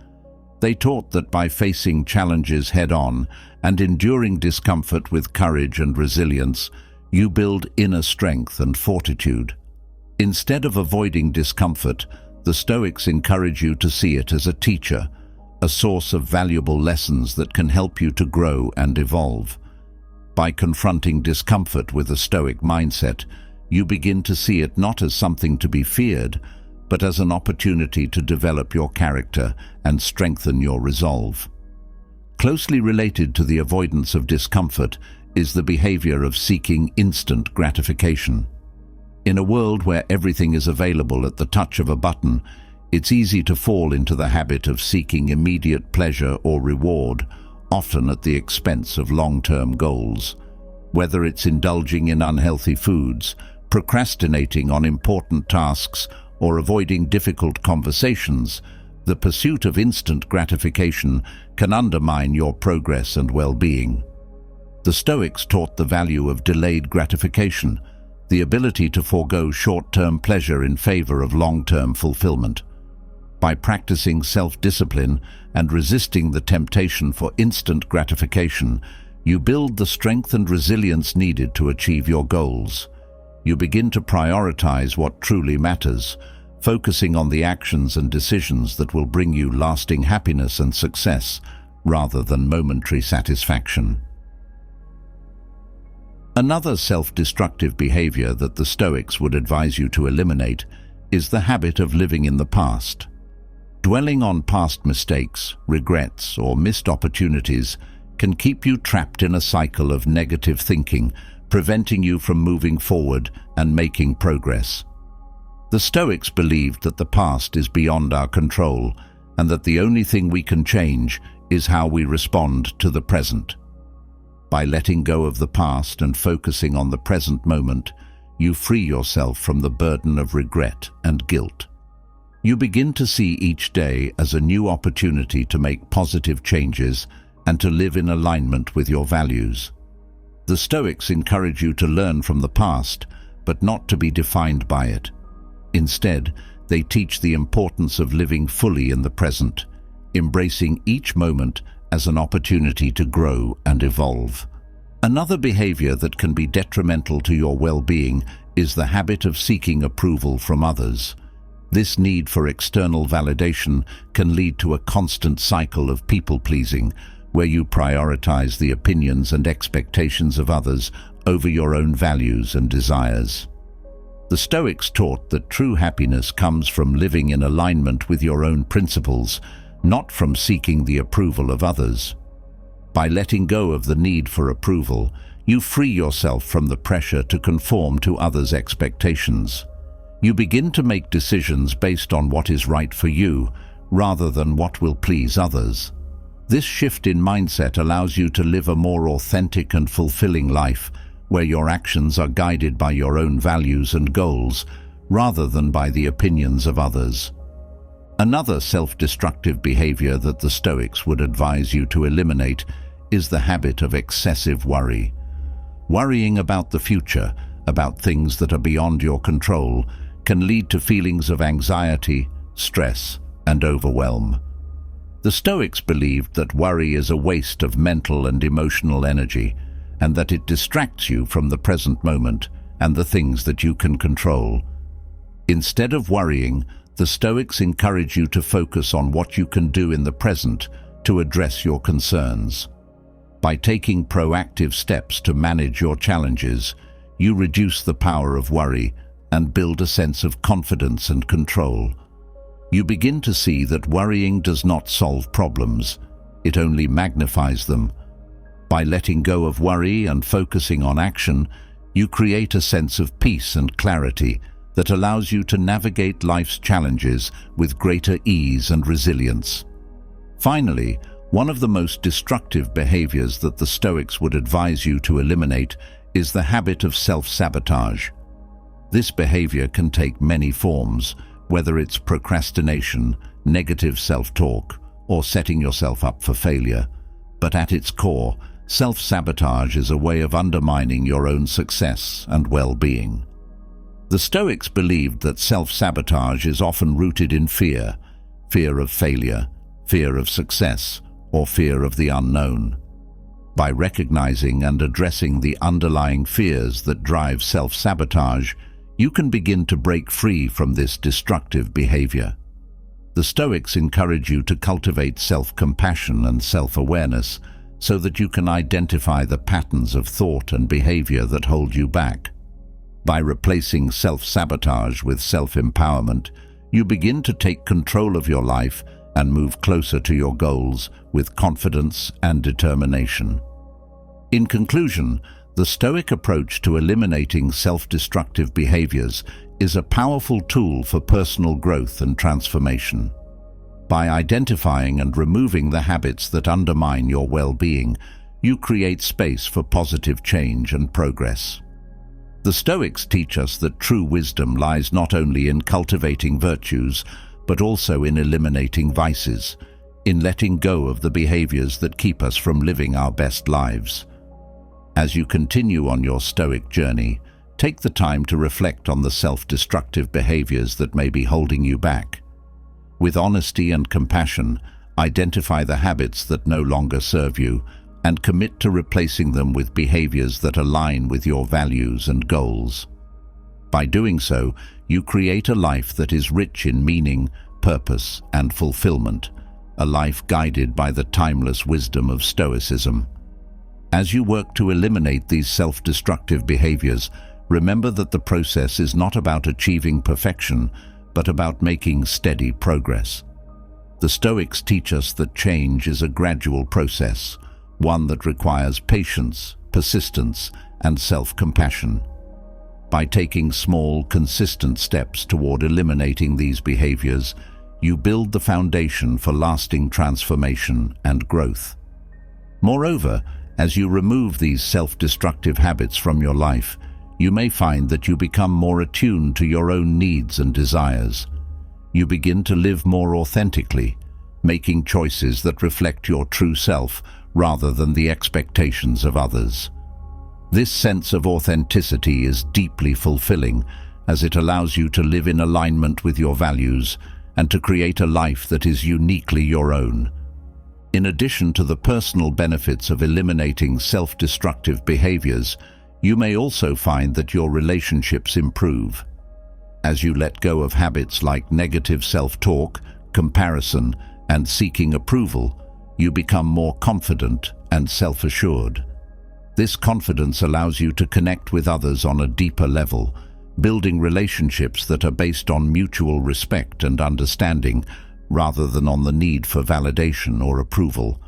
They taught that by facing challenges head-on and enduring discomfort with courage and resilience, you build inner strength and fortitude. Instead of avoiding discomfort, the Stoics encourage you to see it as a teacher, a source of valuable lessons that can help you to grow and evolve. By confronting discomfort with a Stoic mindset, you begin to see it not as something to be feared, but as an opportunity to develop your character and strengthen your resolve. Closely related to the avoidance of discomfort is the behavior of seeking instant gratification. In a world where everything is available at the touch of a button, it's easy to fall into the habit of seeking immediate pleasure or reward, often at the expense of long-term goals. Whether it's indulging in unhealthy foods, procrastinating on important tasks, or avoiding difficult conversations, the pursuit of instant gratification can undermine your progress and well-being. The Stoics taught the value of delayed gratification, the ability to forego short-term pleasure in favor of long-term fulfillment. By practicing self-discipline and resisting the temptation for instant gratification, You build the strength and resilience needed to achieve your goals. You begin to prioritize what truly matters, focusing on the actions and decisions that will bring you lasting happiness and success, rather than momentary satisfaction. Another self-destructive behavior that the Stoics would advise you to eliminate is the habit of living in the past. Dwelling on past mistakes, regrets, or missed opportunities can keep you trapped in a cycle of negative thinking, preventing you from moving forward and making progress. The Stoics believed that the past is beyond our control and that the only thing we can change is how we respond to the present. By letting go of the past and focusing on the present moment, you free yourself from the burden of regret and guilt. You begin to see each day as a new opportunity to make positive changes and to live in alignment with your values. The Stoics encourage you to learn from the past, but not to be defined by it. Instead, they teach the importance of living fully in the present, embracing each moment as an opportunity to grow and evolve. Another behavior that can be detrimental to your well-being is the habit of seeking approval from others. This need for external validation can lead to a constant cycle of people-pleasing, where you prioritize the opinions and expectations of others over your own values and desires. The Stoics taught that true happiness comes from living in alignment with your own principles, not from seeking the approval of others. By letting go of the need for approval, you free yourself from the pressure to conform to others' expectations. You begin to make decisions based on what is right for you, rather than what will please others. This shift in mindset allows you to live a more authentic and fulfilling life, where your actions are guided by your own values and goals, rather than by the opinions of others. Another self-destructive behavior that the Stoics would advise you to eliminate is the habit of excessive worry. Worrying about the future, about things that are beyond your control, can lead to feelings of anxiety, stress, and overwhelm. The Stoics believed that worry is a waste of mental and emotional energy, and that it distracts you from the present moment and the things that you can control. Instead of worrying, the Stoics encourage you to focus on what you can do in the present to address your concerns. By taking proactive steps to manage your challenges, you reduce the power of worry and build a sense of confidence and control. You begin to see that worrying does not solve problems, it only magnifies them. By letting go of worry and focusing on action, you create a sense of peace and clarity that allows you to navigate life's challenges with greater ease and resilience. Finally, one of the most destructive behaviors that the Stoics would advise you to eliminate is the habit of self-sabotage. This behavior can take many forms, whether it's procrastination, negative self-talk, or setting yourself up for failure. But at its core, self-sabotage is a way of undermining your own success and well-being. The Stoics believed that self-sabotage is often rooted in fear, fear of failure, fear of success, or fear of the unknown. By recognizing and addressing the underlying fears that drive self-sabotage, you can begin to break free from this destructive behavior. The Stoics encourage you to cultivate self-compassion and self-awareness so that you can identify the patterns of thought and behavior that hold you back. By replacing self-sabotage with self-empowerment, you begin to take control of your life and move closer to your goals with confidence and determination. In conclusion, the Stoic approach to eliminating self-destructive behaviors is a powerful tool for personal growth and transformation. By identifying and removing the habits that undermine your well-being, you create space for positive change and progress. The Stoics teach us that true wisdom lies not only in cultivating virtues, but also in eliminating vices, in letting go of the behaviors that keep us from living our best lives. As you continue on your Stoic journey, take the time to reflect on the self-destructive behaviors that may be holding you back. With honesty and compassion, identify the habits that no longer serve you, and commit to replacing them with behaviors that align with your values and goals. By doing so, you create a life that is rich in meaning, purpose, and fulfillment, a life guided by the timeless wisdom of Stoicism. As you work to eliminate these self-destructive behaviors, remember that the process is not about achieving perfection, but about making steady progress. The Stoics teach us that change is a gradual process, one that requires patience, persistence, and self-compassion. By taking small, consistent steps toward eliminating these behaviors, you build the foundation for lasting transformation and growth. Moreover, as you remove these self-destructive habits from your life, you may find that you become more attuned to your own needs and desires. You begin to live more authentically, making choices that reflect your true self rather than the expectations of others. This sense of authenticity is deeply fulfilling, as it allows you to live in alignment with your values and to create a life that is uniquely your own. In addition to the personal benefits of eliminating self-destructive behaviors, you may also find that your relationships improve. As you let go of habits like negative self-talk, comparison, and seeking approval, you become more confident and self-assured. This confidence allows you to connect with others on a deeper level, building relationships that are based on mutual respect and understanding, rather than on the need for validation or approval.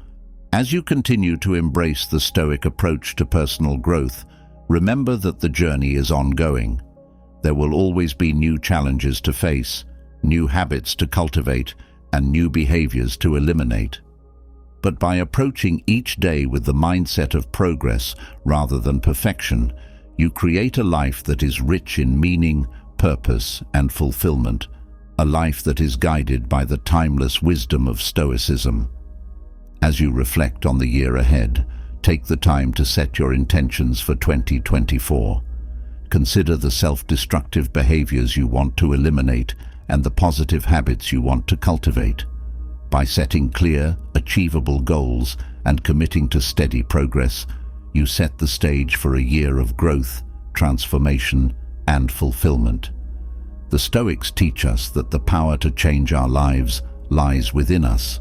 As you continue to embrace the Stoic approach to personal growth, remember that the journey is ongoing. There will always be new challenges to face, new habits to cultivate, and new behaviors to eliminate. But by approaching each day with the mindset of progress rather than perfection, you create a life that is rich in meaning, purpose, and fulfillment, a life that is guided by the timeless wisdom of Stoicism. As you reflect on the year ahead, take the time to set your intentions for 2024. Consider the self-destructive behaviors you want to eliminate and the positive habits you want to cultivate. By setting clear, achievable goals and committing to steady progress, you set the stage for a year of growth, transformation, and fulfillment. The Stoics teach us that the power to change our lives lies within us,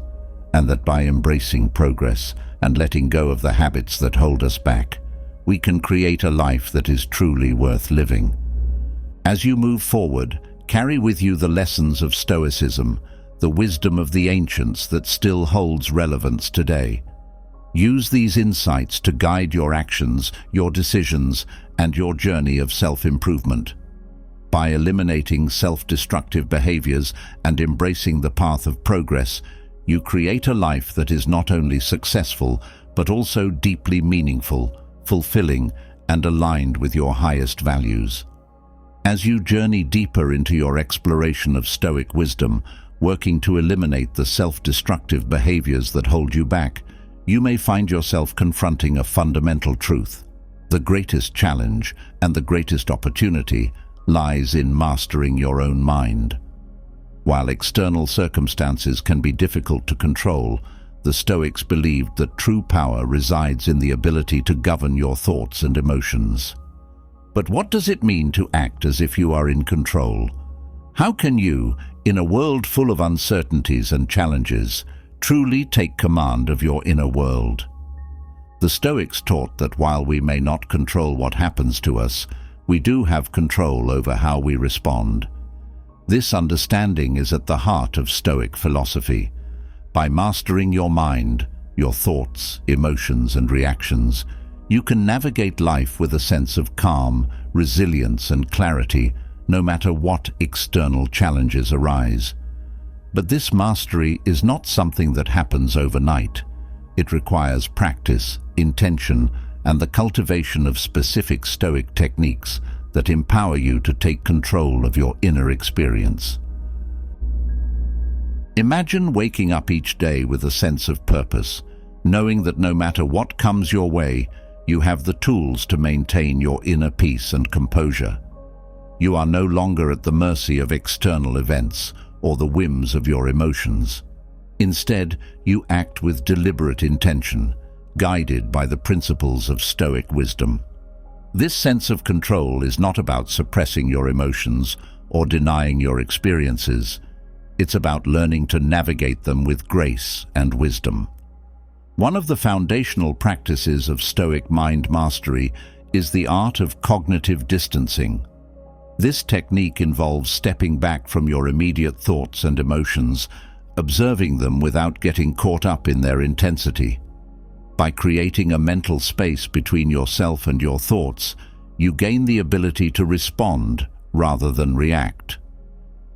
and that by embracing progress and letting go of the habits that hold us back, we can create a life that is truly worth living. As you move forward, carry with you the lessons of Stoicism, the wisdom of the ancients that still holds relevance today. Use these insights to guide your actions, your decisions, and your journey of self-improvement. By eliminating self-destructive behaviors and embracing the path of progress, you create a life that is not only successful, but also deeply meaningful, fulfilling, and aligned with your highest values. As you journey deeper into your exploration of Stoic wisdom, working to eliminate the self-destructive behaviors that hold you back, you may find yourself confronting a fundamental truth. The greatest challenge and the greatest opportunity lies in mastering your own mind. While external circumstances can be difficult to control, the Stoics believed that true power resides in the ability to govern your thoughts and emotions. But what does it mean to act as if you are in control? How can you, in a world full of uncertainties and challenges, truly take command of your inner world? The Stoics taught that while we may not control what happens to us, we do have control over how we respond. This understanding is at the heart of Stoic philosophy. By mastering your mind, your thoughts, emotions, and reactions, you can navigate life with a sense of calm, resilience, and clarity, no matter what external challenges arise. But this mastery is not something that happens overnight. It requires practice, intention, and the cultivation of specific Stoic techniques that empower you to take control of your inner experience. Imagine waking up each day with a sense of purpose, knowing that no matter what comes your way, you have the tools to maintain your inner peace and composure. You are no longer at the mercy of external events or the whims of your emotions. Instead, you act with deliberate intention, guided by the principles of Stoic wisdom. This sense of control is not about suppressing your emotions or denying your experiences. It's about learning to navigate them with grace and wisdom. One of the foundational practices of Stoic mind mastery is the art of cognitive distancing. This technique involves stepping back from your immediate thoughts and emotions, observing them without getting caught up in their intensity. By creating a mental space between yourself and your thoughts, you gain the ability to respond rather than react.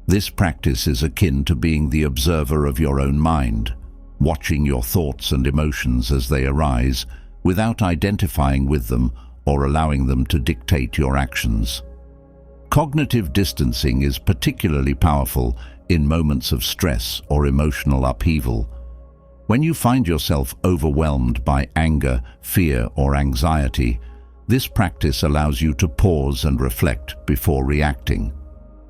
This practice is akin to being the observer of your own mind, watching your thoughts and emotions as they arise, without identifying with them or allowing them to dictate your actions. Cognitive distancing is particularly powerful in moments of stress or emotional upheaval. When you find yourself overwhelmed by anger, fear, or anxiety, this practice allows you to pause and reflect before reacting.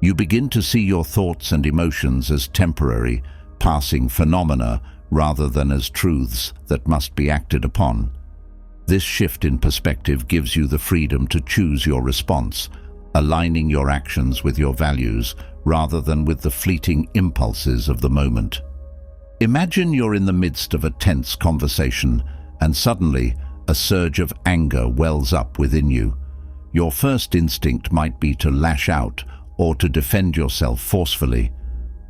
You begin to see your thoughts and emotions as temporary, passing phenomena rather than as truths that must be acted upon. This shift in perspective gives you the freedom to choose your response, aligning your actions with your values rather than with the fleeting impulses of the moment. Imagine you're in the midst of a tense conversation and suddenly a surge of anger wells up within you. Your first instinct might be to lash out or to defend yourself forcefully,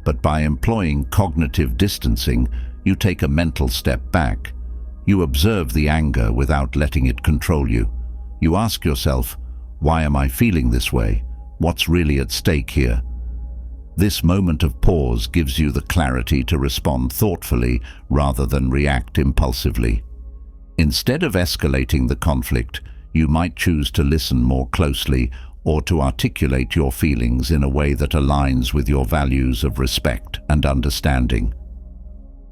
but by employing cognitive distancing, you take a mental step back. You observe the anger without letting it control you. You ask yourself, why am I feeling this way? What's really at stake here? This moment of pause gives you the clarity to respond thoughtfully rather than react impulsively. Instead of escalating the conflict, you might choose to listen more closely or to articulate your feelings in a way that aligns with your values of respect and understanding.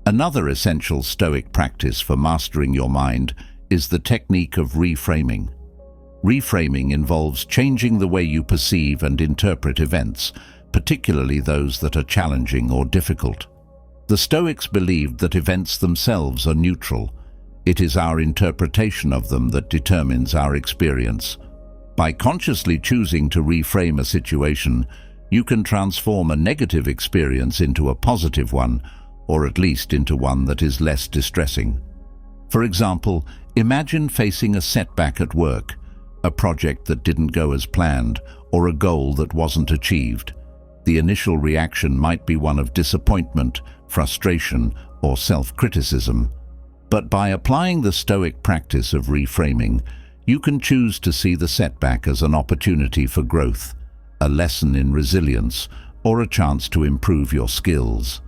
Another essential Stoic practice for mastering your mind is the technique of reframing. Reframing involves changing the way you perceive and interpret events, particularly those that are challenging or difficult. The Stoics believed that events themselves are neutral. It is our interpretation of them that determines our experience. By consciously choosing to reframe a situation, you can transform a negative experience into a positive one, or at least into one that is less distressing. For example, imagine facing a setback at work, a project that didn't go as planned, or a goal that wasn't achieved. The initial reaction might be one of disappointment, frustration, or self-criticism. But by applying the Stoic practice of reframing, you can choose to see the setback as an opportunity for growth, a lesson in resilience, or a chance to improve your skills.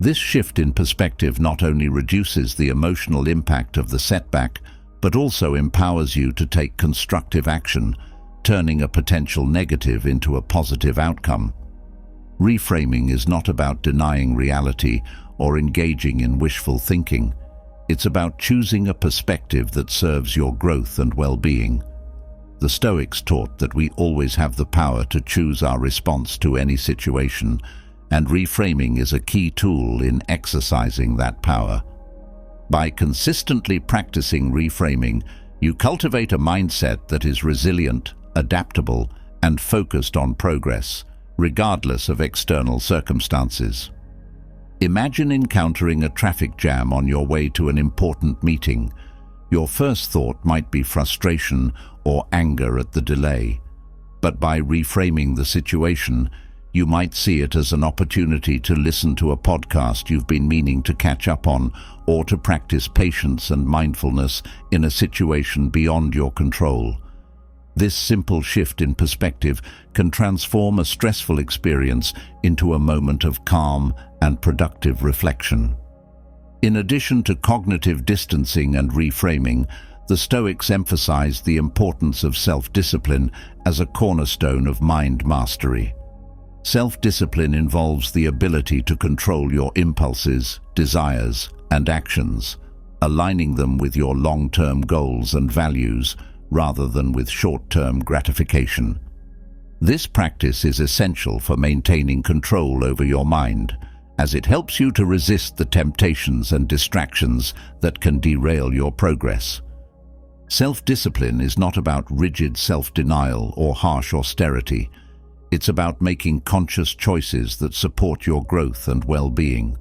This shift in perspective not only reduces the emotional impact of the setback, but also empowers you to take constructive action, turning a potential negative into a positive outcome. Reframing is not about denying reality or engaging in wishful thinking. It's about choosing a perspective that serves your growth and well-being. The Stoics taught that we always have the power to choose our response to any situation, and reframing is a key tool in exercising that power. By consistently practicing reframing, you cultivate a mindset that is resilient, adaptable, and focused on progress, regardless of external circumstances. Imagine encountering a traffic jam on your way to an important meeting. Your first thought might be frustration or anger at the delay. But by reframing the situation, you might see it as an opportunity to listen to a podcast you've been meaning to catch up on, or to practice patience and mindfulness in a situation beyond your control. This simple shift in perspective can transform a stressful experience into a moment of calm and productive reflection. In addition to cognitive distancing and reframing, the Stoics emphasized the importance of self-discipline as a cornerstone of mind mastery. Self-discipline involves the ability to control your impulses, desires, and actions, aligning them with your long-term goals and values rather than with short-term gratification. This practice is essential for maintaining control over your mind as it helps you to resist the temptations and distractions that can derail your progress. Self-discipline is not about rigid self-denial or harsh austerity. It's about making conscious choices that support your growth and well-being.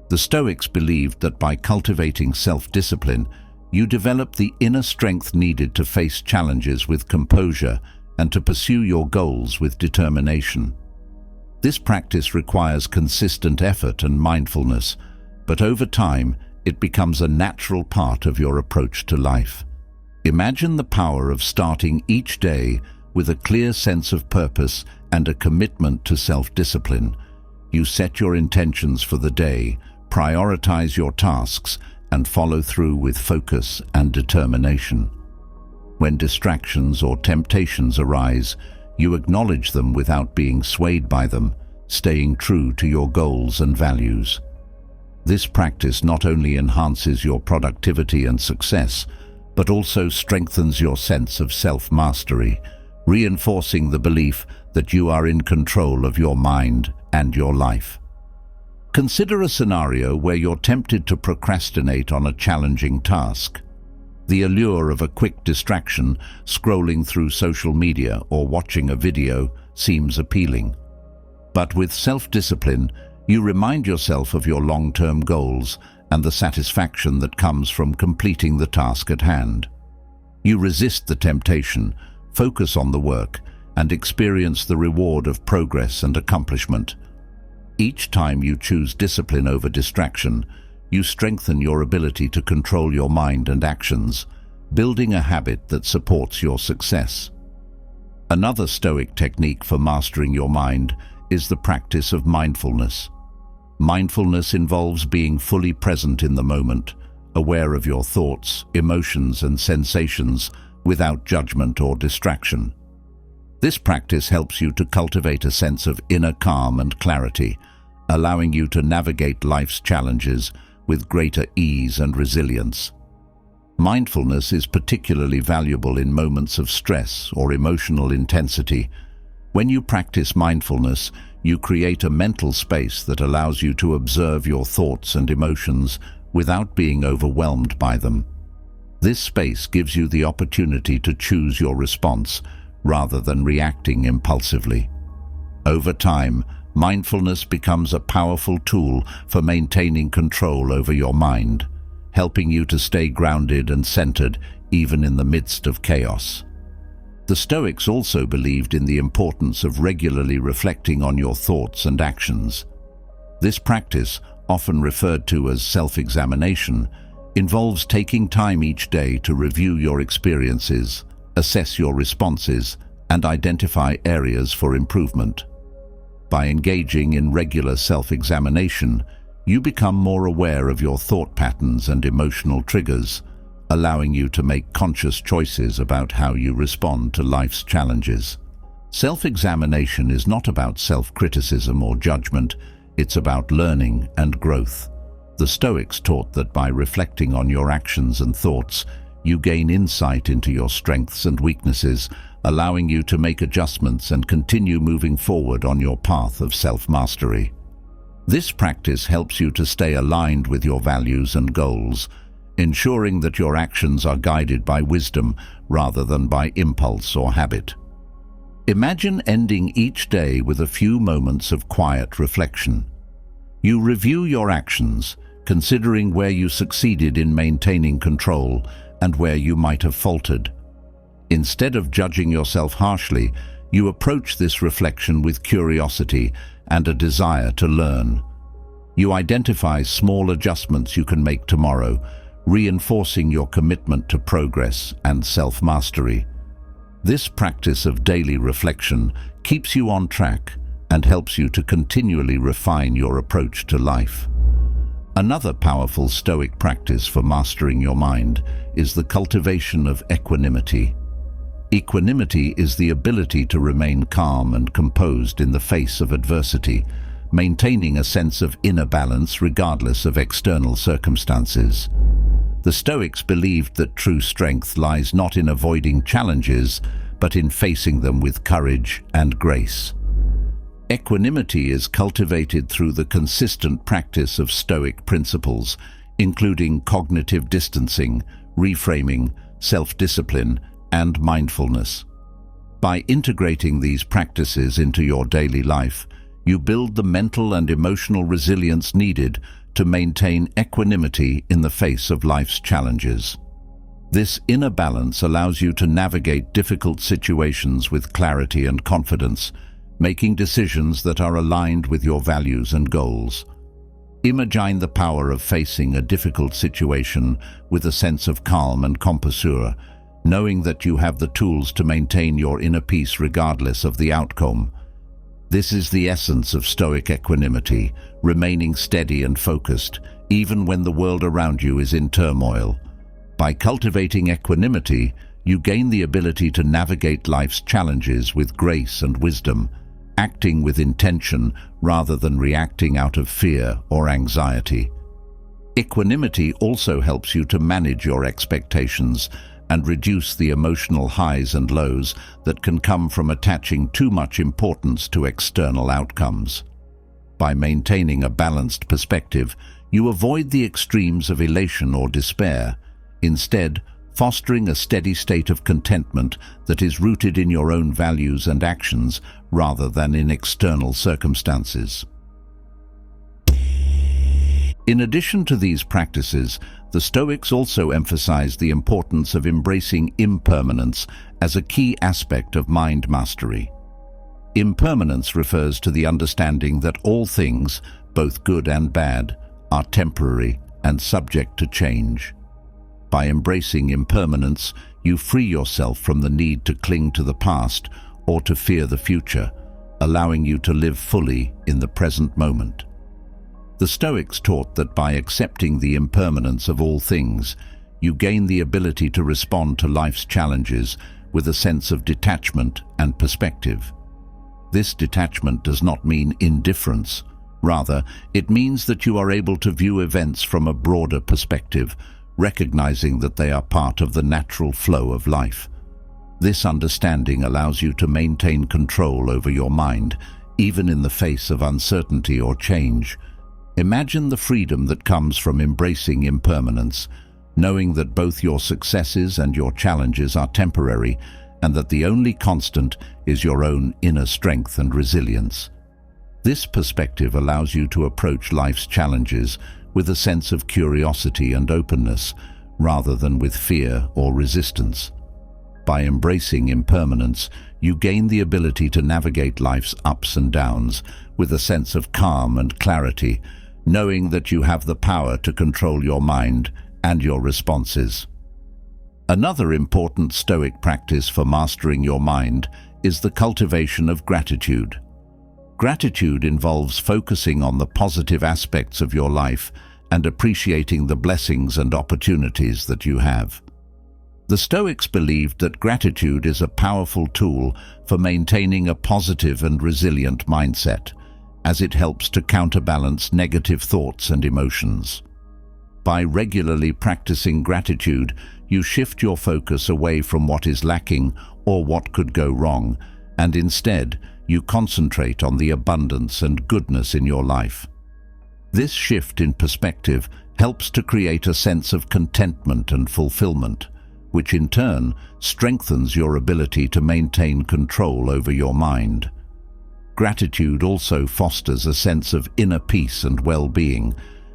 The Stoics believed that by cultivating self-discipline, you develop the inner strength needed to face challenges with composure and to pursue your goals with determination. This practice requires consistent effort and mindfulness, but over time, it becomes a natural part of your approach to life. Imagine the power of starting each day with a clear sense of purpose and a commitment to self-discipline. You set your intentions for the day, prioritize your tasks, and follow through with focus and determination. When distractions or temptations arise, you acknowledge them without being swayed by them, staying true to your goals and values. This practice not only enhances your productivity and success, but also strengthens your sense of self-mastery, reinforcing the belief that you are in control of your mind and your life. Consider a scenario where you're tempted to procrastinate on a challenging task. The allure of a quick distraction, scrolling through social media or watching a video, seems appealing. But with self-discipline, you remind yourself of your long-term goals and the satisfaction that comes from completing the task at hand. You resist the temptation, focus on the work, and experience the reward of progress and accomplishment. Each time you choose discipline over distraction, you strengthen your ability to control your mind and actions, building a habit that supports your success. Another Stoic technique for mastering your mind is the practice of mindfulness. Mindfulness involves being fully present in the moment, aware of your thoughts, emotions, and sensations without judgment or distraction. This practice helps you to cultivate a sense of inner calm and clarity, allowing you to navigate life's challenges with greater ease and resilience. Mindfulness is particularly valuable in moments of stress or emotional intensity. When you practice mindfulness, you create a mental space that allows you to observe your thoughts and emotions without being overwhelmed by them. This space gives you the opportunity to choose your response rather than reacting impulsively. Over time, mindfulness becomes a powerful tool for maintaining control over your mind, helping you to stay grounded and centered even in the midst of chaos. The Stoics also believed in the importance of regularly reflecting on your thoughts and actions. This practice, often referred to as self-examination, involves taking time each day to review your experiences, assess your responses, and identify areas for improvement. By engaging in regular self-examination, you become more aware of your thought patterns and emotional triggers, allowing you to make conscious choices about how you respond to life's challenges. Self-examination is not about self-criticism or judgment, it's about learning and growth. The Stoics taught that by reflecting on your actions and thoughts, you gain insight into your strengths and weaknesses, allowing you to make adjustments and continue moving forward on your path of self-mastery. This practice helps you to stay aligned with your values and goals, ensuring that your actions are guided by wisdom rather than by impulse or habit. Imagine ending each day with a few moments of quiet reflection. You review your actions, considering where you succeeded in maintaining control and where you might have faltered. Instead of judging yourself harshly, you approach this reflection with curiosity and a desire to learn. You identify small adjustments you can make tomorrow, reinforcing your commitment to progress and self-mastery. This practice of daily reflection keeps you on track and helps you to continually refine your approach to life. Another powerful Stoic practice for mastering your mind is the cultivation of equanimity. Equanimity is the ability to remain calm and composed in the face of adversity, maintaining a sense of inner balance regardless of external circumstances. The Stoics believed that true strength lies not in avoiding challenges, but in facing them with courage and grace. Equanimity is cultivated through the consistent practice of Stoic principles, including cognitive distancing, reframing, self-discipline, and mindfulness. By integrating these practices into your daily life, you build the mental and emotional resilience needed to maintain equanimity in the face of life's challenges. This inner balance allows you to navigate difficult situations with clarity and confidence, making decisions that are aligned with your values and goals. Imagine the power of facing a difficult situation with a sense of calm and composure, knowing that you have the tools to maintain your inner peace regardless of the outcome. This is the essence of Stoic equanimity, remaining steady and focused, even when the world around you is in turmoil. By cultivating equanimity, you gain the ability to navigate life's challenges with grace and wisdom, acting with intention rather than reacting out of fear or anxiety. Equanimity also helps you to manage your expectations and reduce the emotional highs and lows that can come from attaching too much importance to external outcomes. By maintaining a balanced perspective, you avoid the extremes of elation or despair, instead fostering a steady state of contentment that is rooted in your own values and actions rather than in external circumstances. In addition to these practices, the Stoics also emphasize the importance of embracing impermanence as a key aspect of mind mastery. Impermanence refers to the understanding that all things, both good and bad, are temporary and subject to change. By embracing impermanence, you free yourself from the need to cling to the past or to fear the future, allowing you to live fully in the present moment. The Stoics taught that by accepting the impermanence of all things, you gain the ability to respond to life's challenges with a sense of detachment and perspective. This detachment does not mean indifference. Rather, it means that you are able to view events from a broader perspective, recognizing that they are part of the natural flow of life. This understanding allows you to maintain control over your mind, even in the face of uncertainty or change. Imagine the freedom that comes from embracing impermanence, knowing that both your successes and your challenges are temporary, and that the only constant is your own inner strength and resilience. This perspective allows you to approach life's challenges with a sense of curiosity and openness, rather than with fear or resistance. By embracing impermanence, you gain the ability to navigate life's ups and downs with a sense of calm and clarity, knowing that you have the power to control your mind and your responses. Another important Stoic practice for mastering your mind is the cultivation of gratitude. Gratitude involves focusing on the positive aspects of your life and appreciating the blessings and opportunities that you have. The Stoics believed that gratitude is a powerful tool for maintaining a positive and resilient mindset, as it helps to counterbalance negative thoughts and emotions. By regularly practicing gratitude, you shift your focus away from what is lacking or what could go wrong, and instead, you concentrate on the abundance and goodness in your life. This shift in perspective helps to create a sense of contentment and fulfillment, which in turn strengthens your ability to maintain control over your mind. Gratitude also fosters a sense of inner peace and well-being,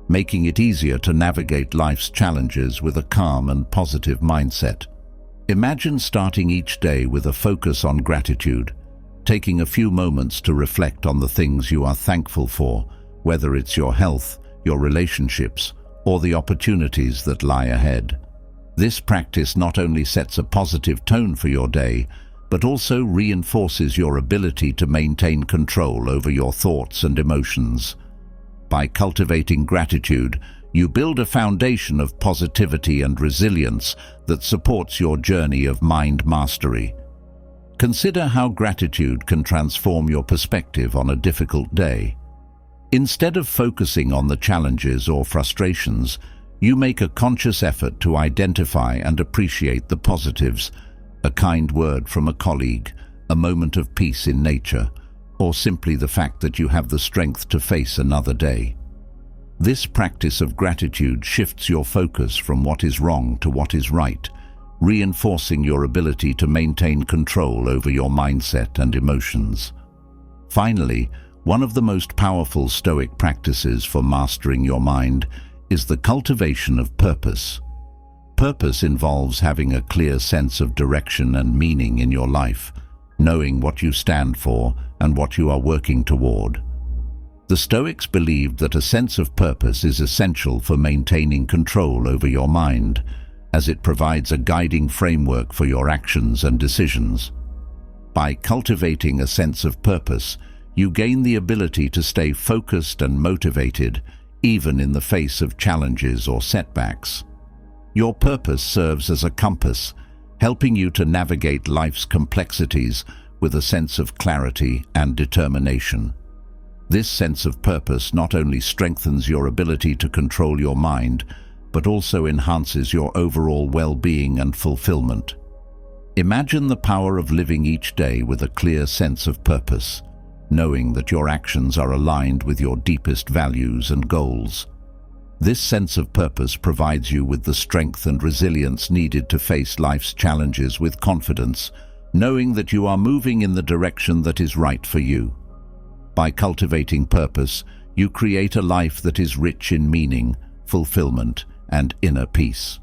making it easier to navigate life's challenges with a calm and positive mindset. Imagine starting each day with a focus on gratitude, taking a few moments to reflect on the things you are thankful for, whether it's your health, your relationships, or the opportunities that lie ahead. This practice not only sets a positive tone for your day, but also reinforces your ability to maintain control over your thoughts and emotions. By cultivating gratitude, you build a foundation of positivity and resilience that supports your journey of mind mastery. Consider how gratitude can transform your perspective on a difficult day. Instead of focusing on the challenges or frustrations, you make a conscious effort to identify and appreciate the positives, a kind word from a colleague, a moment of peace in nature, or simply the fact that you have the strength to face another day. This practice of gratitude shifts your focus from what is wrong to what is right, reinforcing your ability to maintain control over your mindset and emotions. Finally, one of the most powerful Stoic practices for mastering your mind is the cultivation of purpose. Purpose involves having a clear sense of direction and meaning in your life, knowing what you stand for and what you are working toward. The Stoics believed that a sense of purpose is essential for maintaining control over your mind, as it provides a guiding framework for your actions and decisions. By cultivating a sense of purpose, you gain the ability to stay focused and motivated, even in the face of challenges or setbacks. Your purpose serves as a compass, helping you to navigate life's complexities with a sense of clarity and determination. This sense of purpose not only strengthens your ability to control your mind, but also enhances your overall well-being and fulfillment. Imagine the power of living each day with a clear sense of purpose, knowing that your actions are aligned with your deepest values and goals. This sense of purpose provides you with the strength and resilience needed to face life's challenges with confidence, knowing that you are moving in the direction that is right for you. By cultivating purpose, you create a life that is rich in meaning, fulfillment, and inner peace.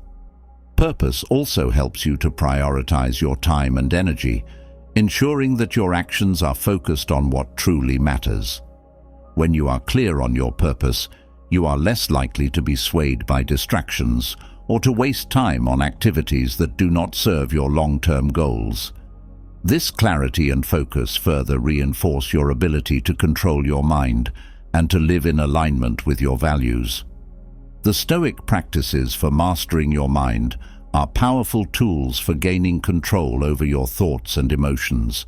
Purpose also helps you to prioritize your time and energy, ensuring that your actions are focused on what truly matters. When you are clear on your purpose, you are less likely to be swayed by distractions or to waste time on activities that do not serve your long-term goals. This clarity and focus further reinforce your ability to control your mind and to live in alignment with your values. The Stoic practices for mastering your mind are powerful tools for gaining control over your thoughts and emotions.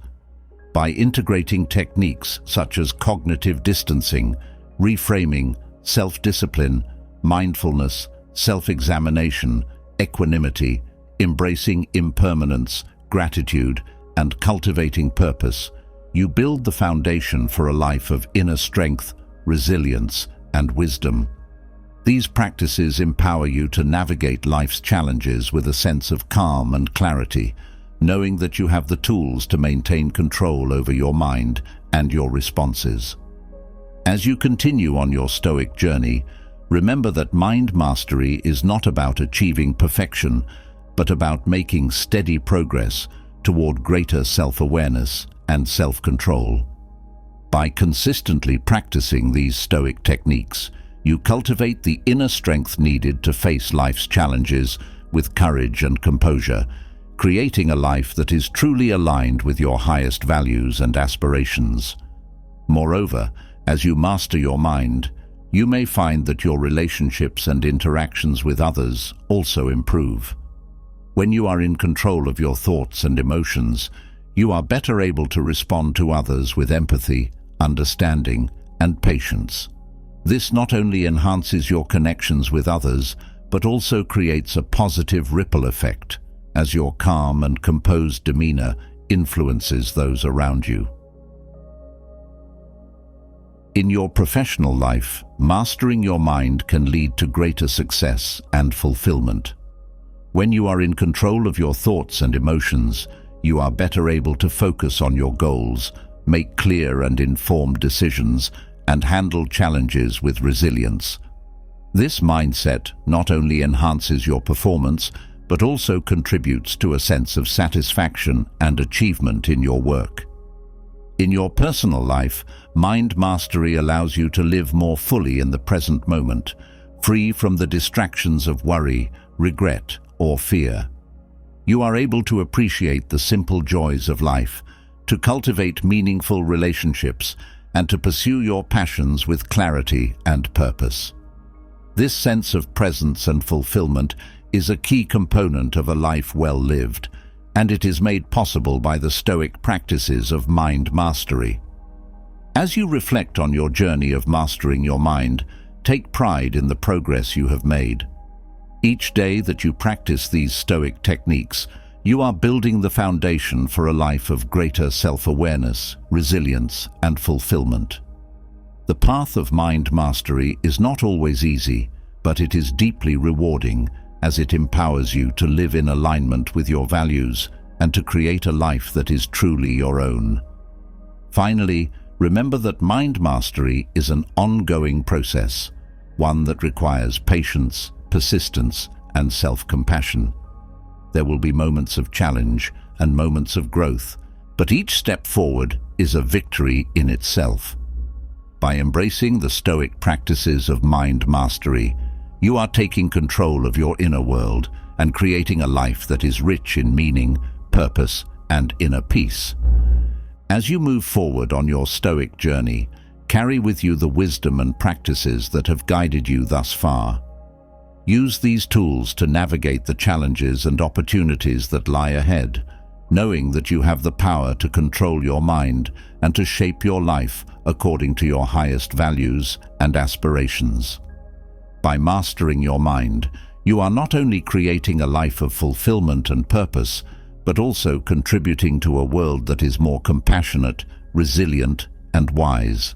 By integrating techniques such as cognitive distancing, reframing, self-discipline, mindfulness, self-examination, equanimity, embracing impermanence, gratitude, and cultivating purpose, you build the foundation for a life of inner strength, resilience, and wisdom. These practices empower you to navigate life's challenges with a sense of calm and clarity, knowing that you have the tools to maintain control over your mind and your responses. As you continue on your Stoic journey, remember that mind mastery is not about achieving perfection, but about making steady progress toward greater self-awareness and self-control. By consistently practicing these Stoic techniques, you cultivate the inner strength needed to face life's challenges with courage and composure, creating a life that is truly aligned with your highest values and aspirations. Moreover, as you master your mind, you may find that your relationships and interactions with others also improve. When you are in control of your thoughts and emotions, you are better able to respond to others with empathy, understanding, and patience. This not only enhances your connections with others, but also creates a positive ripple effect, as your calm and composed demeanor influences those around you. In your professional life, mastering your mind can lead to greater success and fulfillment. When you are in control of your thoughts and emotions, you are better able to focus on your goals, make clear and informed decisions, and handle challenges with resilience. This mindset not only enhances your performance, but also contributes to a sense of satisfaction and achievement in your work. In your personal life, mind mastery allows you to live more fully in the present moment, free from the distractions of worry, regret, or fear. You are able to appreciate the simple joys of life, to cultivate meaningful relationships, and to pursue your passions with clarity and purpose. This sense of presence and fulfillment is a key component of a life well lived, and it is made possible by the Stoic practices of mind mastery. As you reflect on your journey of mastering your mind, take pride in the progress you have made. Each day that you practice these Stoic techniques, you are building the foundation for a life of greater self-awareness, resilience, and fulfillment. The path of mind mastery is not always easy, but it is deeply rewarding as it empowers you to live in alignment with your values and to create a life that is truly your own. Finally, remember that mind mastery is an ongoing process, one that requires patience, persistence, and self-compassion. There will be moments of challenge and moments of growth, but each step forward is a victory in itself. By embracing the Stoic practices of mind mastery, you are taking control of your inner world and creating a life that is rich in meaning, purpose, and inner peace. As you move forward on your Stoic journey, carry with you the wisdom and practices that have guided you thus far. Use these tools to navigate the challenges and opportunities that lie ahead, knowing that you have the power to control your mind and to shape your life according to your highest values and aspirations. By mastering your mind, you are not only creating a life of fulfillment and purpose, but also contributing to a world that is more compassionate, resilient, and wise.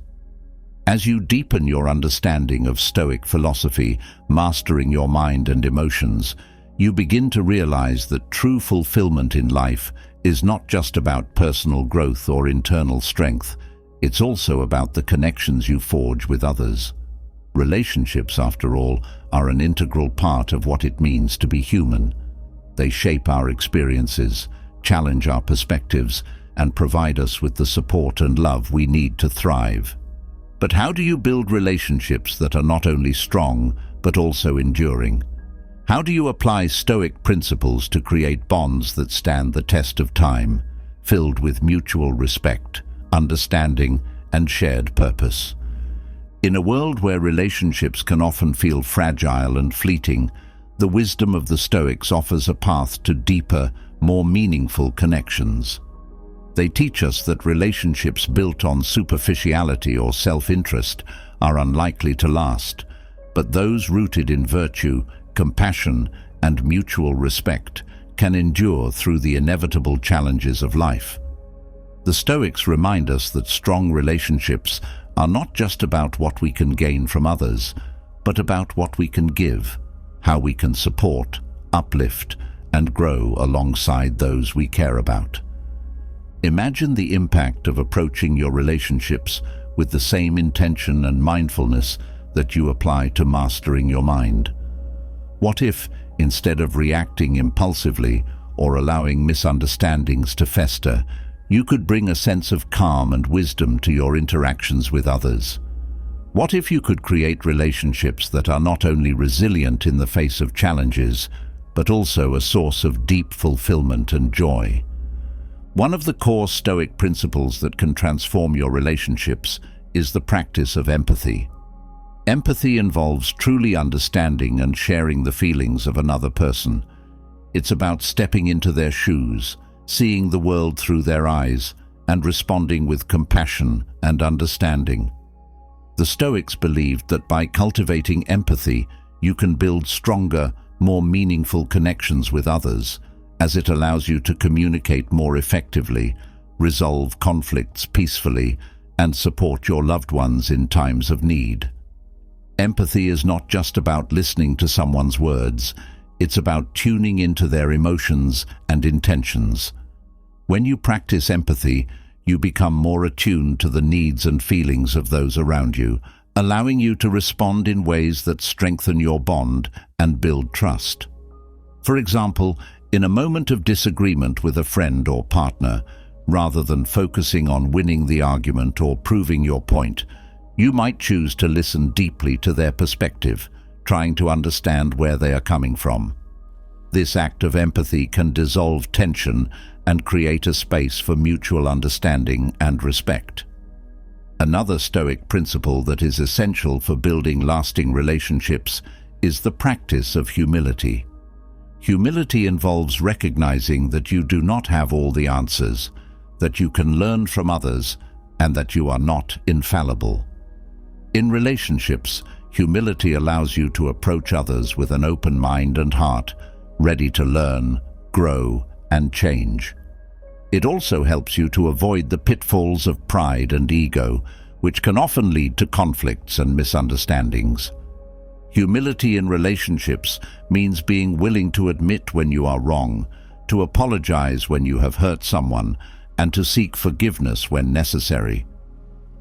As you deepen your understanding of Stoic philosophy, mastering your mind and emotions, you begin to realize that true fulfillment in life is not just about personal growth or internal strength. It's also about the connections you forge with others. Relationships, after all, are an integral part of what it means to be human. They shape our experiences, challenge our perspectives, and provide us with the support and love we need to thrive. But how do you build relationships that are not only strong, but also enduring? How do you apply Stoic principles to create bonds that stand the test of time, filled with mutual respect, understanding, and shared purpose? In a world where relationships can often feel fragile and fleeting, the wisdom of the Stoics offers a path to deeper, more meaningful connections. They teach us that relationships built on superficiality or self-interest are unlikely to last, but those rooted in virtue, compassion, and mutual respect can endure through the inevitable challenges of life. The Stoics remind us that strong relationships are not just about what we can gain from others, but about what we can give, how we can support, uplift, and grow alongside those we care about. Imagine the impact of approaching your relationships with the same intention and mindfulness that you apply to mastering your mind. What if, instead of reacting impulsively or allowing misunderstandings to fester, you could bring a sense of calm and wisdom to your interactions with others? What if you could create relationships that are not only resilient in the face of challenges, but also a source of deep fulfillment and joy? One of the core Stoic principles that can transform your relationships is the practice of empathy. Empathy involves truly understanding and sharing the feelings of another person. It's about stepping into their shoes, seeing the world through their eyes, and responding with compassion and understanding. The Stoics believed that by cultivating empathy, you can build stronger, more meaningful connections with others, as it allows you to communicate more effectively, resolve conflicts peacefully, and support your loved ones in times of need. Empathy is not just about listening to someone's words, it's about tuning into their emotions and intentions. When you practice empathy, you become more attuned to the needs and feelings of those around you, allowing you to respond in ways that strengthen your bond and build trust. For example, in a moment of disagreement with a friend or partner, rather than focusing on winning the argument or proving your point, you might choose to listen deeply to their perspective, trying to understand where they are coming from. This act of empathy can dissolve tension and create a space for mutual understanding and respect. Another Stoic principle that is essential for building lasting relationships is the practice of humility. Humility involves recognizing that you do not have all the answers, that you can learn from others, and that you are not infallible. In relationships, humility allows you to approach others with an open mind and heart, ready to learn, grow, and change. It also helps you to avoid the pitfalls of pride and ego, which can often lead to conflicts and misunderstandings. Humility in relationships means being willing to admit when you are wrong, to apologize when you have hurt someone, and to seek forgiveness when necessary.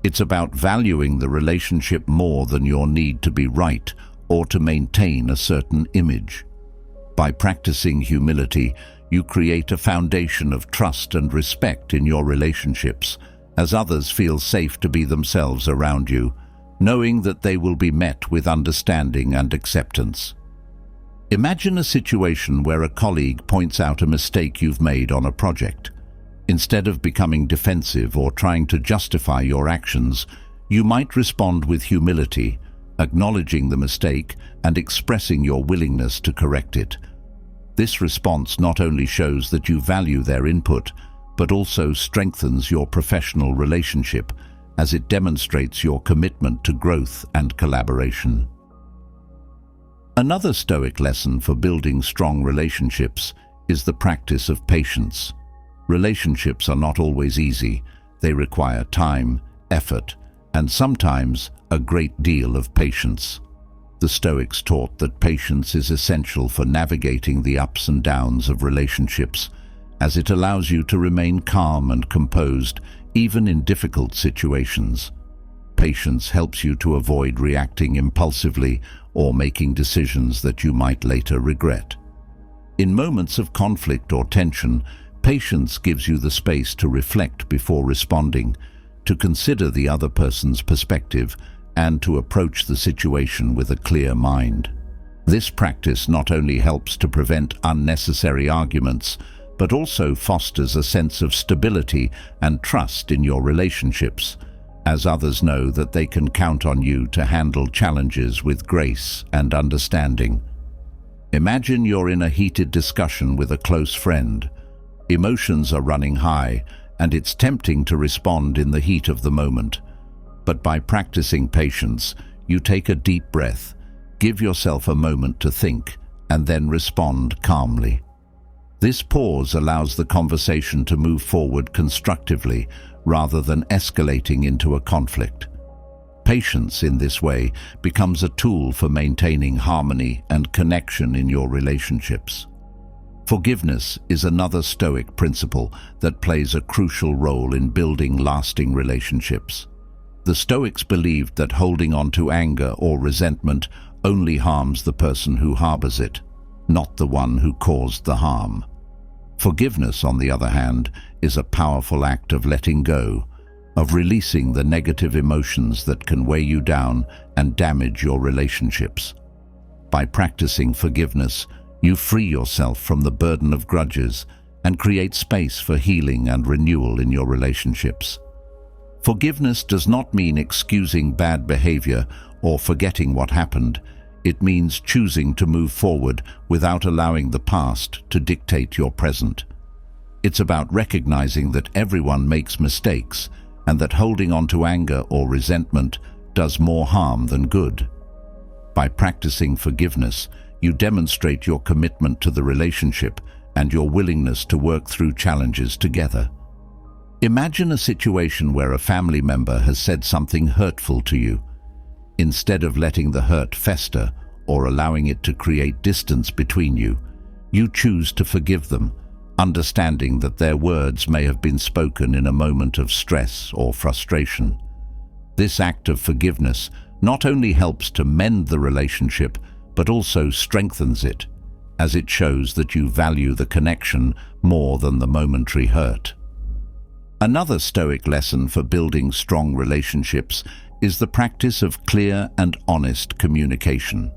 It's about valuing the relationship more than your need to be right or to maintain a certain image. By practicing humility, you create a foundation of trust and respect in your relationships, as others feel safe to be themselves around you, knowing that they will be met with understanding and acceptance. Imagine a situation where a colleague points out a mistake you've made on a project. Instead of becoming defensive or trying to justify your actions, you might respond with humility, acknowledging the mistake and expressing your willingness to correct it. This response not only shows that you value their input, but also strengthens your professional relationship, as it demonstrates your commitment to growth and collaboration. Another Stoic lesson for building strong relationships is the practice of patience. Relationships are not always easy. They require time, effort, and sometimes a great deal of patience. The Stoics taught that patience is essential for navigating the ups and downs of relationships, as it allows you to remain calm and composed even in difficult situations. Patience helps you to avoid reacting impulsively or making decisions that you might later regret. In moments of conflict or tension, patience gives you the space to reflect before responding, to consider the other person's perspective, and to approach the situation with a clear mind. This practice not only helps to prevent unnecessary arguments, but also fosters a sense of stability and trust in your relationships, as others know that they can count on you to handle challenges with grace and understanding. Imagine you're in a heated discussion with a close friend. Emotions are running high, and it's tempting to respond in the heat of the moment. But by practicing patience, you take a deep breath, give yourself a moment to think, and then respond calmly. This pause allows the conversation to move forward constructively rather than escalating into a conflict. Patience in this way becomes a tool for maintaining harmony and connection in your relationships. Forgiveness is another Stoic principle that plays a crucial role in building lasting relationships. The Stoics believed that holding on to anger or resentment only harms the person who harbors it, not the one who caused the harm. Forgiveness, on the other hand, is a powerful act of letting go, of releasing the negative emotions that can weigh you down and damage your relationships. By practicing forgiveness, you free yourself from the burden of grudges and create space for healing and renewal in your relationships. Forgiveness does not mean excusing bad behavior or forgetting what happened. It means choosing to move forward without allowing the past to dictate your present. It's about recognizing that everyone makes mistakes and that holding on to anger or resentment does more harm than good. By practicing forgiveness, you demonstrate your commitment to the relationship and your willingness to work through challenges together. Imagine a situation where a family member has said something hurtful to you. Instead of letting the hurt fester or allowing it to create distance between you, you choose to forgive them, understanding that their words may have been spoken in a moment of stress or frustration. This act of forgiveness not only helps to mend the relationship, but also strengthens it, as it shows that you value the connection more than the momentary hurt. Another Stoic lesson for building strong relationships is the practice of clear and honest communication.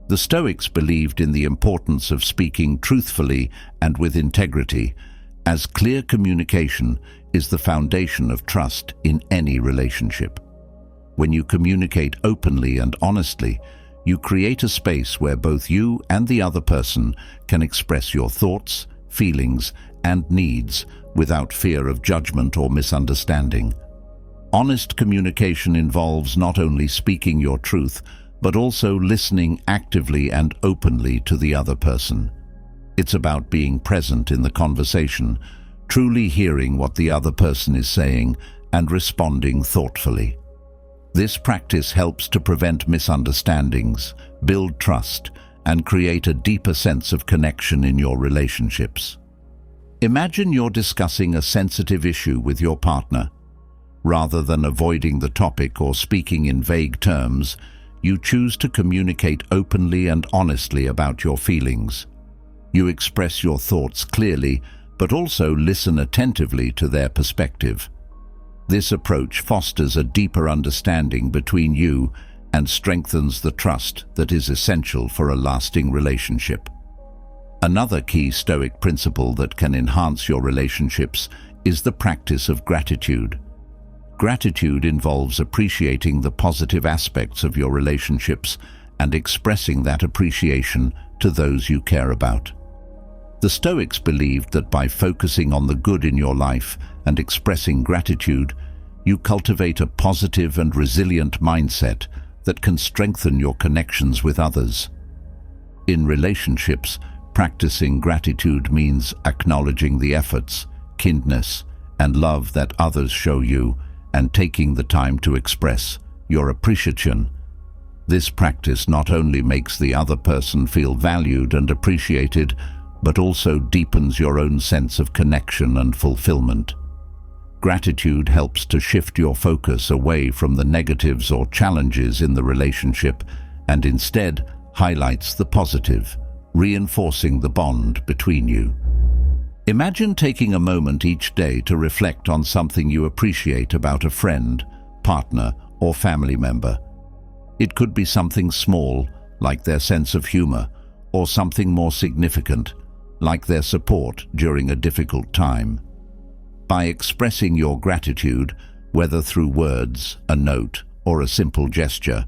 The Stoics believed in the importance of speaking truthfully and with integrity, as clear communication is the foundation of trust in any relationship. When you communicate openly and honestly, you create a space where both you and the other person can express your thoughts, feelings, and needs without fear of judgment or misunderstanding. Honest communication involves not only speaking your truth, but also listening actively and openly to the other person. It's about being present in the conversation, truly hearing what the other person is saying and responding thoughtfully. This practice helps to prevent misunderstandings, build trust, and create a deeper sense of connection in your relationships. Imagine you're discussing a sensitive issue with your partner. Rather than avoiding the topic or speaking in vague terms, you choose to communicate openly and honestly about your feelings. You express your thoughts clearly, but also listen attentively to their perspective. This approach fosters a deeper understanding between you and strengthens the trust that is essential for a lasting relationship. Another key Stoic principle that can enhance your relationships is the practice of gratitude. Gratitude involves appreciating the positive aspects of your relationships and expressing that appreciation to those you care about. The Stoics believed that by focusing on the good in your life and expressing gratitude, you cultivate a positive and resilient mindset that can strengthen your connections with others. In relationships, practicing gratitude means acknowledging the efforts, kindness, and love that others show you and taking the time to express your appreciation. This practice not only makes the other person feel valued and appreciated, but also deepens your own sense of connection and fulfillment. Gratitude helps to shift your focus away from the negatives or challenges in the relationship and instead highlights the positive, reinforcing the bond between you. Imagine taking a moment each day to reflect on something you appreciate about a friend, partner, or family member. It could be something small, like their sense of humor, or something more significant, like their support during a difficult time. By expressing your gratitude, whether through words, a note, or a simple gesture,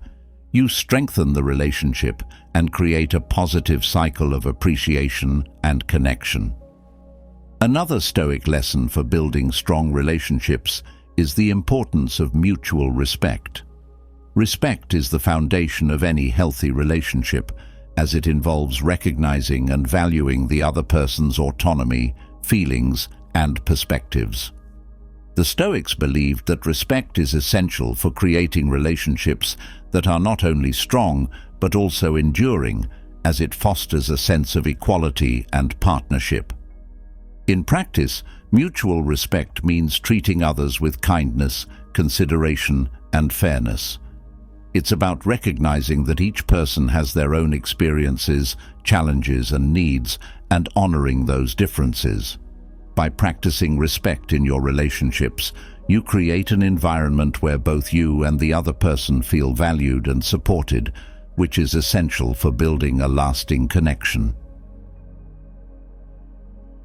you strengthen the relationship and create a positive cycle of appreciation and connection. Another Stoic lesson for building strong relationships is the importance of mutual respect. Respect is the foundation of any healthy relationship, as it involves recognizing and valuing the other person's autonomy, feelings, and perspectives. The Stoics believed that respect is essential for creating relationships that are not only strong but also enduring, as it fosters a sense of equality and partnership. In practice, mutual respect means treating others with kindness, consideration, and fairness. It's about recognizing that each person has their own experiences, challenges, and needs, and honoring those differences. By practicing respect in your relationships, you create an environment where both you and the other person feel valued and supported, which is essential for building a lasting connection.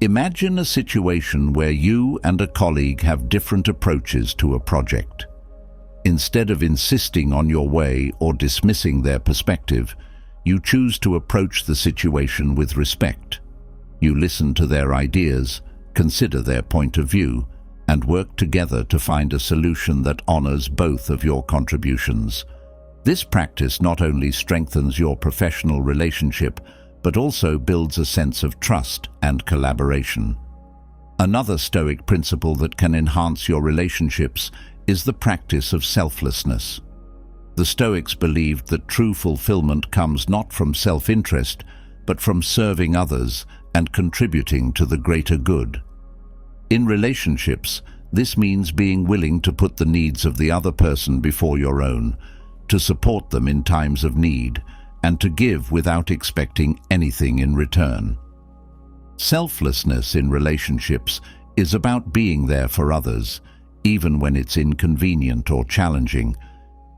Imagine a situation where you and a colleague have different approaches to a project. Instead of insisting on your way or dismissing their perspective, you choose to approach the situation with respect. You listen to their ideas, consider their point of view, and work together to find a solution that honors both of your contributions. This practice not only strengthens your professional relationship, but also builds a sense of trust and collaboration. Another Stoic principle that can enhance your relationships is the practice of selflessness. The Stoics believed that true fulfillment comes not from self-interest, but from serving others and contributing to the greater good. In relationships, this means being willing to put the needs of the other person before your own, to support them in times of need, and to give without expecting anything in return. Selflessness in relationships is about being there for others, even when it's inconvenient or challenging.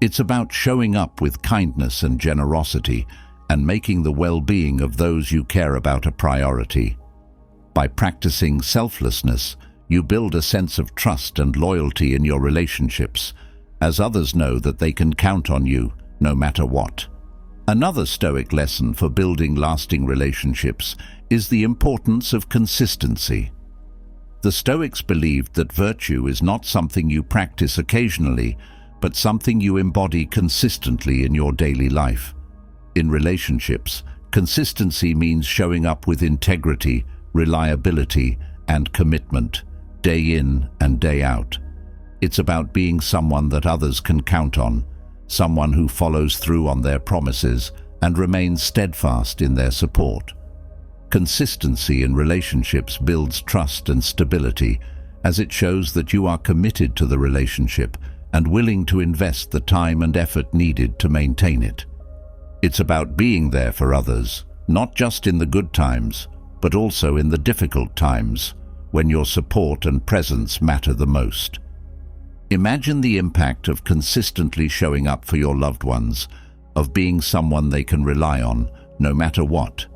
It's about showing up with kindness and generosity and making the well-being of those you care about a priority. By practicing selflessness, you build a sense of trust and loyalty in your relationships, as others know that they can count on you no matter what. Another Stoic lesson for building lasting relationships is the importance of consistency. The Stoics believed that virtue is not something you practice occasionally, but something you embody consistently in your daily life. In relationships, Consistency means showing up with integrity, reliability, and commitment, day in and day out. It's about being someone that others can count on, someone who follows through on their promises and remains steadfast in their support. Consistency in relationships builds trust and stability, as it shows that you are committed to the relationship and willing to invest the time and effort needed to maintain it. It's about being there for others, not just in the good times, but also in the difficult times, when your support and presence matter the most. Imagine the impact of consistently showing up for your loved ones, of being someone they can rely on, no matter what.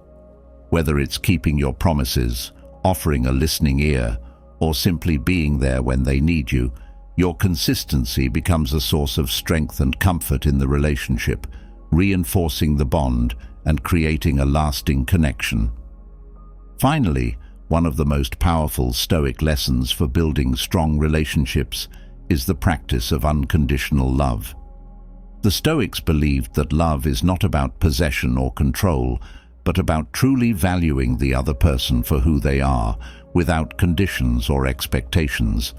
Whether it's keeping your promises, offering a listening ear, or simply being there when they need you, your consistency becomes a source of strength and comfort in the relationship, reinforcing the bond and creating a lasting connection. Finally, one of the most powerful Stoic lessons for building strong relationships is the practice of unconditional love. The Stoics believed that love is not about possession or control, but about truly valuing the other person for who they are, without conditions or expectations.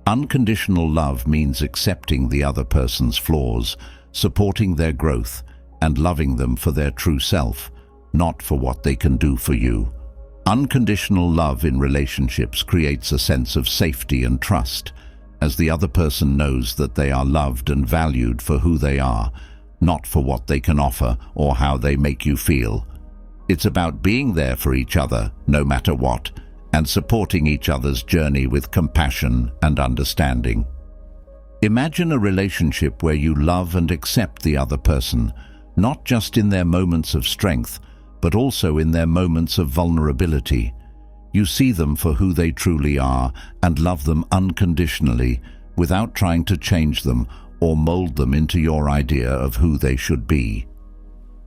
Unconditional love means accepting the other person's flaws, supporting their growth, and loving them for their true self, not for what they can do for you. Unconditional love in relationships creates a sense of safety and trust, as the other person knows that they are loved and valued for who they are, not for what they can offer or how they make you feel. It's about being there for each other, no matter what, and supporting each other's journey with compassion and understanding. Imagine a relationship where you love and accept the other person, not just in their moments of strength, but also in their moments of vulnerability. You see them for who they truly are and love them unconditionally, without trying to change them or mold them into your idea of who they should be.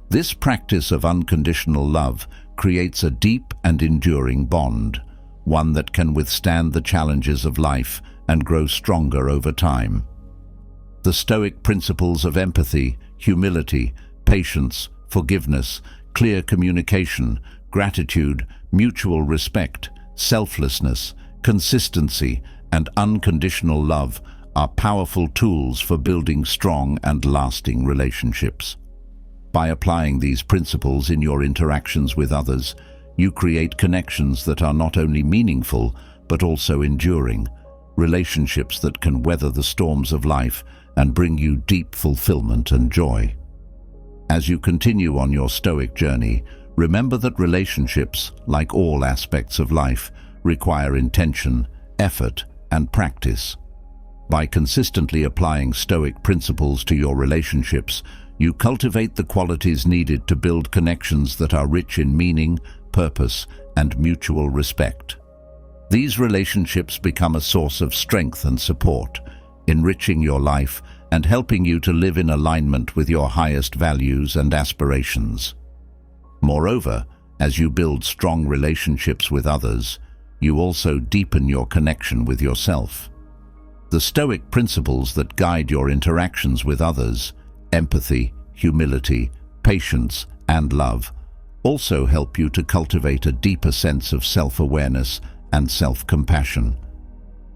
This practice of unconditional love creates a deep and enduring bond, one that can withstand the challenges of life and grow stronger over time. The Stoic principles of empathy, humility, patience, forgiveness, clear communication, gratitude, mutual respect, selflessness, consistency, and unconditional love are powerful tools for building strong and lasting relationships. By applying these principles in your interactions with others, you create connections that are not only meaningful, but also enduring, relationships that can weather the storms of life and bring you deep fulfillment and joy. As you continue on your Stoic journey, remember that relationships, like all aspects of life, require intention, effort, and practice. By consistently applying Stoic principles to your relationships, you cultivate the qualities needed to build connections that are rich in meaning, purpose, and mutual respect. These relationships become a source of strength and support, enriching your life and helping you to live in alignment with your highest values and aspirations. Moreover, as you build strong relationships with others, you also deepen your connection with yourself. The Stoic principles that guide your interactions with others, empathy, humility, patience, and love, also help you to cultivate a deeper sense of self-awareness and self-compassion.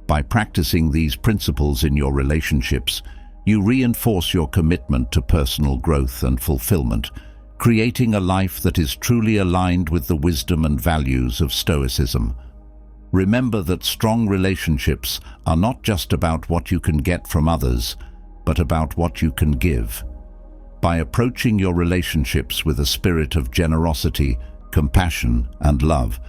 By practicing these principles in your relationships, you reinforce your commitment to personal growth and fulfillment, creating a life that is truly aligned with the wisdom and values of Stoicism. Remember that strong relationships are not just about what you can get from others, but about what you can give. By approaching your relationships with a spirit of generosity, compassion, and love,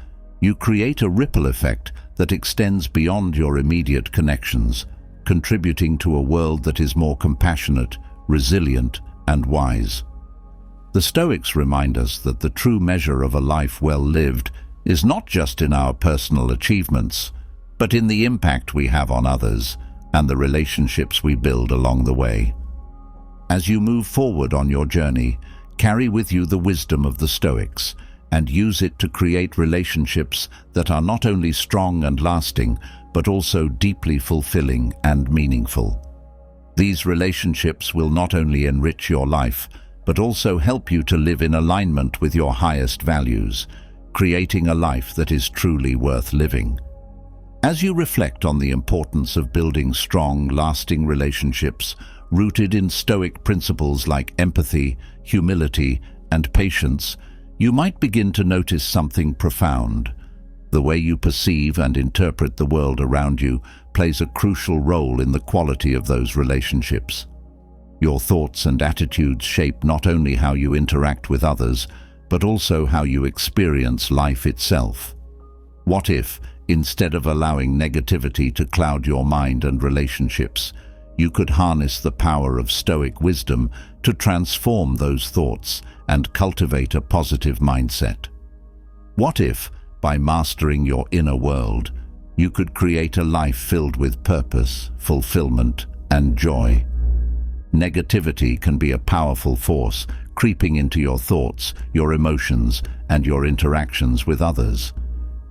you create a ripple effect that extends beyond your immediate connections, contributing to a world that is more compassionate, resilient, and wise. The Stoics remind us that the true measure of a life well lived is not just in our personal achievements, but in the impact we have on others and the relationships we build along the way. As you move forward on your journey, carry with you the wisdom of the Stoics and use it to create relationships that are not only strong and lasting, but also deeply fulfilling and meaningful. These relationships will not only enrich your life, but also help you to live in alignment with your highest values, creating a life that is truly worth living. As you reflect on the importance of building strong, lasting relationships rooted in Stoic principles like empathy, humility, and patience, you might begin to notice something profound. The way you perceive and interpret the world around you plays a crucial role in the quality of those relationships. Your thoughts and attitudes shape not only how you interact with others, but also how you experience life itself. What if, instead of allowing negativity to cloud your mind and relationships, you could harness the power of Stoic wisdom to transform those thoughts and cultivate a positive mindset? What if, by mastering your inner world, you could create a life filled with purpose, fulfillment, and joy? Negativity can be a powerful force, creeping into your thoughts, your emotions, and your interactions with others.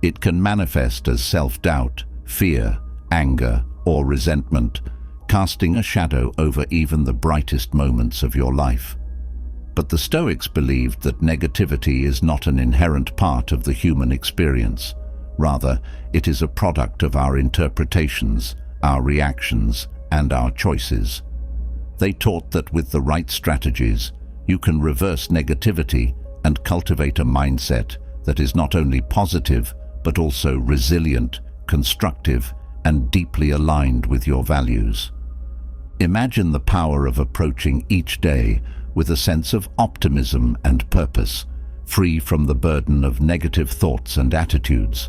It can manifest as self-doubt, fear, anger, or resentment, casting a shadow over even the brightest moments of your life. But the Stoics believed that negativity is not an inherent part of the human experience. Rather, it is a product of our interpretations, our reactions, and our choices. They taught that with the right strategies, you can reverse negativity and cultivate a mindset that is not only positive, but also resilient, constructive, and deeply aligned with your values. Imagine the power of approaching each day with a sense of optimism and purpose, free from the burden of negative thoughts and attitudes.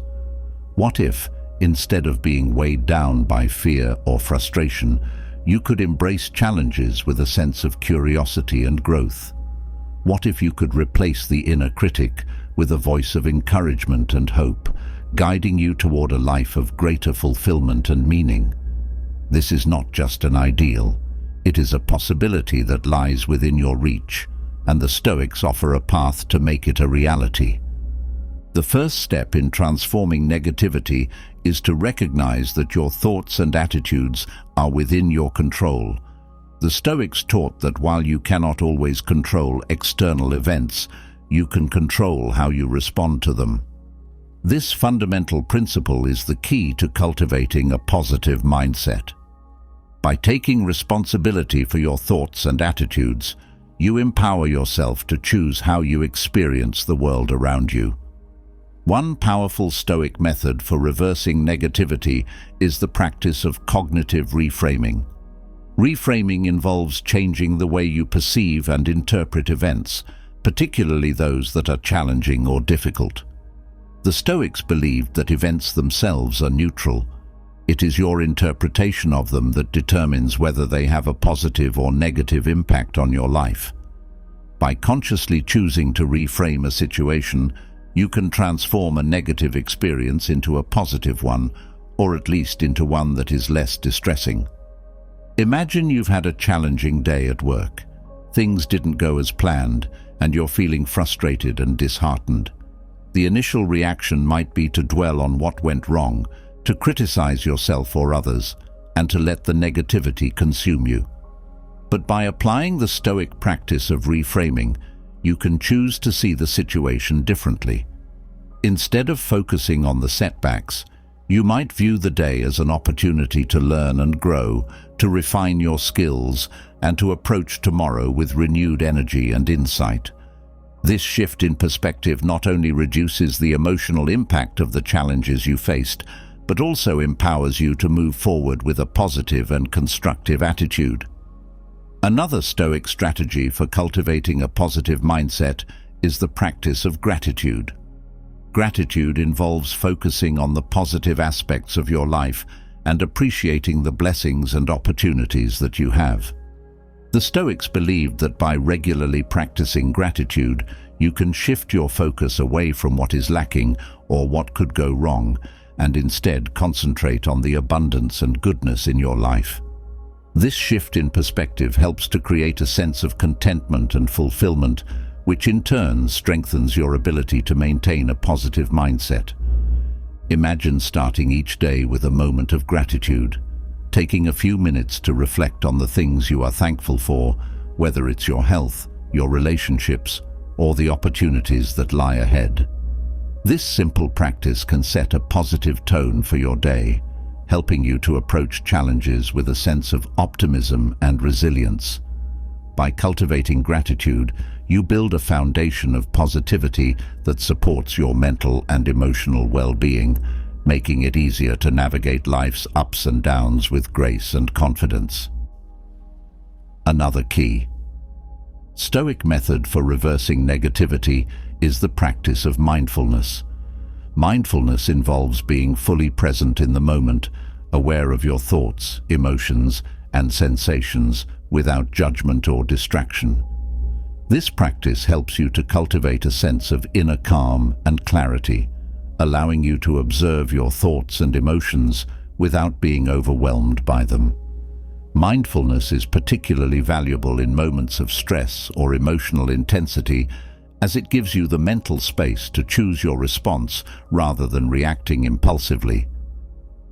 What if, instead of being weighed down by fear or frustration, you could embrace challenges with a sense of curiosity and growth? What if you could replace the inner critic with a voice of encouragement and hope, guiding you toward a life of greater fulfillment and meaning? This is not just an ideal, it is a possibility that lies within your reach, and the Stoics offer a path to make it a reality. The first step in transforming negativity is to recognize that your thoughts and attitudes are within your control. The Stoics taught that while you cannot always control external events, you can control how you respond to them. This fundamental principle is the key to cultivating a positive mindset. By taking responsibility for your thoughts and attitudes, you empower yourself to choose how you experience the world around you. One powerful Stoic method for reversing negativity is the practice of cognitive reframing. Reframing involves changing the way you perceive and interpret events, particularly those that are challenging or difficult. The Stoics believed that events themselves are neutral. It is your interpretation of them that determines whether they have a positive or negative impact on your life. By consciously choosing to reframe a situation, you can transform a negative experience into a positive one, or at least into one that is less distressing. Imagine you've had a challenging day at work. Things didn't go as planned, and you're feeling frustrated and disheartened. The initial reaction might be to dwell on what went wrong, to criticize yourself or others, and to let the negativity consume you. But by applying the Stoic practice of reframing, you can choose to see the situation differently. Instead of focusing on the setbacks, you might view the day as an opportunity to learn and grow, to refine your skills, and to approach tomorrow with renewed energy and insight. This shift in perspective not only reduces the emotional impact of the challenges you faced, but also empowers you to move forward with a positive and constructive attitude. Another Stoic strategy for cultivating a positive mindset is the practice of gratitude. Gratitude involves focusing on the positive aspects of your life and appreciating the blessings and opportunities that you have. The Stoics believed that by regularly practicing gratitude, you can shift your focus away from what is lacking or what could go wrong, and instead concentrate on the abundance and goodness in your life. This shift in perspective helps to create a sense of contentment and fulfillment, which in turn strengthens your ability to maintain a positive mindset. Imagine starting each day with a moment of gratitude, taking a few minutes to reflect on the things you are thankful for, whether it's your health, your relationships, or the opportunities that lie ahead. This simple practice can set a positive tone for your day, helping you to approach challenges with a sense of optimism and resilience. By cultivating gratitude, you build a foundation of positivity that supports your mental and emotional well-being, making it easier to navigate life's ups and downs with grace and confidence. Another key Stoic method for reversing negativity is the practice of mindfulness. Mindfulness involves being fully present in the moment, aware of your thoughts, emotions, and sensations without judgment or distraction. This practice helps you to cultivate a sense of inner calm and clarity, allowing you to observe your thoughts and emotions without being overwhelmed by them. Mindfulness is particularly valuable in moments of stress or emotional intensity, as it gives you the mental space to choose your response rather than reacting impulsively.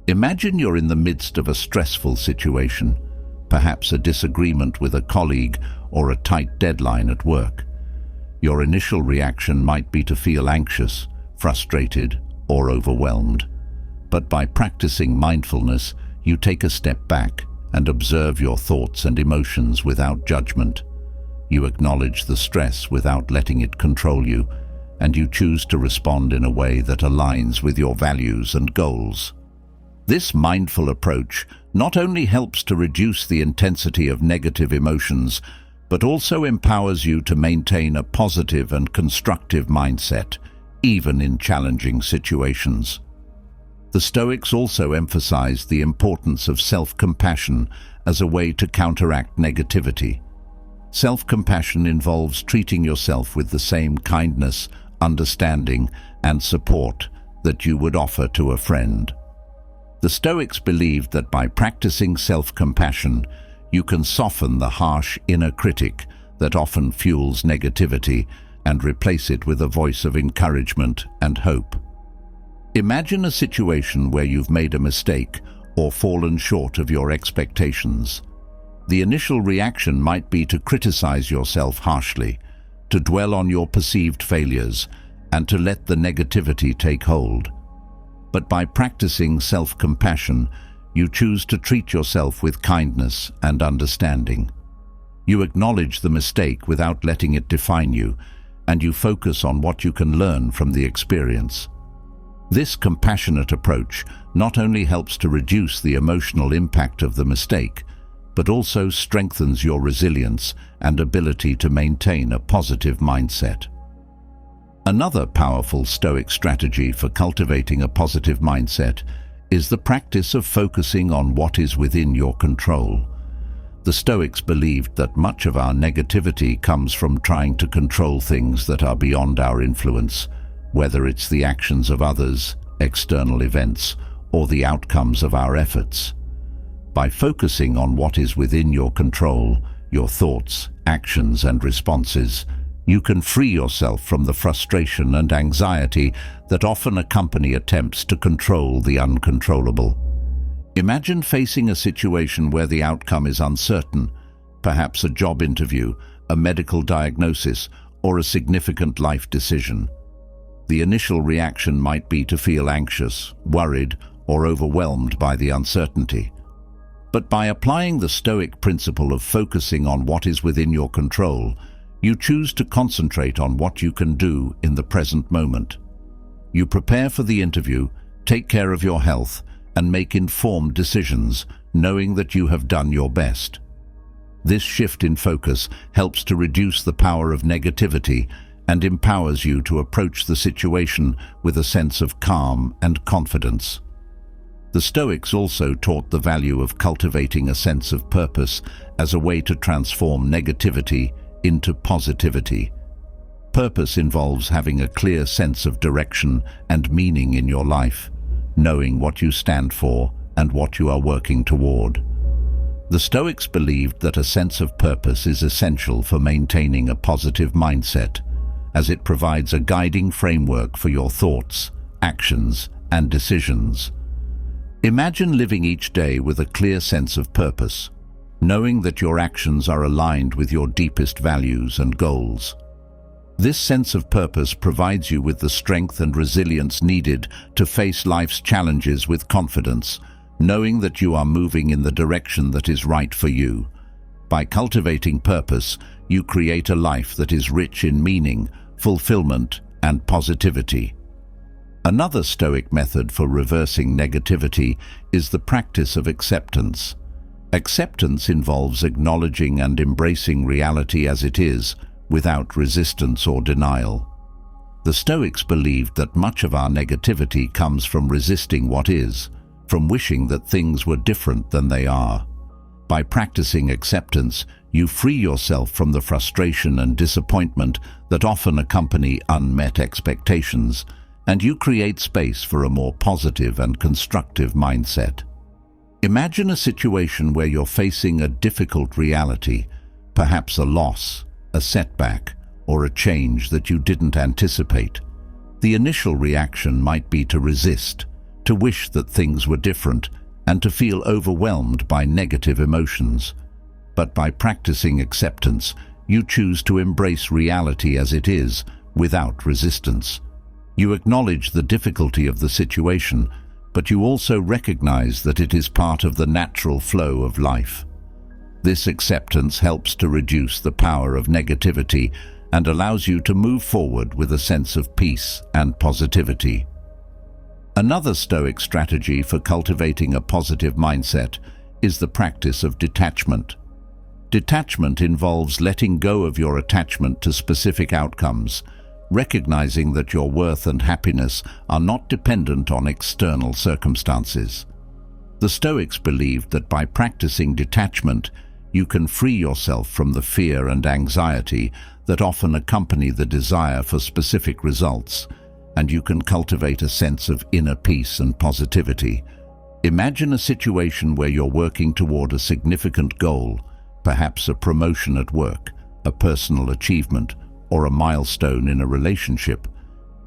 Imagine you're in the midst of a stressful situation, perhaps a disagreement with a colleague or a tight deadline at work. Your initial reaction might be to feel anxious, frustrated, or overwhelmed. But by practicing mindfulness, you take a step back and observe your thoughts and emotions without judgment. You acknowledge the stress without letting it control you, and you choose to respond in a way that aligns with your values and goals. This mindful approach not only helps to reduce the intensity of negative emotions, but also empowers you to maintain a positive and constructive mindset, even in challenging situations. The Stoics also emphasized the importance of self-compassion as a way to counteract negativity. Self-compassion involves treating yourself with the same kindness, understanding, and support that you would offer to a friend. The Stoics believed that by practicing self-compassion, you can soften the harsh inner critic that often fuels negativity and replace it with a voice of encouragement and hope. Imagine a situation where you've made a mistake or fallen short of your expectations. The initial reaction might be to criticize yourself harshly, to dwell on your perceived failures, and to let the negativity take hold. But by practicing self-compassion, you choose to treat yourself with kindness and understanding. You acknowledge the mistake without letting it define you, and you focus on what you can learn from the experience. This compassionate approach not only helps to reduce the emotional impact of the mistake, but also strengthens your resilience and ability to maintain a positive mindset. Another powerful Stoic strategy for cultivating a positive mindset is the practice of focusing on what is within your control. The Stoics believed that much of our negativity comes from trying to control things that are beyond our influence, whether it's the actions of others, external events, or the outcomes of our efforts. By focusing on what is within your control, your thoughts, actions, and responses, you can free yourself from the frustration and anxiety that often accompany attempts to control the uncontrollable. Imagine facing a situation where the outcome is uncertain, perhaps a job interview, a medical diagnosis, or a significant life decision. The initial reaction might be to feel anxious, worried, or overwhelmed by the uncertainty. But by applying the Stoic principle of focusing on what is within your control, you choose to concentrate on what you can do in the present moment. You prepare for the interview, take care of your health, and make informed decisions, knowing that you have done your best. This shift in focus helps to reduce the power of negativity and empowers you to approach the situation with a sense of calm and confidence. The Stoics also taught the value of cultivating a sense of purpose as a way to transform negativity into positivity. Purpose involves having a clear sense of direction and meaning in your life, knowing what you stand for and what you are working toward. The Stoics believed that a sense of purpose is essential for maintaining a positive mindset, as it provides a guiding framework for your thoughts, actions, and decisions. Imagine living each day with a clear sense of purpose. knowing that your actions are aligned with your deepest values and goals. This sense of purpose provides you with the strength and resilience needed to face life's challenges with confidence, knowing that you are moving in the direction that is right for you. By cultivating purpose, you create a life that is rich in meaning, fulfillment, and positivity. Another Stoic method for reversing negativity is the practice of acceptance. Acceptance involves acknowledging and embracing reality as it is, without resistance or denial. The Stoics believed that much of our negativity comes from resisting what is, from wishing that things were different than they are. By practicing acceptance, you free yourself from the frustration and disappointment that often accompany unmet expectations, and you create space for a more positive and constructive mindset. Imagine a situation where you're facing a difficult reality, perhaps a loss, a setback, or a change that you didn't anticipate. The initial reaction might be to resist, to wish that things were different, and to feel overwhelmed by negative emotions. But by practicing acceptance, you choose to embrace reality as it is, without resistance. You acknowledge the difficulty of the situation, but you also recognize that it is part of the natural flow of life. This acceptance helps to reduce the power of negativity and allows you to move forward with a sense of peace and positivity. Another Stoic strategy for cultivating a positive mindset is the practice of detachment. Detachment involves letting go of your attachment to specific outcomes, recognizing that your worth and happiness are not dependent on external circumstances. The Stoics believed that by practicing detachment, you can free yourself from the fear and anxiety that often accompany the desire for specific results, and you can cultivate a sense of inner peace and positivity. Imagine a situation where you're working toward a significant goal, perhaps a promotion at work, a personal achievement, or a milestone in a relationship.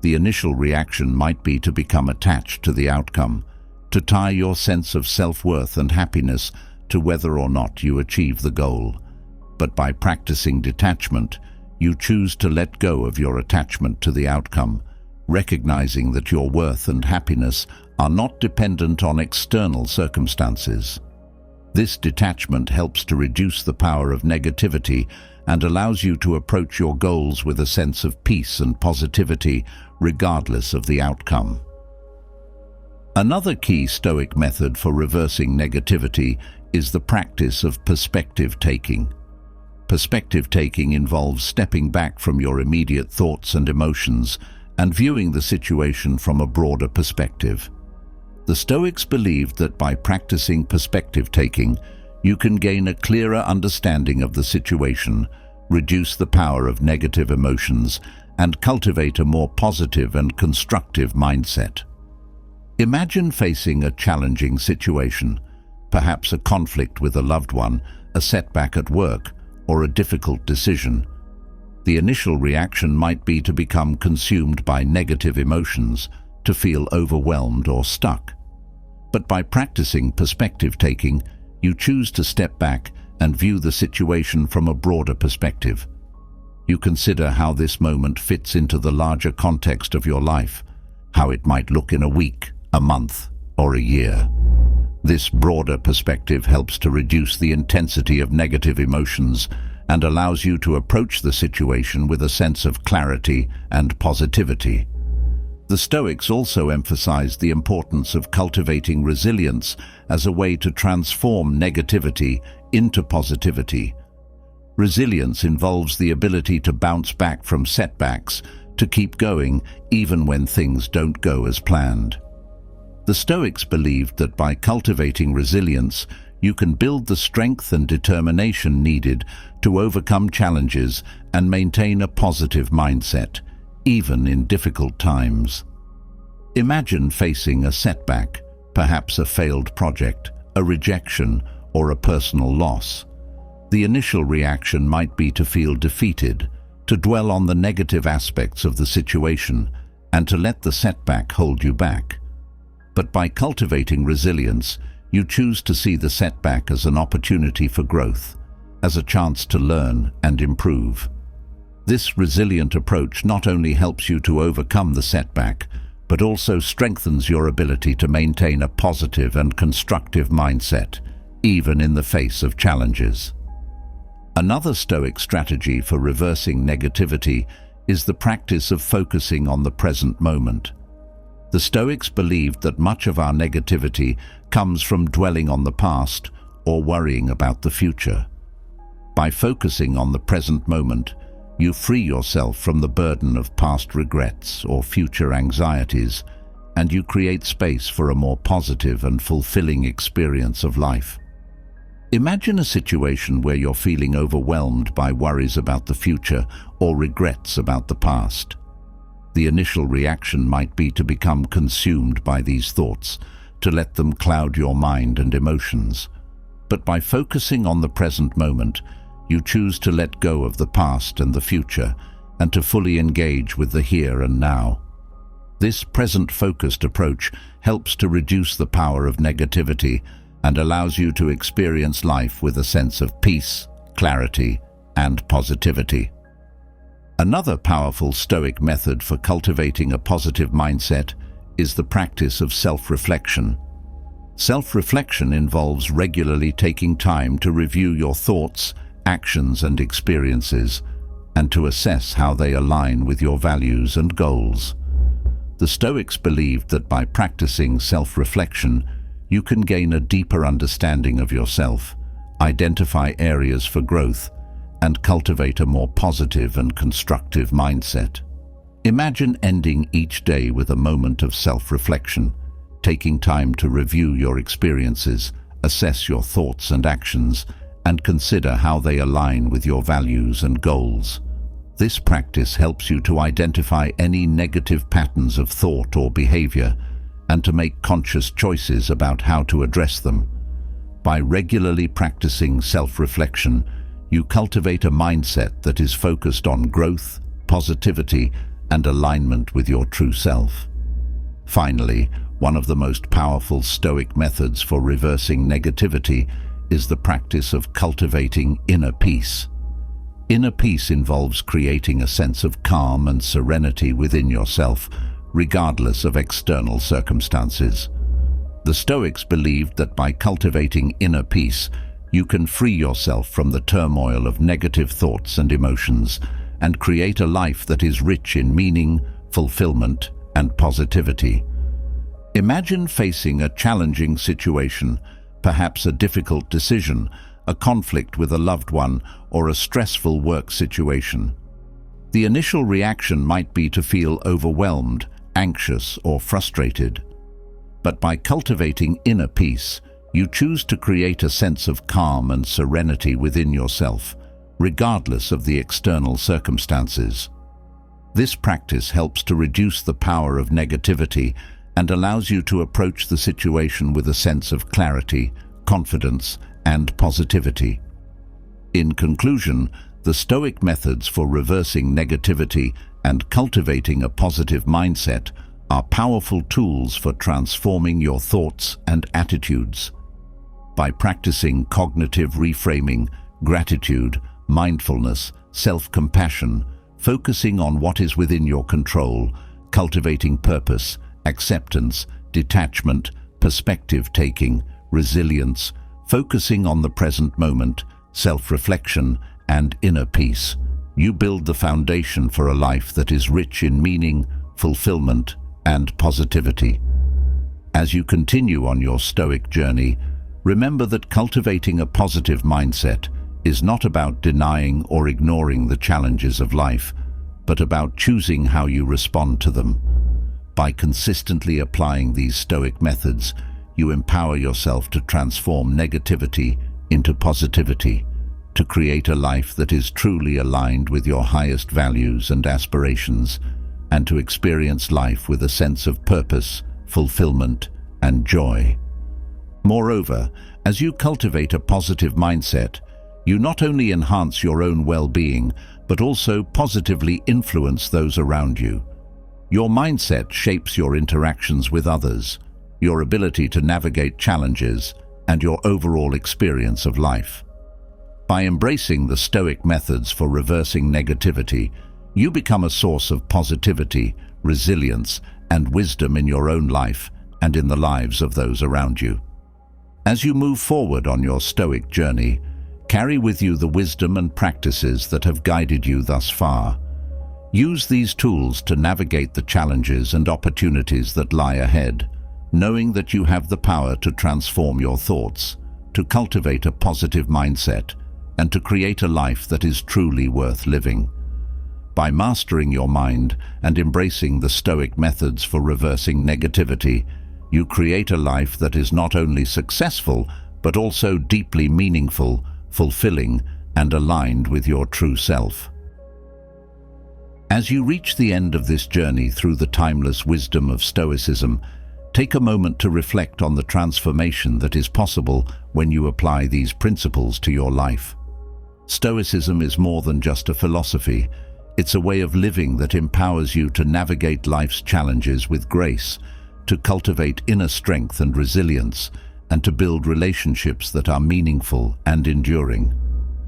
The initial reaction might be to become attached to the outcome, to tie your sense of self-worth and happiness to whether or not you achieve the goal. But by practicing detachment, you choose to let go of your attachment to the outcome, recognizing that your worth and happiness are not dependent on external circumstances. This detachment helps to reduce the power of negativity and allows you to approach your goals with a sense of peace and positivity, regardless of the outcome. Another key Stoic method for reversing negativity is the practice of perspective-taking. Perspective-taking involves stepping back from your immediate thoughts and emotions and viewing the situation from a broader perspective. The Stoics believed that by practicing perspective-taking, you can gain a clearer understanding of the situation, reduce the power of negative emotions, and cultivate a more positive and constructive mindset. Imagine facing a challenging situation, perhaps a conflict with a loved one, a setback at work, or a difficult decision. The initial reaction might be to become consumed by negative emotions, to feel overwhelmed or stuck. But by practicing perspective-taking, you choose to step back and view the situation from a broader perspective. You consider how this moment fits into the larger context of your life, how it might look in a week, a month, or a year. This broader perspective helps to reduce the intensity of negative emotions and allows you to approach the situation with a sense of clarity and positivity. The Stoics also emphasized the importance of cultivating resilience as a way to transform negativity into positivity. Resilience involves the ability to bounce back from setbacks, to keep going even when things don't go as planned. The Stoics believed that by cultivating resilience, you can build the strength and determination needed to overcome challenges and maintain a positive mindset, even in difficult times. Imagine facing a setback, perhaps a failed project, a rejection, or a personal loss. The initial reaction might be to feel defeated, to dwell on the negative aspects of the situation, and to let the setback hold you back. But by cultivating resilience, You choose to see the setback as an opportunity for growth, as a chance to learn and improve. This resilient approach not only helps you to overcome the setback, but also strengthens your ability to maintain a positive and constructive mindset, even in the face of challenges. Another Stoic strategy for reversing negativity is the practice of focusing on the present moment. The Stoics believed that much of our negativity comes from dwelling on the past or worrying about the future. By focusing on the present moment, you free yourself from the burden of past regrets or future anxieties, and you create space for a more positive and fulfilling experience of life. Imagine a situation where you're feeling overwhelmed by worries about the future or regrets about the past. The initial reaction might be to become consumed by these thoughts, to let them cloud your mind and emotions. But by focusing on the present moment, you choose to let go of the past and the future, and to fully engage with the here and now. This present-focused approach helps to reduce the power of negativity and allows you to experience life with a sense of peace, clarity, and positivity. Another powerful Stoic method for cultivating a positive mindset is the practice of self-reflection. Self-reflection involves regularly taking time to review your thoughts, actions, and experiences, and to assess how they align with your values and goals. The Stoics believed that by practicing self-reflection, you can gain a deeper understanding of yourself, identify areas for growth, and cultivate a more positive and constructive mindset. Imagine ending each day with a moment of self-reflection, taking time to review your experiences, assess your thoughts and actions, and consider how they align with your values and goals. This practice helps you to identify any negative patterns of thought or behavior and to make conscious choices about how to address them. By regularly practicing self-reflection, you cultivate a mindset that is focused on growth, positivity, and alignment with your true self. Finally, one of the most powerful Stoic methods for reversing negativity is the practice of cultivating inner peace. Inner peace involves creating a sense of calm and serenity within yourself, regardless of external circumstances. The Stoics believed that by cultivating inner peace, you can free yourself from the turmoil of negative thoughts and emotions and create a life that is rich in meaning, fulfillment, and positivity. Imagine facing a challenging situation, perhaps a difficult decision, a conflict with a loved one, or a stressful work situation. The initial reaction might be to feel overwhelmed, anxious, or frustrated. But by cultivating inner peace, you choose to create a sense of calm and serenity within yourself, regardless of the external circumstances. This practice helps to reduce the power of negativity and allows you to approach the situation with a sense of clarity, confidence, and positivity. In conclusion, the Stoic methods for reversing negativity and cultivating a positive mindset are powerful tools for transforming your thoughts and attitudes. By practicing cognitive reframing, gratitude, mindfulness, self-compassion, focusing on what is within your control, cultivating purpose, acceptance, detachment, perspective-taking, resilience, focusing on the present moment, self-reflection, and inner peace, you build the foundation for a life that is rich in meaning, fulfillment, and positivity. As you continue on your Stoic journey, remember that cultivating a positive mindset is not about denying or ignoring the challenges of life, but about choosing how you respond to them. By consistently applying these Stoic methods, you empower yourself to transform negativity into positivity, to create a life that is truly aligned with your highest values and aspirations, and to experience life with a sense of purpose, fulfillment, and joy. Moreover, as you cultivate a positive mindset, you not only enhance your own well-being, but also positively influence those around you. Your mindset shapes your interactions with others, your ability to navigate challenges, and your overall experience of life. By embracing the Stoic methods for reversing negativity, you become a source of positivity, resilience, and wisdom in your own life and in the lives of those around you. As you move forward on your Stoic journey, carry with you the wisdom and practices that have guided you thus far. Use these tools to navigate the challenges and opportunities that lie ahead, knowing that you have the power to transform your thoughts, to cultivate a positive mindset, and to create a life that is truly worth living. By mastering your mind and embracing the Stoic methods for reversing negativity, you create a life that is not only successful, but also deeply meaningful, fulfilling, and aligned with your true self. As you reach the end of this journey through the timeless wisdom of Stoicism, take a moment to reflect on the transformation that is possible when you apply these principles to your life. Stoicism is more than just a philosophy. It's a way of living that empowers you to navigate life's challenges with grace, to cultivate inner strength and resilience, and to build relationships that are meaningful and enduring.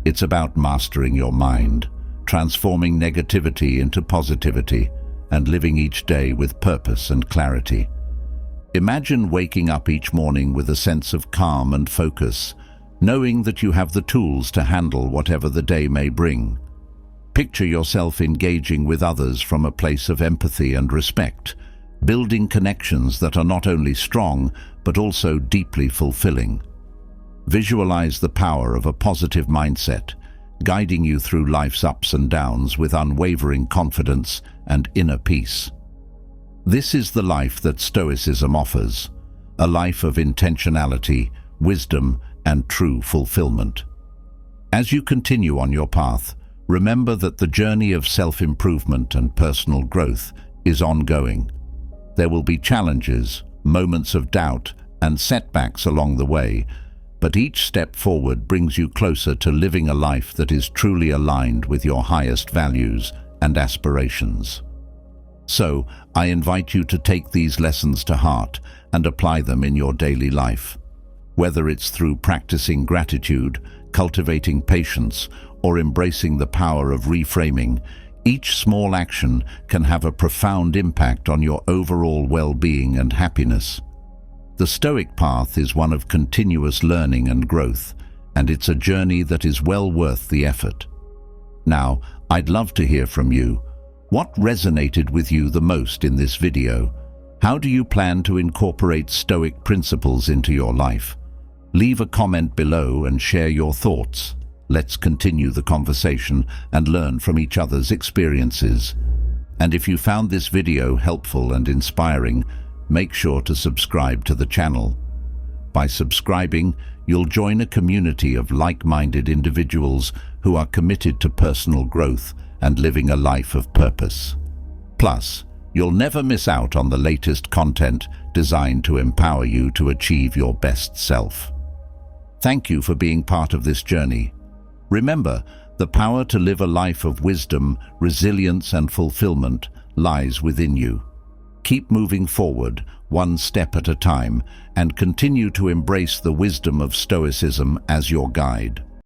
It's about mastering your mind, transforming negativity into positivity, and living each day with purpose and clarity. Imagine waking up each morning with a sense of calm and focus, knowing that you have the tools to handle whatever the day may bring. Picture yourself engaging with others from a place of empathy and respect, building connections that are not only strong, but also deeply fulfilling. Visualize the power of a positive mindset, guiding you through life's ups and downs with unwavering confidence and inner peace. This is the life that Stoicism offers, a life of intentionality, wisdom, and true fulfillment. As you continue on your path, remember that the journey of self-improvement and personal growth is ongoing. There will be challenges, moments of doubt, and setbacks along the way, but each step forward brings you closer to living a life that is truly aligned with your highest values and aspirations. So, I invite you to take these lessons to heart and apply them in your daily life. Whether it's through practicing gratitude, cultivating patience, or embracing the power of reframing, each small action can have a profound impact on your overall well-being and happiness. The Stoic path is one of continuous learning and growth, and it's a journey that is well worth the effort. Now, I'd love to hear from you. What resonated with you the most in this video? How do you plan to incorporate Stoic principles into your life? Leave a comment below and share your thoughts. Let's continue the conversation and learn from each other's experiences. And if you found this video helpful and inspiring, make sure to subscribe to the channel. By subscribing, you'll join a community of like-minded individuals who are committed to personal growth and living a life of purpose. Plus, you'll never miss out on the latest content designed to empower you to achieve your best self. Thank you for being part of this journey. Remember, the power to live a life of wisdom, resilience, and fulfillment lies within you. Keep moving forward, one step at a time, and continue to embrace the wisdom of Stoicism as your guide.